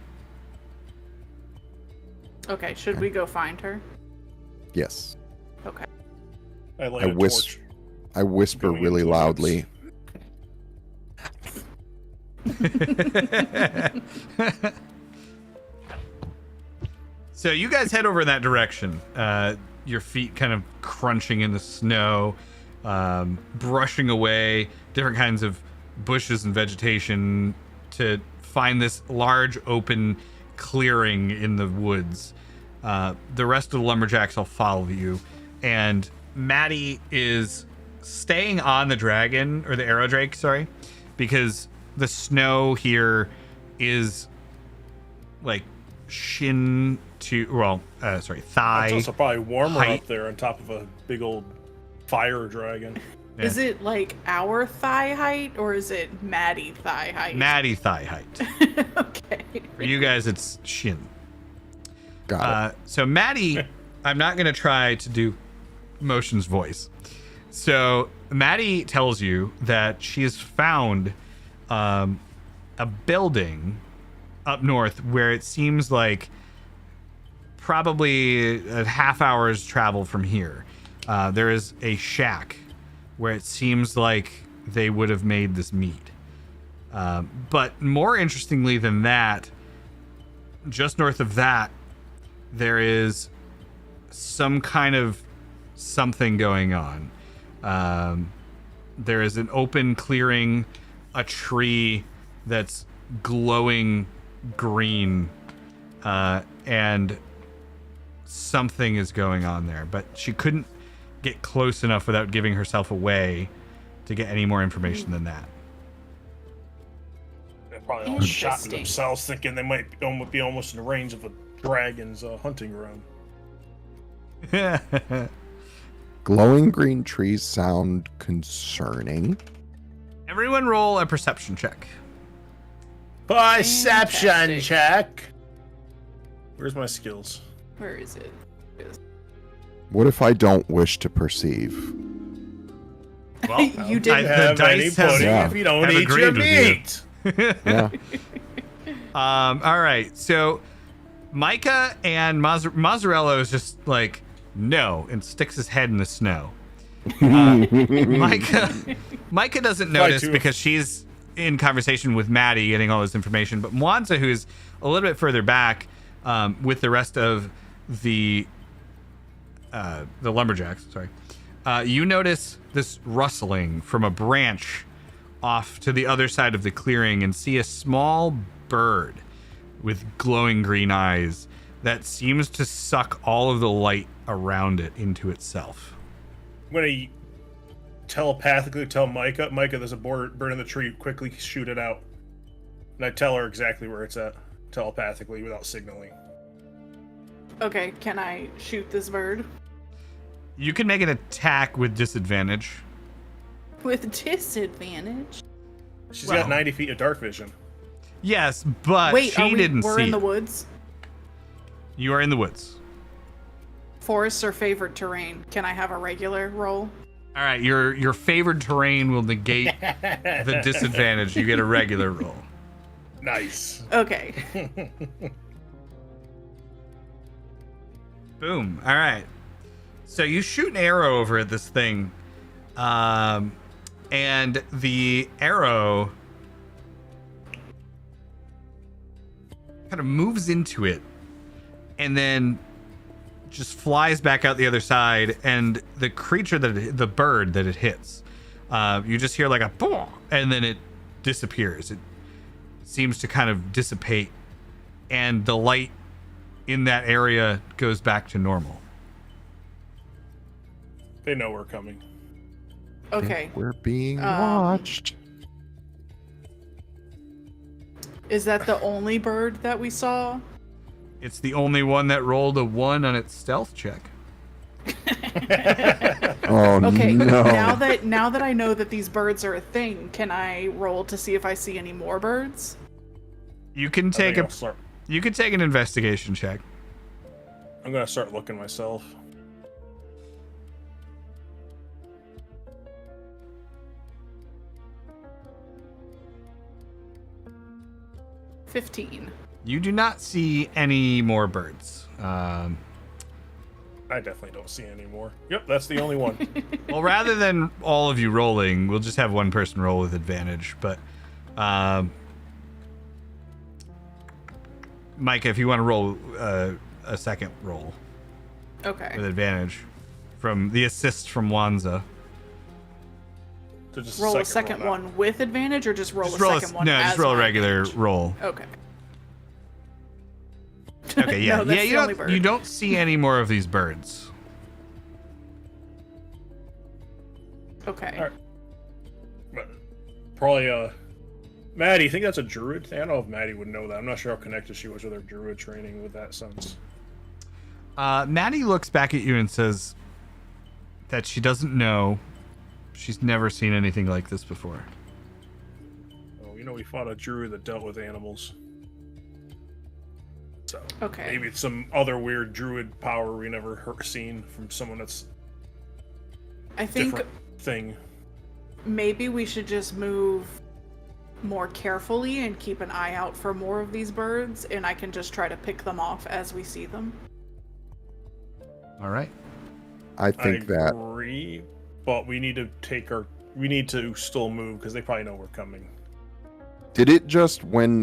Okay, should we go find her? Yes. Okay. I light I a whisper. torch. I whisper Going really into the loudly. So you guys head over in that direction. Your feet kind of crunching in the snow, brushing away different kinds of bushes and vegetation to find this large open clearing in the woods. The rest of the lumberjacks will follow you, and Maddie is staying on the dragon, or the arrow drake, sorry, because the snow here is like shin to, thigh. It's also probably warmer height. up there on top of a big old fire dragon. Yeah. Is it like our thigh height or is it Maddie thigh height? Maddie thigh height. Okay. For you guys, it's shin. Got So Maddie, I'm not going to try to do Motion's voice. So Maddie tells you that she has found a building up north where it seems like probably a half hour's travel from here. There is a shack where it seems like they would have made this meat. But more interestingly than that, just north of that, there is some kind of something going on. There is an open clearing, a tree that's glowing green, and something is going on there. But she couldn't get close enough without giving herself away to get any more information than that. They're probably all shot Interesting. themselves, thinking they might be almost in the range of a dragon's hunting ground. Glowing green trees sound concerning. Everyone roll a perception check. Perception Fantastic. check. Where's my skills? Where is it? What if I don't wish to perceive? Well, You You didn't have the any dice have- pudding Yeah. if you don't have eat your agreed with you. meat. Yeah. All right. So Micah and Mozzarella is just like, no, and sticks his head in the snow. Micah doesn't notice too. because she's in conversation with Maddie getting all this information. But Mwanza, who's a little bit further back with the rest of the lumberjacks, sorry, you notice this rustling from a branch off to the other side of the clearing and see a small bird with glowing green eyes that seems to suck all of the light around it into itself. I'm gonna telepathically tell Micah, there's a bird in the tree. Quickly shoot it out. And I tell her exactly where it's at, telepathically, without signaling. Okay, can I shoot this bird? You can make an attack with disadvantage. With disadvantage? She's Well- got 90 feet of dark vision. Yes, but Wait, she didn't we're see in the it. woods? You are in the woods. Forests are favored terrain. Can I have a regular roll? All right, your favored terrain will negate the disadvantage. You get a regular roll. Nice. Okay. Boom. All right. So you shoot an arrow over at this thing, and the arrow kind of moves into it, and then just flies back out the other side. And the creature the bird that it hits, you just hear like a boom, and then it disappears. It seems to kind of dissipate, and the light in that area goes back to normal. They know we're coming. Okay. We're being Um, watched. Is that the only bird that we saw? It's the only one that rolled a 1 on its stealth check. Oh Okay, no. now that I know that these birds are a thing, can I roll to see if I see any more birds? You can take I think you can take an investigation check. I'm gonna start looking myself. $15. You do not see any more birds. I definitely don't see any more. Yep, that's the only one. Well, rather than all of you rolling, we'll just have one person roll with advantage. But, Micah, if you want to roll a second roll Okay. with advantage from the assist from Wanza. So just Roll a roll second now. one with advantage, or just roll Just a roll second one? no, as just roll a my regular advantage? roll. Okay. Okay, yeah, No, that's yeah. the only bird. You don't see any more of these birds. Okay. Alright. But probably, Maddie, you think that's a druid thing? I don't know if Maddie would know that. I'm not sure how connected she was with her druid training with that sense. Maddie looks back at you and says that she doesn't know. She's never seen anything like this before. Oh, we fought a druid that dealt with animals. So Okay. maybe it's some other weird druid power we never seen from someone that's I think different thing. maybe we should just move more carefully and keep an eye out for more of these birds, and I can just try to pick them off as we see them. All right. I think that agree, but we need to still move because they probably know we're coming. did it just when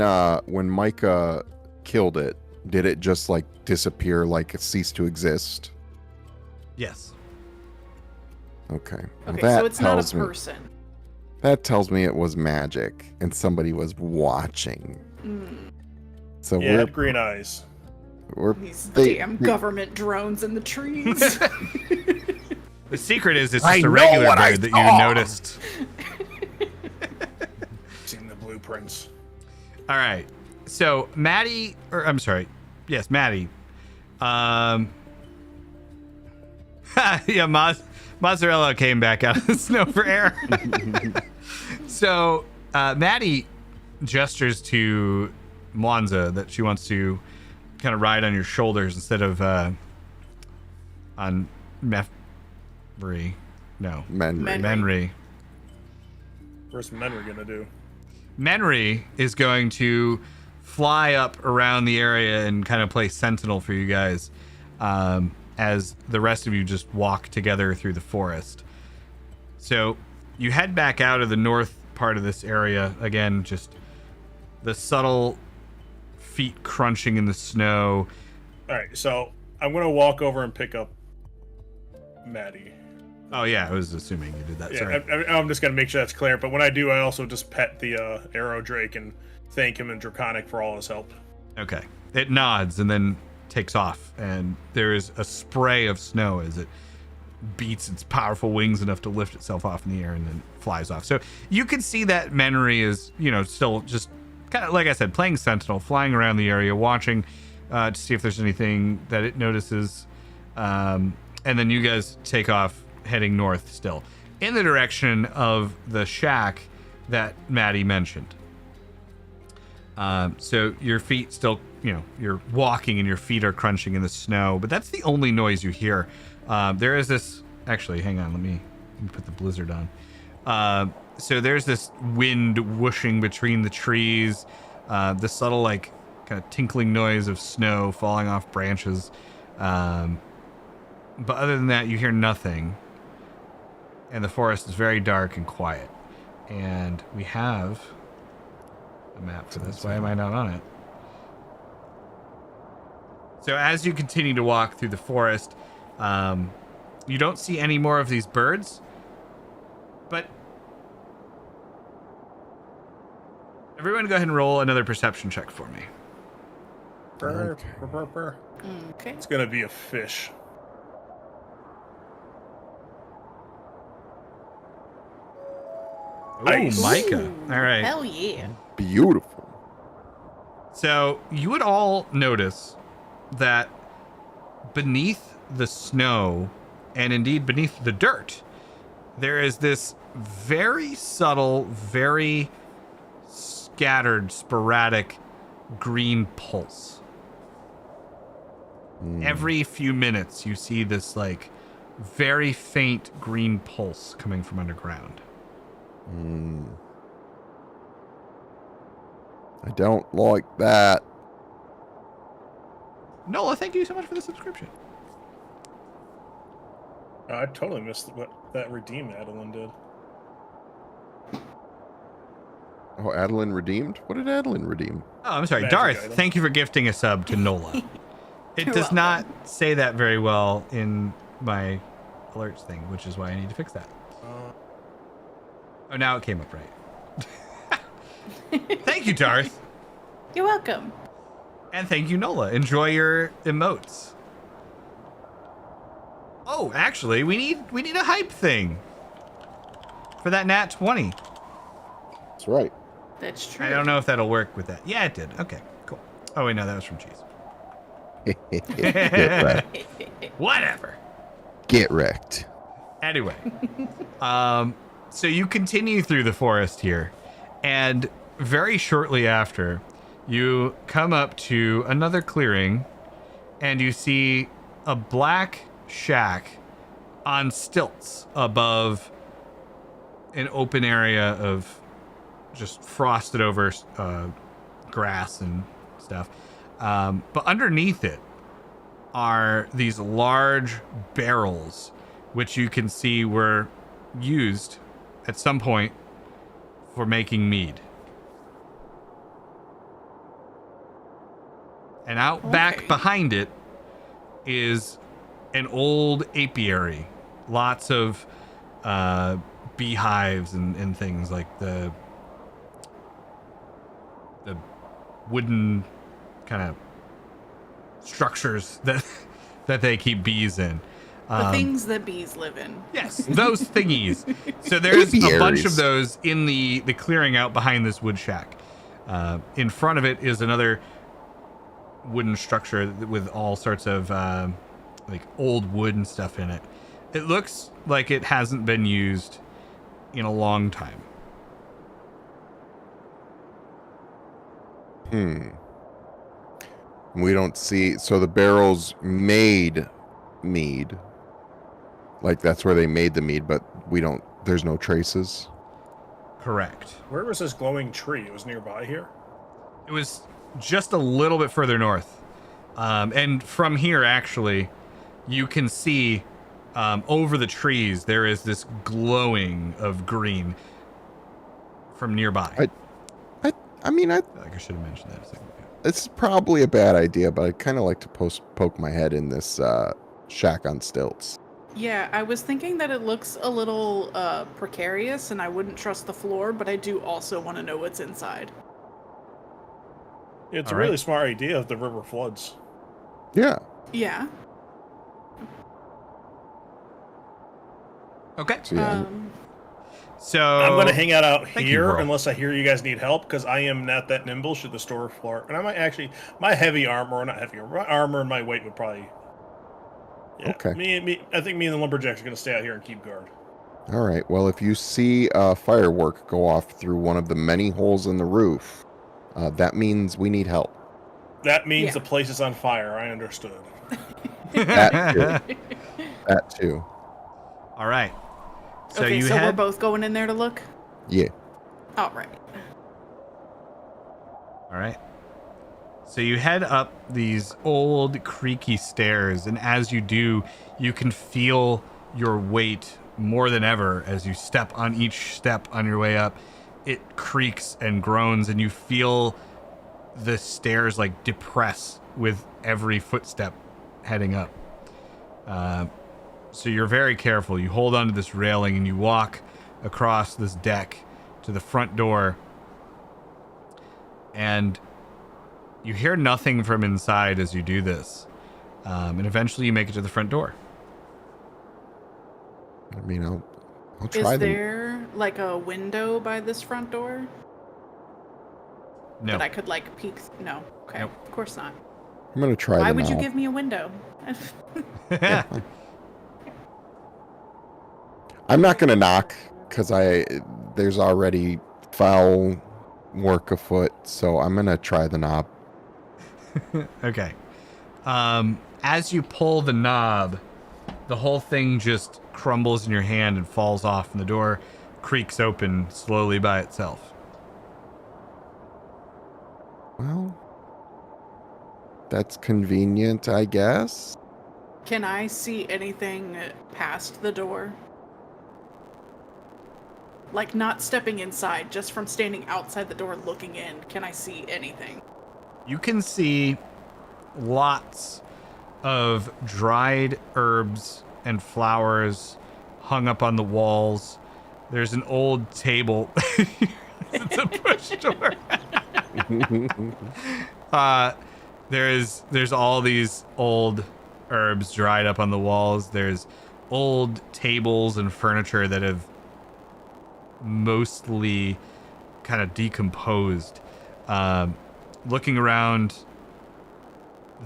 Micah killed it, did it just like disappear, like it ceased to exist? Yes. Okay. Well, Okay, that so it's not tells a me person. that tells me it was magic and somebody was watching. Mm, So Yeah, it had green eyes. we're these they- damn they- government drones in the trees. The secret is it's I just a know regular what I bird that saw. you noticed. Seen the blueprints. All right. So Maddie, or I'm sorry, yes, Maddie. Yeah, Mozzarella came back out of the snow for air. So Maddie, gestures to Mwanza that she wants to kind of ride on your shoulders instead of on Menry. No. Menry. Menry. What's Menry gonna do? Menry is going to fly up around the area and kind of play sentinel for you guys as the rest of you just walk together through the forest. So you head back out of the north part of this area. Again, just the subtle feet crunching in the snow. All right, so I'm gonna walk over and pick up Maddie. Oh, yeah, I was assuming you did that. Yeah, Sorry. I'm just gonna make sure that's clear. But when I do, I also just pet the arrow drake and thank him in Draconic for all his help. Okay. It nods and then takes off, and there is a spray of snow as it beats its powerful wings enough to lift itself off in the air and then flies off. So you can see that Menry is, still just kind of, like I said, playing sentinel, flying around the area, watching to see if there's anything that it notices. And then you guys take off, heading north still, in the direction of the shack that Maddie mentioned. So your feet still, you're walking and your feet are crunching in the snow, but that's the only noise you hear. There is this, actually, hang on, let me put the blizzard on. So there's this wind whooshing between the trees, the subtle, kind of tinkling noise of snow falling off branches. But other than that, you hear nothing. And the forest is very dark and quiet. And we have a map for this. Why am I not on it? So as you continue to walk through the forest, you don't see any more of these birds, but everyone go ahead and roll another perception check for me. Burr, burr, burr, burr. Okay. It's gonna be a fish. Oh, Nice. Micah. Ooh, All right. Hell yeah. Beautiful. So you would all notice that beneath the snow, and indeed beneath the dirt, there is this very subtle, very scattered, sporadic green pulse. Every few minutes, you see this very faint green pulse coming from underground. I don't like that. Nola, thank you so much for the subscription. I totally missed what that redeem Adeline did. Oh, Adeline redeemed? What did Adeline redeem? Oh, I'm sorry. Magic Darth, item. thank you for gifting a sub to Nola. It You're does welcome. not say that very well in my alerts thing, which is why I need to fix that. Oh, now it came up right. Thank you, Darth. You're welcome. And thank you, Nola. Enjoy your emotes. Oh, actually, we need a hype thing for that nat 20. That's right. That's true. I don't know if that'll work with that. Yeah, it did. Okay, cool. Oh, wait, no, that was from Cheese. Get wrecked. Whatever. Get wrecked. Anyway, so you continue through the forest here, and very shortly after, you come up to another clearing, and you see a black shack on stilts above an open area of just frosted over grass and stuff. But underneath it are these large barrels, which you can see were used at some point for making mead. And out back Okay. behind it is an old apiary. Lots of beehives and things, like the wooden kind of structures that they keep bees in. The things that bees live in. Yes, those thingies. So there's a bunch Apiaries. of those in the clearing out behind this wood shack. In front of it is another wooden structure with all sorts of old wood and stuff in it. It looks like it hasn't been used in a long time. Hmm. We don't see. So the barrels made mead. Like that's where they made the mead, but we don't. There's no traces. Correct. Where was this glowing tree? It was nearby here. It was just a little bit further north. And from here, actually, you can see over the trees, there is this glowing of green from nearby. I mean, I feel like I should have mentioned that a second ago. it's probably a bad idea, but I kind of like to poke my head in this shack on stilts. Yeah, I was thinking that it looks a little precarious and I wouldn't trust the floor, but I do also want to know what's inside. It's All a really right. smart idea if the river floods. Yeah. Yeah. Okay. So yeah. So I'm going to hang out thank you, here Whirl. unless I hear you guys need help, because I am not that nimble should the store floor. And I might actually, my heavy armor, or not heavy armor, my armor and my weight would probably. Yeah, Okay. I think me and the lumberjacks are going to stay out here and keep guard. All right. Well, if you see a firework go off through one of the many holes in the roof, that means we need help. That means Yeah. the place is on fire. I understood. That too. That too. All right. So okay, you so we're head. both going in there to look? Yeah. All right. All right. So you head up these old creaky stairs, and as you do, you can feel your weight more than ever as you step on each step on your way up. It creaks and groans, and you feel the stairs like depress with every footstep heading up. So you're very careful. You hold onto this railing and you walk across this deck to the front door, and you hear nothing from inside as you do this. And eventually you make it to the front door. I mean, I'll try Is them. there like a window by this front door No. that I could like peek? No. Okay. Nope. Of course not. I'm gonna try Why them would you out. give me a window? I'm not gonna knock because there's already foul work afoot, so I'm gonna try the knob. Okay. As you pull the knob, the whole thing just crumbles in your hand and falls off, and the door creaks open slowly by itself. Well, that's convenient, I guess. Can I see anything past the door? Like not stepping inside, just from standing outside the door looking in. Can I see anything? You can see lots of dried herbs and flowers hung up on the walls. There's an old table. It's a push door. There's all these old herbs dried up on the walls. There's old tables and furniture that have mostly kind of decomposed. Looking around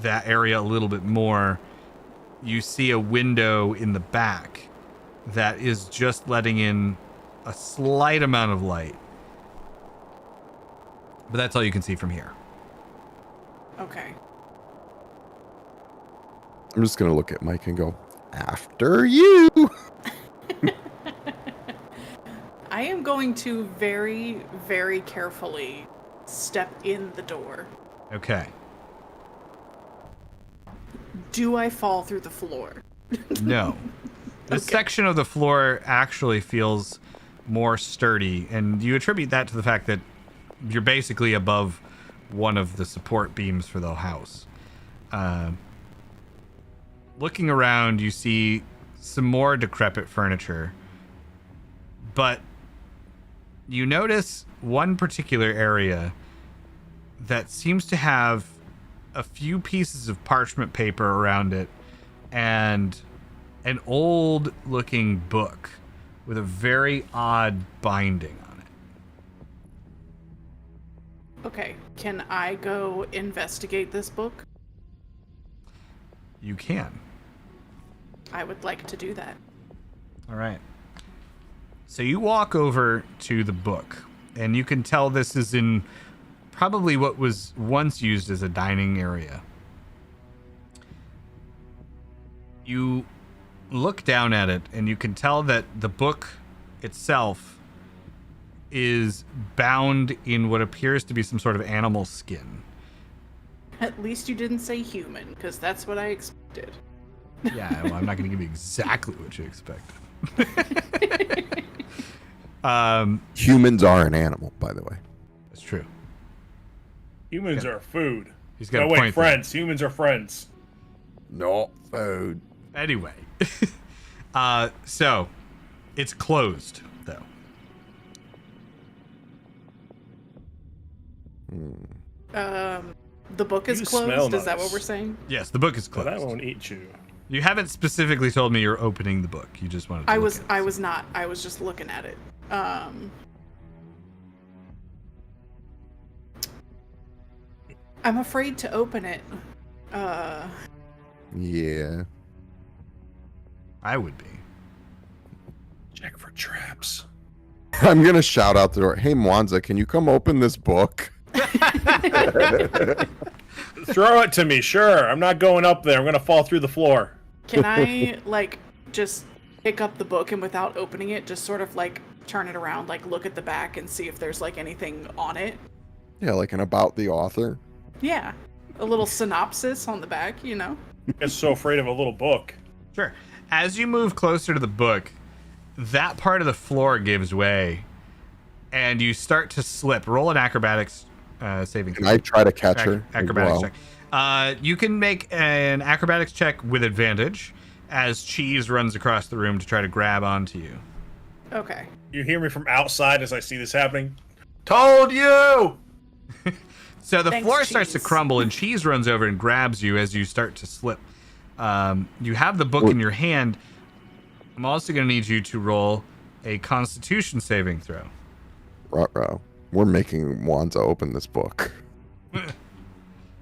that area a little bit more, you see a window in the back that is just letting in a slight amount of light. But that's all you can see from here. Okay. I'm just gonna look at Mike and go, after you. I am going to very, very carefully step in the door. Okay. Do I fall through the floor? No. This Okay. section of the floor actually feels more sturdy, and you attribute that to the fact that you're basically above one of the support beams for the house. Looking around, you see some more decrepit furniture, but you notice one particular area that seems to have a few pieces of parchment paper around it and an old looking book with a very odd binding on it. Okay. Can I go investigate this book? You can. I would like to do that. All right. So you walk over to the book, and you can tell this is in probably what was once used as a dining area. You look down at it, and you can tell that the book itself is bound in what appears to be some sort of animal skin. At least you didn't say human, because that's what I expected. Yeah, well, I'm not going to give you exactly what you expected. Humans are an animal, by the way. That's true. Humans are food. He's got No, a wait, point there. friends. Humans are friends. No food. Anyway, so it's closed though. The book is You smell closed. Is that nice. what we're saying? Yes, the book is But closed. that won't eat you. You haven't specifically told me you're opening the book. You just wanted to I look was. at it. I was not. I was just looking at it. I'm afraid to open it. Yeah. I would be. Check for traps. I'm gonna shout out the door. Hey, Mwanza, can you come open this book? Throw it to me, sure. I'm not going up there. I'm gonna fall through the floor. Can I like just pick up the book and without opening it, just sort of like turn it around, like look at the back and see if there's like anything on it? Yeah, like an about the author. Yeah, a little synopsis on the back, you know. I'm so afraid of a little book. Sure. As you move closer to the book, that part of the floor gives way, and you start to slip. Roll an acrobatics saving Can throw. I try to catch her? as Acrobatics well? check. You can make an acrobatics check with advantage as Cheese runs across the room to try to grab onto you. Okay. You hear me from outside as I see this happening? Told you! So the Thanks, floor starts to Cheese. crumble, and Cheese runs over and grabs you as you start to slip. You have the book in your hand. I'm also going to need you to roll a Constitution saving throw. Ruh-roh. We're making Mwanza open this book.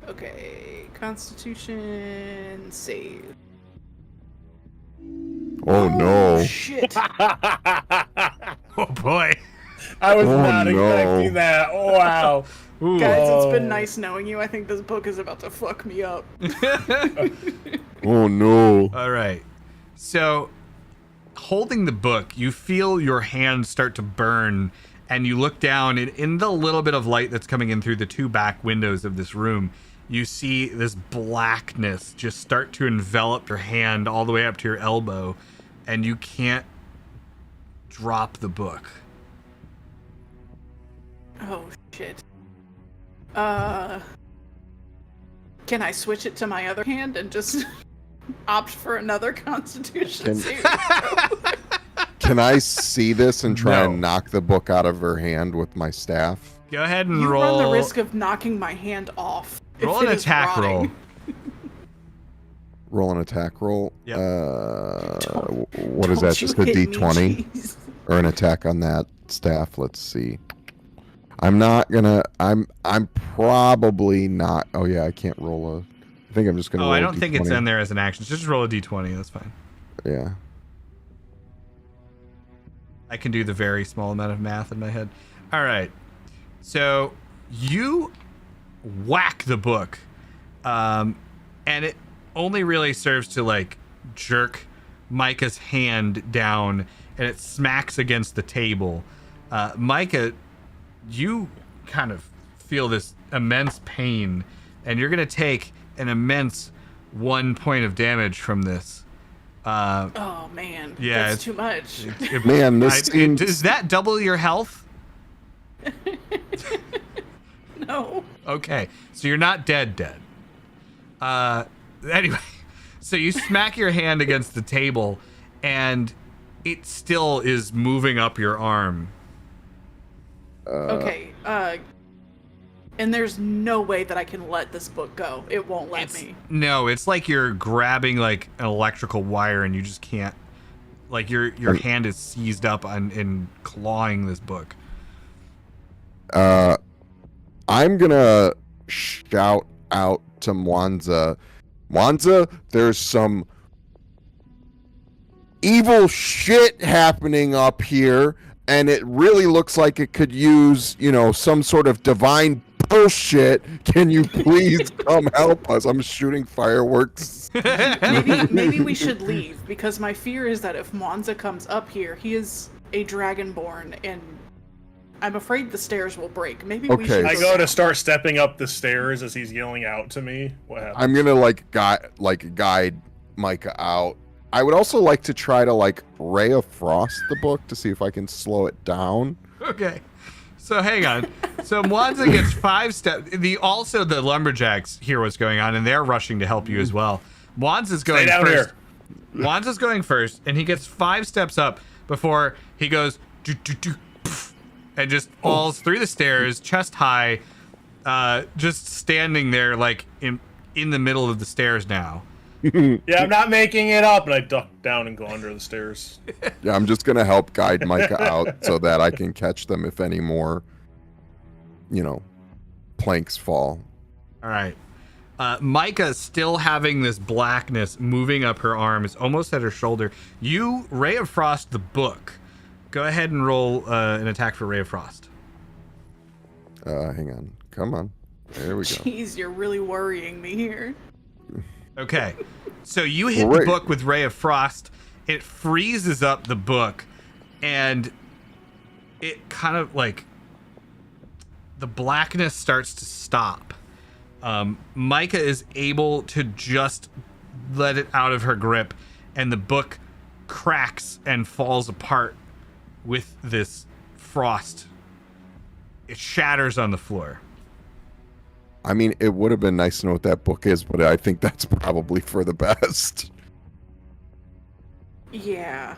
Okay. Constitution save. Oh no. Shit. Oh boy! I was Oh, not no. expecting that. Oh, wow. Ooh. Guys, it's been Oh. nice knowing you. I think this book is about to fuck me up. Oh no. All right. So, holding the book, you feel your hand start to burn, and you look down, and in the little bit of light that's coming in through the two back windows of this room, you see this blackness just start to envelop your hand all the way up to your elbow, and you can't drop the book. Oh shit. Can I switch it to my other hand and just opt for another Constitution Can- saving? Can I see this and try No. and knock the book out of her hand with my staff? Go ahead and You roll. run the risk of knocking my hand off. if roll an it is attack rotting. roll. Roll an attack roll. Yep. What is Don't that? you Just a hit me, D20 jeez. or an attack on that staff? Let's see. I'm not gonna. I'm probably not. Oh yeah, I can't roll a. I think I'm just gonna. Oh, roll I a don't think it's D20. in there as an action. Just roll a d20. That's fine. Yeah. I can do the very small amount of math in my head. All right. So you whack the book, and it only really serves to like jerk Micah's hand down, and it smacks against the table. Micah, you kind of feel this immense pain, and you're gonna take an immense 1 point of damage from this. Oh man, Yeah, that's too much. Man, this seems- does that double your health? No. Okay, so you're not dead. Anyway, so you smack your hand against the table, and it still is moving up your arm. Okay. And there's no way that I can let this book go. It won't let me. No, it's like you're grabbing like an electrical wire, and you just can't. Like your hand is seized up in clawing this book. I'm gonna shout out to Mwanza. Mwanza, there's some evil shit happening up here, and it really looks like it could use, some sort of divine bullshit. Can you please come help us? I'm shooting fireworks. Maybe we should leave, because my fear is that if Mwanza comes up here, he is a dragonborn, and I'm afraid the stairs will break. Maybe we should. I go to start stepping up the stairs as he's yelling out to me. What happens? I'm gonna guide Micah out. I would also like to try to Ray of Frost the book to see if I can slow it down. Okay. So hang on. So Mwanza gets 5 steps. The lumberjacks hear what's going on, and they're rushing to help you as well. Mwanza's going first. Mwanza's going first, and he gets 5 steps up before he goes and just falls through the stairs, chest high, just standing there in the middle of the stairs now. Yeah, I'm not making it up, and I duck down and go under the stairs. Yeah, I'm just gonna help guide Micah out so that I can catch them if any more, planks fall. All right. Micah, still having this blackness moving up her arm, is almost at her shoulder. You, Ray of Frost, the book. Go ahead and roll an attack for Ray of Frost. Hang on. Come on. There we go. Jeez, you're really worrying me here. Okay. So you hit the book with Ray of Frost. It freezes up the book, and it kind of the blackness starts to stop. Micah is able to just let it out of her grip, and the book cracks and falls apart with this frost. It shatters on the floor. I mean, it would have been nice to know what that book is, but I think that's probably for the best. Yeah.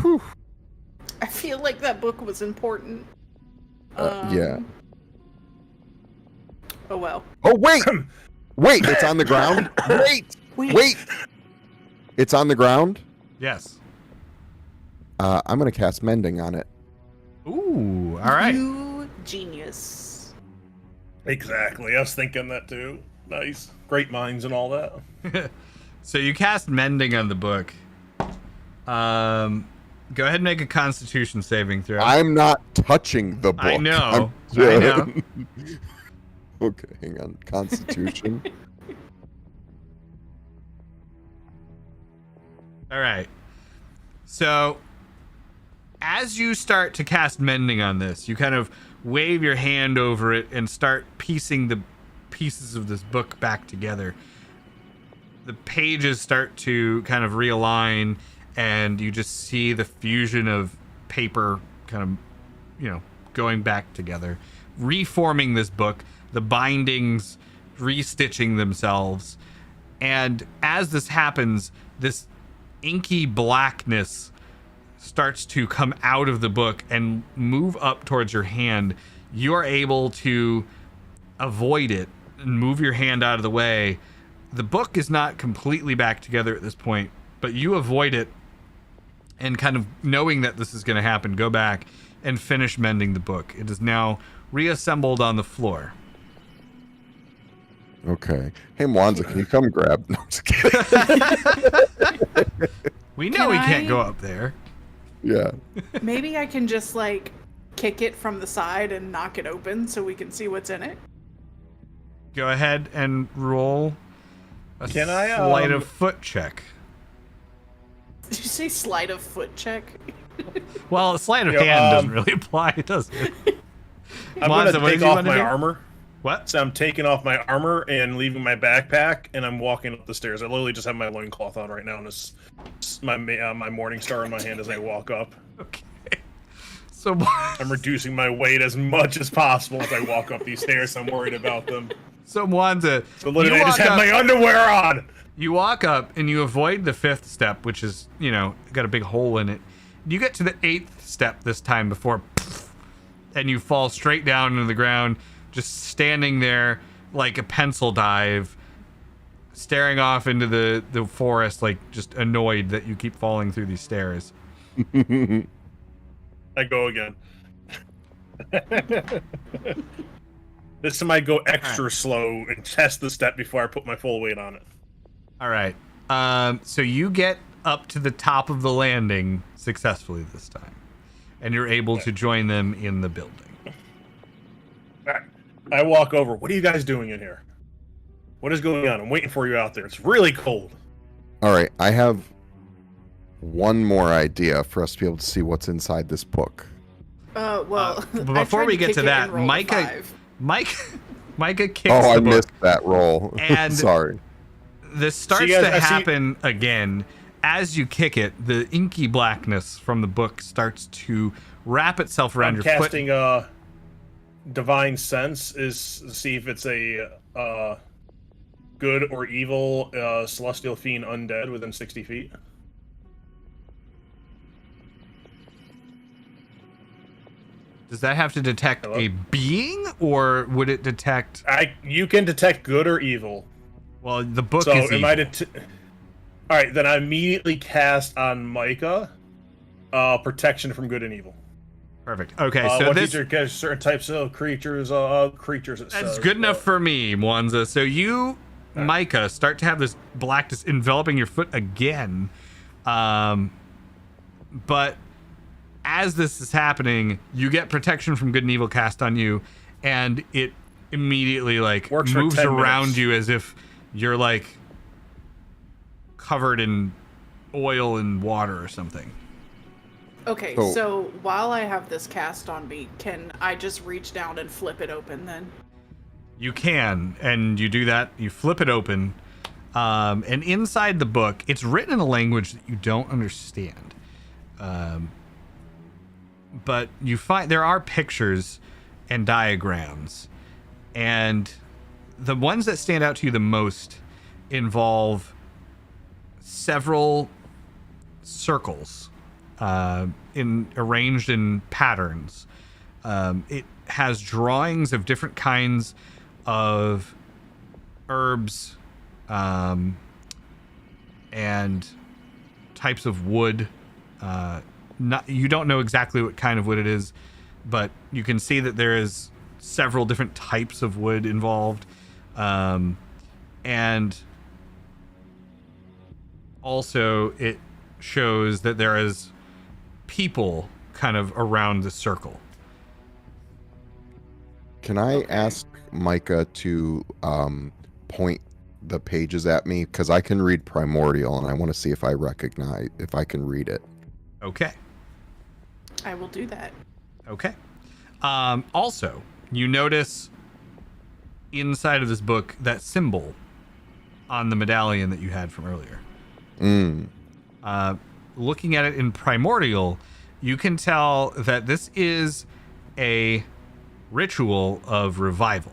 Whew. I feel like that book was important. Yeah. Oh well. Oh, wait! Wait, it's on the ground? Wait! It's on the ground? Yes. I'm going to cast Mending on it. Ooh, all right. You genius. Exactly. I was thinking that too. Nice. Great minds and all that. So you cast Mending on the book. Go ahead and make a Constitution saving throw. I'm not touching the book. I know. I know. Okay, hang on. Constitution. All right. So as you start to cast Mending on this, you kind of wave your hand over it and start piecing the pieces of this book back together. The pages start to kind of realign, and you just see the fusion of paper kind of, going back together, reforming this book, the bindings restitching themselves. And as this happens, this inky blackness starts to come out of the book and move up towards your hand. You're able to avoid it and move your hand out of the way. The book is not completely back together at this point, but you avoid it, and kind of knowing that this is going to happen, go back and finish mending the book. It is now reassembled on the floor. Okay. Hey, Mwanza, can you come grab? No, I'm just kidding. We know we can't go up there. Yeah. Maybe I can just kick it from the side and knock it open so we can see what's in it. Go ahead and roll a sleight of foot check. Did you say sleight of foot check? Well, a sleight of hand doesn't really apply, does it? I'm going to take off my armor. What? So I'm taking off my armor and leaving my backpack, and I'm walking up the stairs. I literally just have my loincloth on right now, and it's my morning star in my hand as I walk up. Okay. So I'm reducing my weight as much as possible as I walk up these stairs. I'm worried about them. So Mwanza, So literally, I just have my underwear on. You walk up and you avoid the 5th step, which is, got a big hole in it. You get to the 8th step this time before, and you fall straight down into the ground, just standing there like a pencil dive, staring off into the forest, just annoyed that you keep falling through these stairs. I go again. This time I go extra slow and test the step before I put my full weight on it. All right. So you get up to the top of the landing successfully this time. and you're able to join them in the building. All right. I walk over. What are you guys doing in here? What is going on? I'm waiting for you out there. It's really cold. All right, I have one more idea for us to be able to see what's inside this book. Well, But I before tried we to get kick to it that, and rolled a Micah 5. Micah kicks Oh, I the book. missed that roll. And- Sorry. This starts guys, to I see- happen again. As you kick it, the inky blackness from the book starts to wrap itself around I'm your casting foot. Divine Sense is see if it's a good or evil celestial fiend undead within 60 feet. Does that have to detect Hello? a being, or would it detect? You can detect good or evil. Well, the book So is am evil. all right, then I immediately cast on Micah protection from good and evil. Perfect. Okay, so what this these are certain types of creatures. Creatures. It that's says, good enough but- for me, Mwanza. So you, Micah, start to have this blackness enveloping your foot again, but as this is happening, you get protection from good and evil cast on you, and it immediately like Works for moves 10 around minutes. you as if you're like covered in oil and water or something. Okay, Oh. so while I have this cast on me, can I just reach down and flip it open then? You can, and you do that. You flip it open, and inside the book, it's written in a language that you don't understand. But you find there are pictures and diagrams, and the ones that stand out to you the most involve several circles arranged in patterns. It has drawings of different kinds of herbs and types of wood. You don't know exactly what kind of wood it is, but you can see that there is several different types of wood involved, and also it shows that there is people kind of around the circle. Can I ask Micah to point the pages at me? Because I can read Primordial, and I want to see if I can read it. Okay. I will do that. Okay. Also, you notice inside of this book that symbol on the medallion that you had from earlier. Looking at it in Primordial, you can tell that this is a ritual of revival.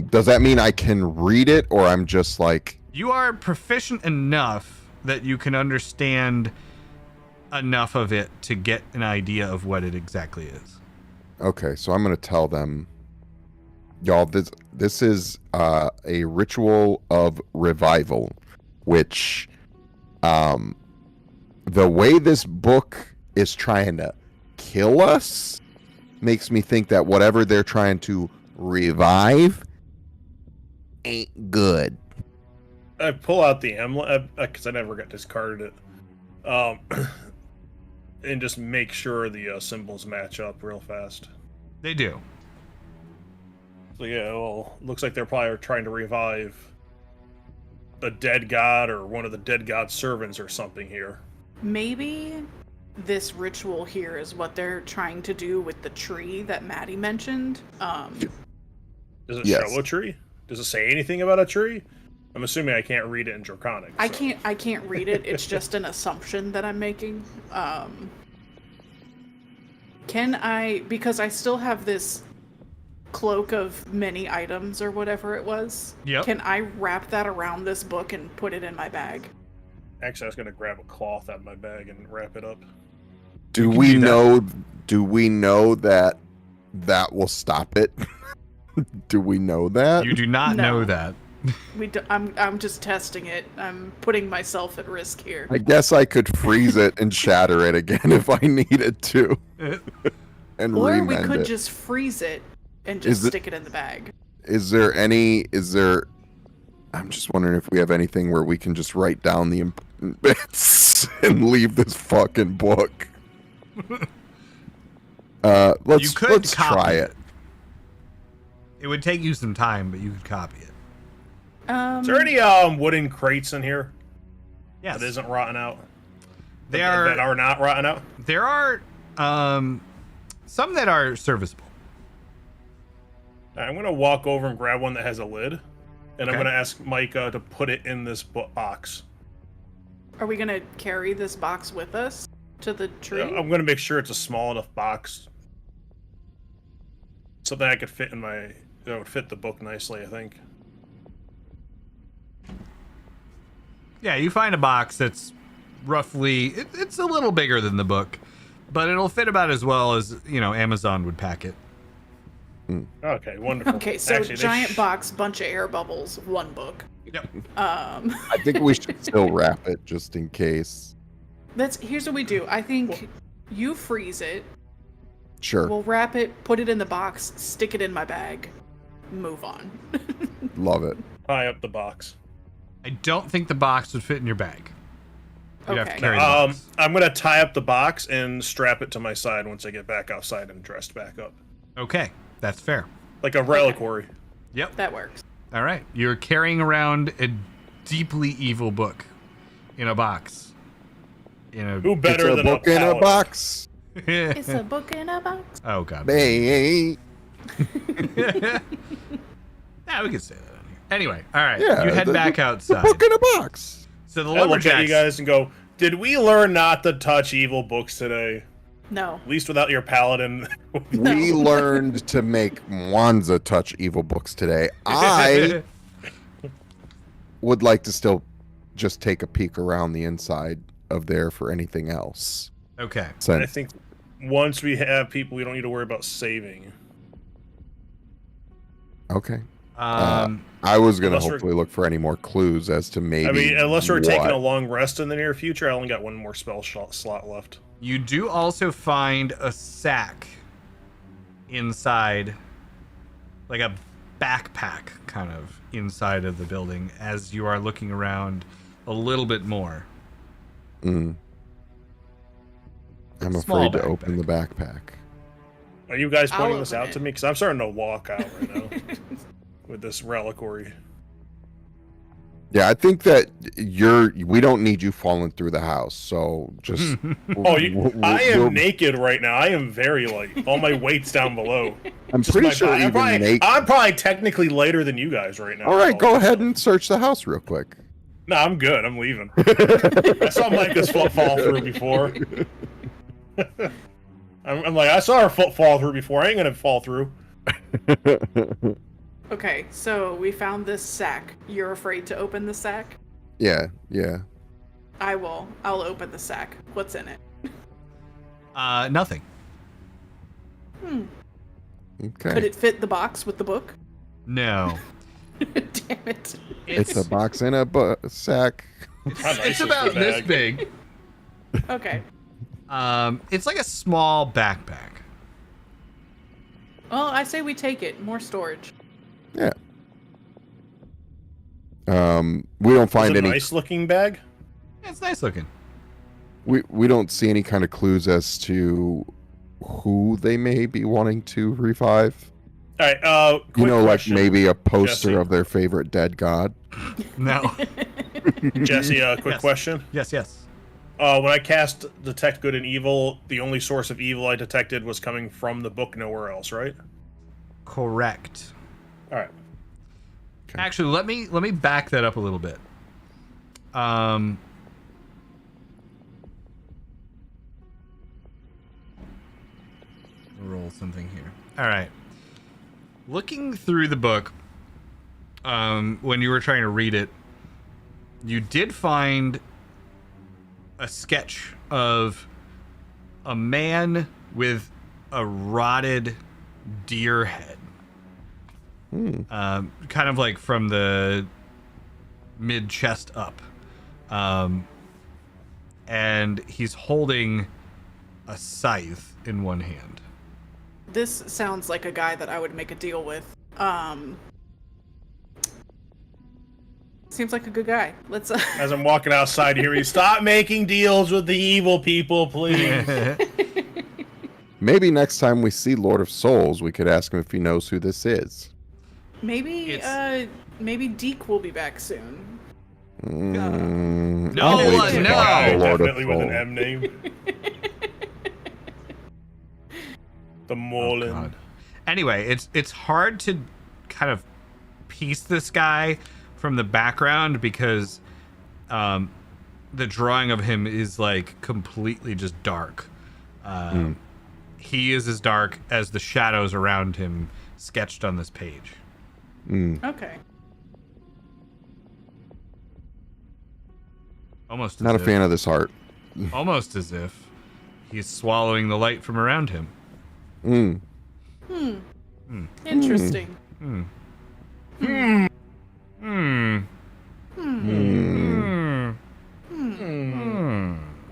Does that mean I can read it, or I'm just like... You are proficient enough that you can understand enough of it to get an idea of what it exactly is. Okay, so I'm going to tell them, y'all, this is a ritual of revival, which the way this book is trying to kill us makes me think that whatever they're trying to revive ain't good. I pull out the emblem because I never got discarded it, and just make sure the symbols match up real fast. They do. So yeah, well, looks like they're probably trying to revive a dead god or one of the dead god's servants or something here. Maybe this ritual here is what they're trying to do with the tree that Maddie mentioned. Does it Yes. show a tree? Does it say anything about a tree? I'm assuming I can't read it in Draconic. I so- can't read it. It's just an assumption that I'm making. Can I, because I still have this cloak of many items or whatever it was. Yep. Can I wrap that around this book and put it in my bag? Actually, I was gonna grab a cloth out of my bag and wrap it up. Do can we do that. know? Do we know that will stop it? Do we know that? You do not No. know that. I'm just testing it. I'm putting myself at risk here. I guess I could freeze it and shatter it again if I needed to, and Or we remend could it. just freeze it and Is just it- stick it in the bag. Is there I'm just wondering if we have anything where we can just write down the important bits and leave this fucking book. Let's could try copy it. It would take you some time, but you could copy it. Is there any wooden crates in here Yes. that isn't rotting out? They that are. are not rotting out? There are some that are serviceable. All right, I'm gonna walk over and grab one that has a lid, and I'm Okay. gonna ask Micah to put it in this box. Are we gonna carry this box with us to the tree? I'm gonna make sure it's a small enough box, something I could fit in that would fit the book nicely. I think. Yeah, you find a box that's roughly it's a little bigger than the book, but it'll fit about as well as Amazon would pack it. Okay, wonderful. Okay, so Actually, they giant box, bunch of air bubbles, one book. Yep. I think we should still wrap it just in case. Here's what we do. I think you freeze it. Sure. We'll wrap it, put it in the box, stick it in my bag, move on. Love it. tie up the box. I don't think the box would fit in your bag. You'd have to Okay. carry the box. I'm gonna tie up the box and strap it to my side once I get back outside and dressed back up, Okay, that's fair. like a reliquary. Yep. That works. All right. You're carrying around a deeply evil book in a box. Who It's better a than book a in a paladin? box. It's a book in a box. Oh god. Hey. Yeah, we could say that on here. Anyway, all right. Yeah, you head back A outside. book in a box. So the I look at lumberjacks. you guys and go, "Did we learn not to touch evil books today? No. At least without your paladin." We learned to make Mwanza touch evil books today. I would like to still just take a peek around the inside of there for anything else. Okay. I Since think once we have people, we don't need to worry about saving. okay. Um, I was gonna Unless we're- hopefully look for any more clues as to maybe. I mean, unless we're taking what. a long rest in the near future, I only got one more spell slot left. you do also find a sack inside, like a backpack kind of inside of the building as you are looking around a little bit more. I'm Small afraid to open the backpack. Are you guys I'll pointing this open out it. to me? Because I'm starting to walk out right now with this reliquary. Yeah, I think that we don't need you falling through the house. So just. Oh, I am we'll- naked right now. I am very light. All my weight's down below. I'm Just pretty my sure body. even I'm probably technically lighter than you guys right now. All right, go ahead and search the house real quick. No, I'm good. I'm leaving. I saw Micah's foot fall through before. I'm like, I saw her foot fall through before. I ain't gonna fall through. Okay, so we found this sack. You're afraid to open the sack? Yeah. I will. I'll open the sack. What's in it? Nothing. Okay. Could it fit the box with the book? No. Damn it. It's a box in a sack. How nice It's is about the this bag? big. Okay. It's like a small backpack. Well, I say we take it. More storage. Yeah. We don't It's find a any. nice looking bag. Yeah, it's nice looking. We don't see any kind of clues as to who they may be wanting to revive. All right. You Quick know, question. like maybe a poster Jesse. of their favorite dead god. No. Jesse, quick Yes. question. yes. When I cast Detect Good and Evil, the only source of evil I detected was coming from the book, nowhere else, right? Correct. All right. Actually, let me back that up a little bit. Roll something here. All right. Looking through the book, when you were trying to read it, you did find a sketch of a man with a rotted deer head. Kind of like from the mid chest up. And he's holding a scythe in one hand. This sounds like a guy that I would make a deal with. Seems like a good guy. Let's. As I'm walking outside, you hear me, stop making deals with the evil people, please. Maybe next time we see Lord of Souls, we could ask him if he knows who this is. Maybe, maybe Deke will be back soon. No, I'll wait no. till No. Guy, the Lord of definitely with an Souls. M name. The Molin. God. Anyway, it's hard to kind of piece this guy from the background because the drawing of him is like completely just dark. He is as dark as the shadows around him sketched on this page. Okay. Almost Not a as fan of this art. almost as if he's swallowing the light from around him. Interesting.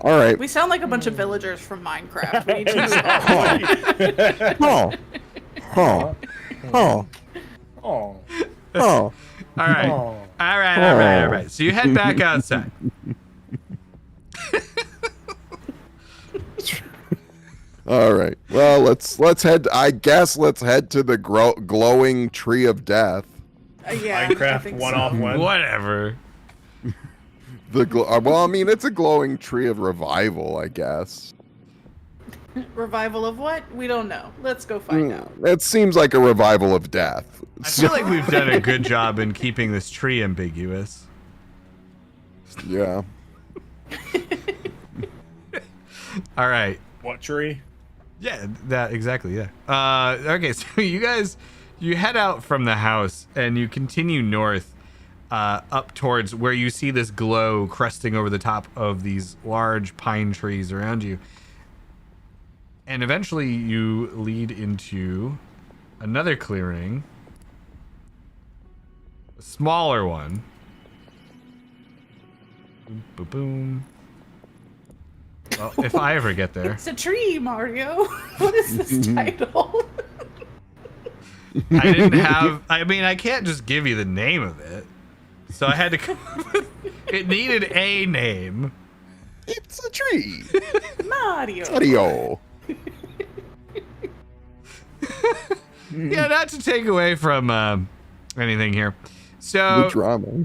All right. We sound like a bunch of villagers from Minecraft. We need to Oh. Oh. Oh. Oh. Oh. All right. So you head back outside. All right. Well, let's head. I guess let's head to the glowing tree of death. yeah. I Minecraft think one-off so. one. Whatever. Well, I mean, it's a glowing tree of revival, I guess. Revival of what? We don't know. Let's go find out. It seems like a revival of death. I feel like we've done a good job in keeping this tree ambiguous. Yeah. All right. What tree? Yeah, that exactly. Yeah. Okay, so you head out from the house and you continue north, up towards where you see this glow cresting over the top of these large pine trees around you, and eventually you lead into another clearing, a smaller one. Boom, boom, boom. Well, if I ever get there. It's a tree, Mario. What is this title? I didn't have. I mean, I can't just give you the name of it, so I had to come up with. It needed a name. It's a tree. Mario. Mario. Yeah, not to take away from anything here. The So drama.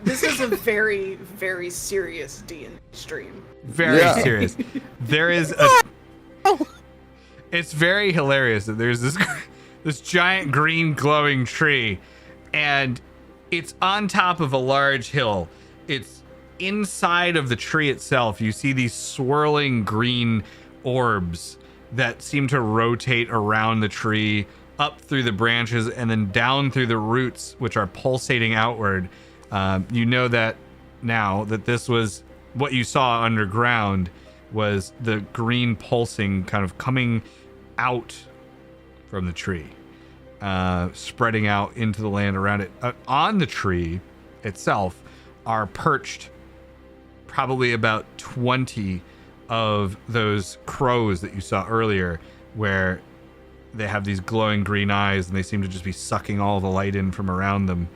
This is a very, very serious D&D stream. very Yeah. serious. There is a. It's very hilarious that there's this giant green glowing tree, and it's on top of a large hill. It's inside of the tree itself. You see these swirling green orbs that seem to rotate around the tree, up through the branches, and then down through the roots, which are pulsating outward. You know that now that this was what you saw underground was the green pulsing kind of coming out from the tree, spreading out into the land around it. On the tree itself are perched probably about 20 of those crows that you saw earlier, where they have these glowing green eyes and they seem to just be sucking all the light in from around them.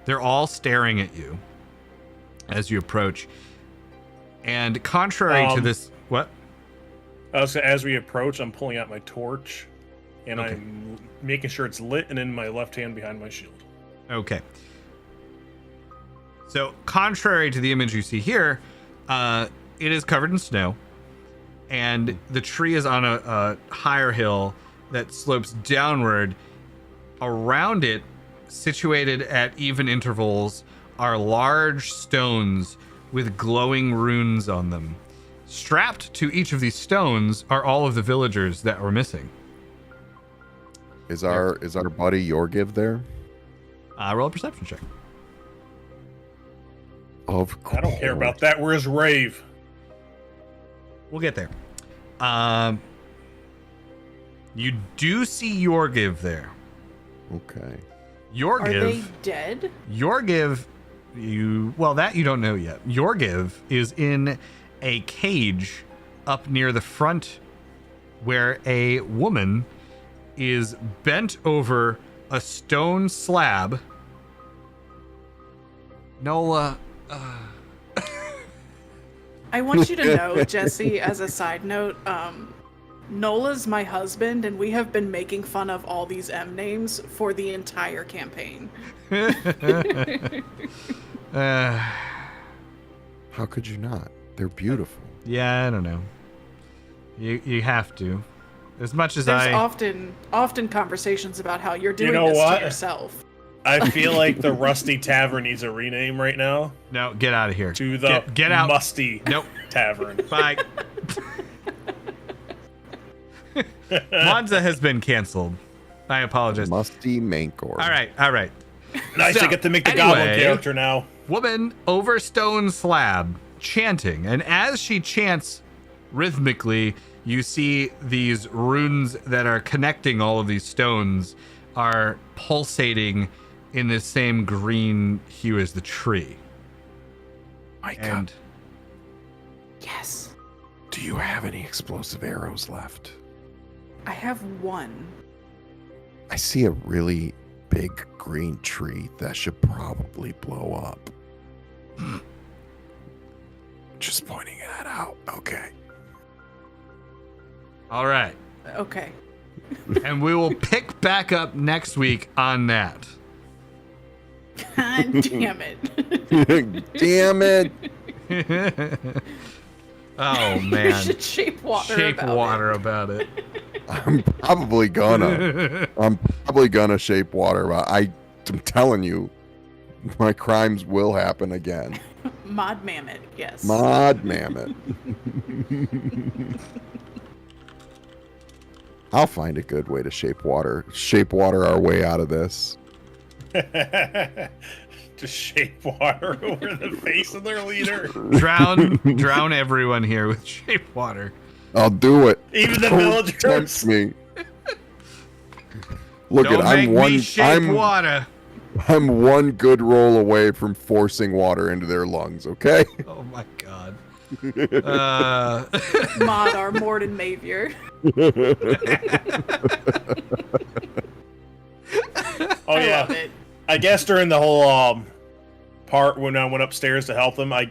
They're all staring at you as you approach. And contrary to this, what? So as we approach, I'm pulling out my torch, and Okay. I'm making sure it's lit and in my left hand behind my shield. Okay. So, contrary to the image you see here, it is covered in snow, and the tree is on a higher hill that slopes downward. Around it, situated at even intervals, are large stones with glowing runes on them. Strapped to each of these stones are all of the villagers that were missing. Is our buddy Yorgiv there? Roll a perception check. Of course. I don't care about that. Where's Rave? We'll get there. You do see Yorgiv there. Okay. Are they Yorgiv, dead? Yorgiv, that you don't know yet. Yorgiv is in a cage up near the front where a woman is bent over a stone slab Nola. I want you to know, Jesse, as a side note, Nola's my husband, and we have been making fun of all these M names for the entire campaign. How could you not? They're beautiful. Yeah, I don't know. You have to. As much as There's often conversations about how you're doing know this what? to yourself. I feel like the Rusty Tavern needs a rename right now No, get out of here. to the get out. Musty Nope. Tavern. Bye. Monza has been canceled. I apologize. Musty Mancor. All right. Nice, So, I get to make the anyway, goblin character now. Woman over stone slab, chanting. And as she chants rhythmically, you see these runes that are connecting all of these stones are pulsating in the same green hue as the tree. Micah, And Yes. do you have any explosive arrows left? I have one. I see a really big green tree that should probably blow up. Just pointing that out. Okay. all right. Okay. And we will pick back up next week on that. God damn it. Damn it. Oh, We man. should shape water Shape about water about it. I'm probably gonna shape water. I'm telling you, my crimes will happen again. it. Mod Mammoth, yes. Mod Mammoth. I'll find a good way to shape water our way out of this. Just shape water over the face of their leader. Drown everyone here with shape water. I'll do it. Even the Don't villagers. tempt me. Look Don't at make me shape water. I'm one good roll away from forcing water into their lungs, okay? Oh my god. Mod our Morden Mavier. Oh I yeah. love it. I guess during the whole part when I went upstairs to help them, I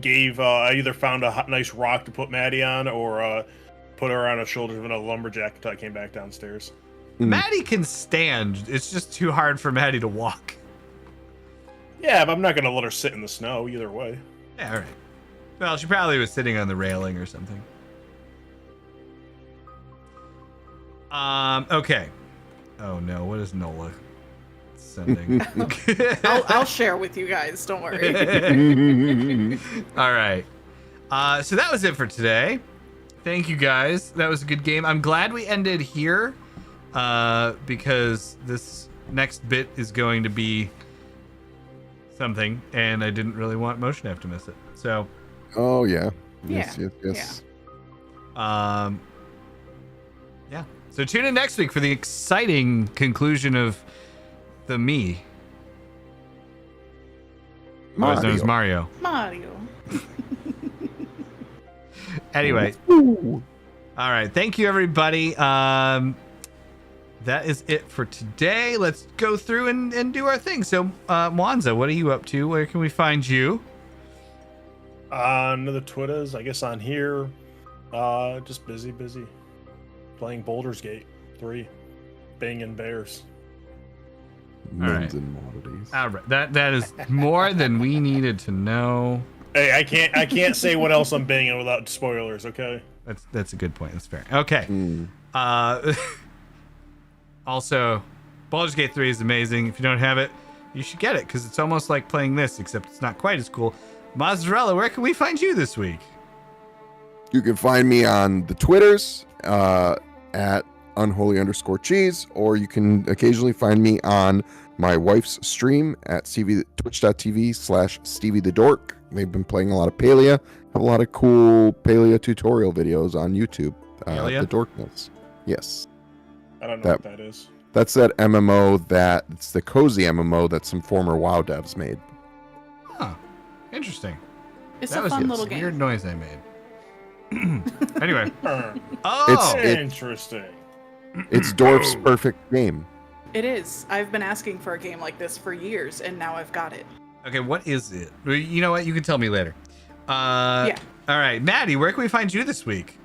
gave I either found a nice rock to put Maddie on or put her on the shoulders of another lumberjack until I came back downstairs. Maddie can stand. It's just too hard for Maddie to walk. Yeah, but I'm not gonna let her sit in the snow either way. Yeah, all right. Well, she probably was sitting on the railing or something. Okay. Oh no, what is Nola sending? I'll share with you guys, don't worry. All right. So that was it for today. Thank you guys. That was a good game. I'm glad we ended here because this next bit is going to be something, and I didn't really want Motion F to miss it. So, Oh yeah. Yeah, Yes. yeah. So tune in next week for the exciting conclusion of the Me. Otherwise known as Mario. Mario. Anyway. All right. Thank you, everybody. That is it for today. Let's go through and do our thing. So, Mwanza, what are you up to? Where can we find you? On the Twitters, I guess on here, just busy. Playing Baldur's Gate 3. Banging bears. Men's and oddities. All right. That is more than we needed to know. Hey, I can't say what else I'm banging without spoilers, okay? That's a good point. That's fair. Okay. Also, Baldur's Gate 3 is amazing. If you don't have it, you should get it because it's almost like playing this, except it's not quite as cool. Mozzarella, where can we find you this week? You can find me on the Twitters at unholy_cheese, or you can occasionally find me on my wife's stream at twitch.tv/Stevie the Dork. They've been playing a lot of Palia. Have a lot of cool Palia tutorial videos on YouTube. Palia? The Dorkness. Yes. I don't know what that is. That's that MMO it's the cozy MMO that some former WoW devs made. Huh. Interesting. It's That a was fun a little game. weird noise I made. Anyway. Huh. Oh! Interesting. It's Dorf's perfect game. It is. I've been asking for a game like this for years, and now I've got it. Okay, what is it? You know what? You can tell me later. Yeah. All right, Maddie, where can we find you this week?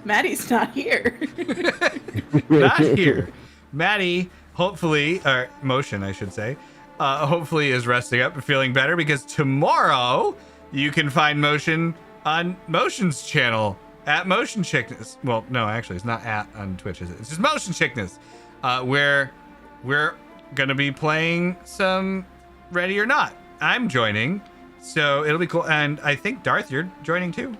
Maddie's not here. Not here. Maddie, hopefully, or Motion, I should say, hopefully is resting up and feeling better because tomorrow you can find Motion on Motion's channel at Motion Chickness. Well, no, actually, it's not at on Twitch, is it? It's just Motion Chickness, where we're going to be playing some Ready or Not. I'm joining, so it'll be cool. And I think, Darth, you're joining too?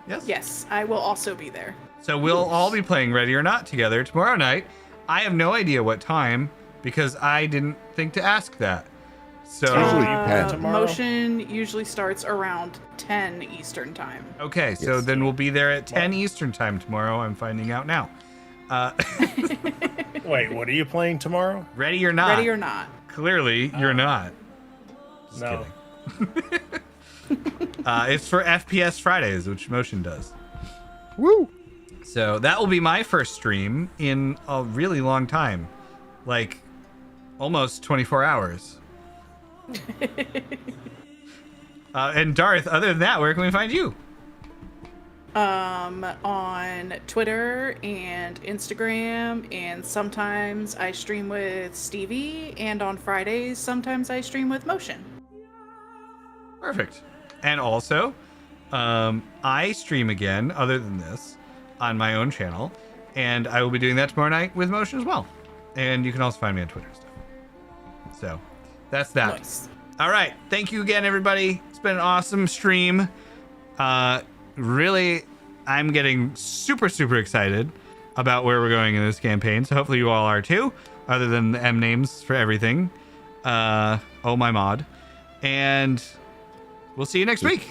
Yes? Yes, I will also be there. So we'll all be playing Ready or Not together tomorrow night. I have no idea what time because I didn't think to ask that. So Usually 10. Tomorrow? Motion usually starts around 10 Eastern time. okay, so Yes. then we'll be there at 10 Eastern time tomorrow. I'm finding out now. Wait, what are you playing tomorrow? Ready or Not? Ready or not. Clearly, you're not. Just No. kidding. It's for FPS Fridays, which Motion does. Woo! So that will be my first stream in a really long time, like almost 24 hours. And Darth, other than that, where can we find you? On Twitter and Instagram, and sometimes I stream with Stevie, and on Fridays sometimes I stream with Motion. Perfect. And also, I stream again, other than this, on my own channel, and I will be doing that tomorrow night with Motion as well. And you can also find me on Twitter and stuff. So that's that. Nice. All right. Thank you again, everybody. It's been an awesome stream. Really, I'm getting super, super excited about where we're going in this campaign. So hopefully you all are too, other than the M names for everything. Oh my mod. And we'll see you next week.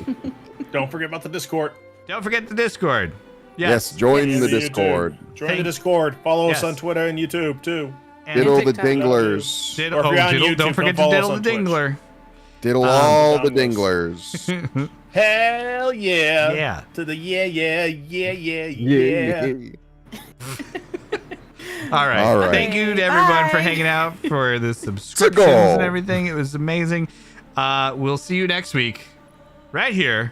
Don't forget about the Discord. Don't forget the Discord. Yes, join And the YouTube. Discord. Join Thank- the Discord. Follow Yes. us on Twitter and YouTube too. And Diddle the TikTok. dinglers. diddle, Or if you're on diddle, YouTube, don't forget to follow us diddle on the Twitch. dingler. Diddle all the downloads. dinglers. Hell yeah. Yeah. To the yeah. All right. All right. Thank you to everyone for Bye. hanging out for the subscriptions and everything. It was amazing. We'll see you next week, right here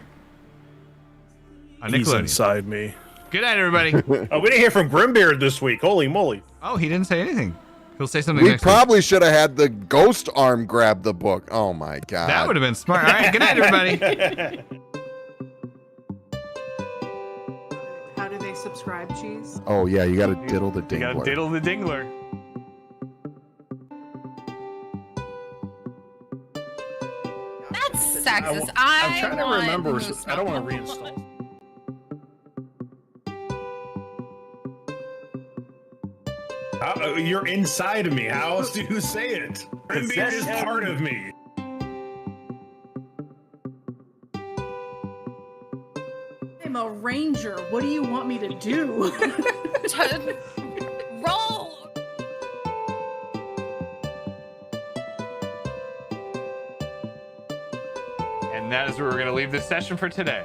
on He's Nickelodeon. inside me. Good night, everybody. Oh, we didn't hear from Grimbeard this week. Holy moly. Oh, he didn't say anything. He'll say something We next week. probably should have had the ghost arm grab the book. Oh my god. That would have been smart. All right. Good night, everybody. How do they subscribe, Cheese? Oh yeah, you gotta diddle the You gotta dingler. diddle the dingler. That's sexist. I'm trying to want remember. to I don't want to reinstall. You're inside of me. How else do you say it? Grimbeard is part of me. I'm a ranger. What do you want me to do? Roll. And that is where we're going to leave this session for today.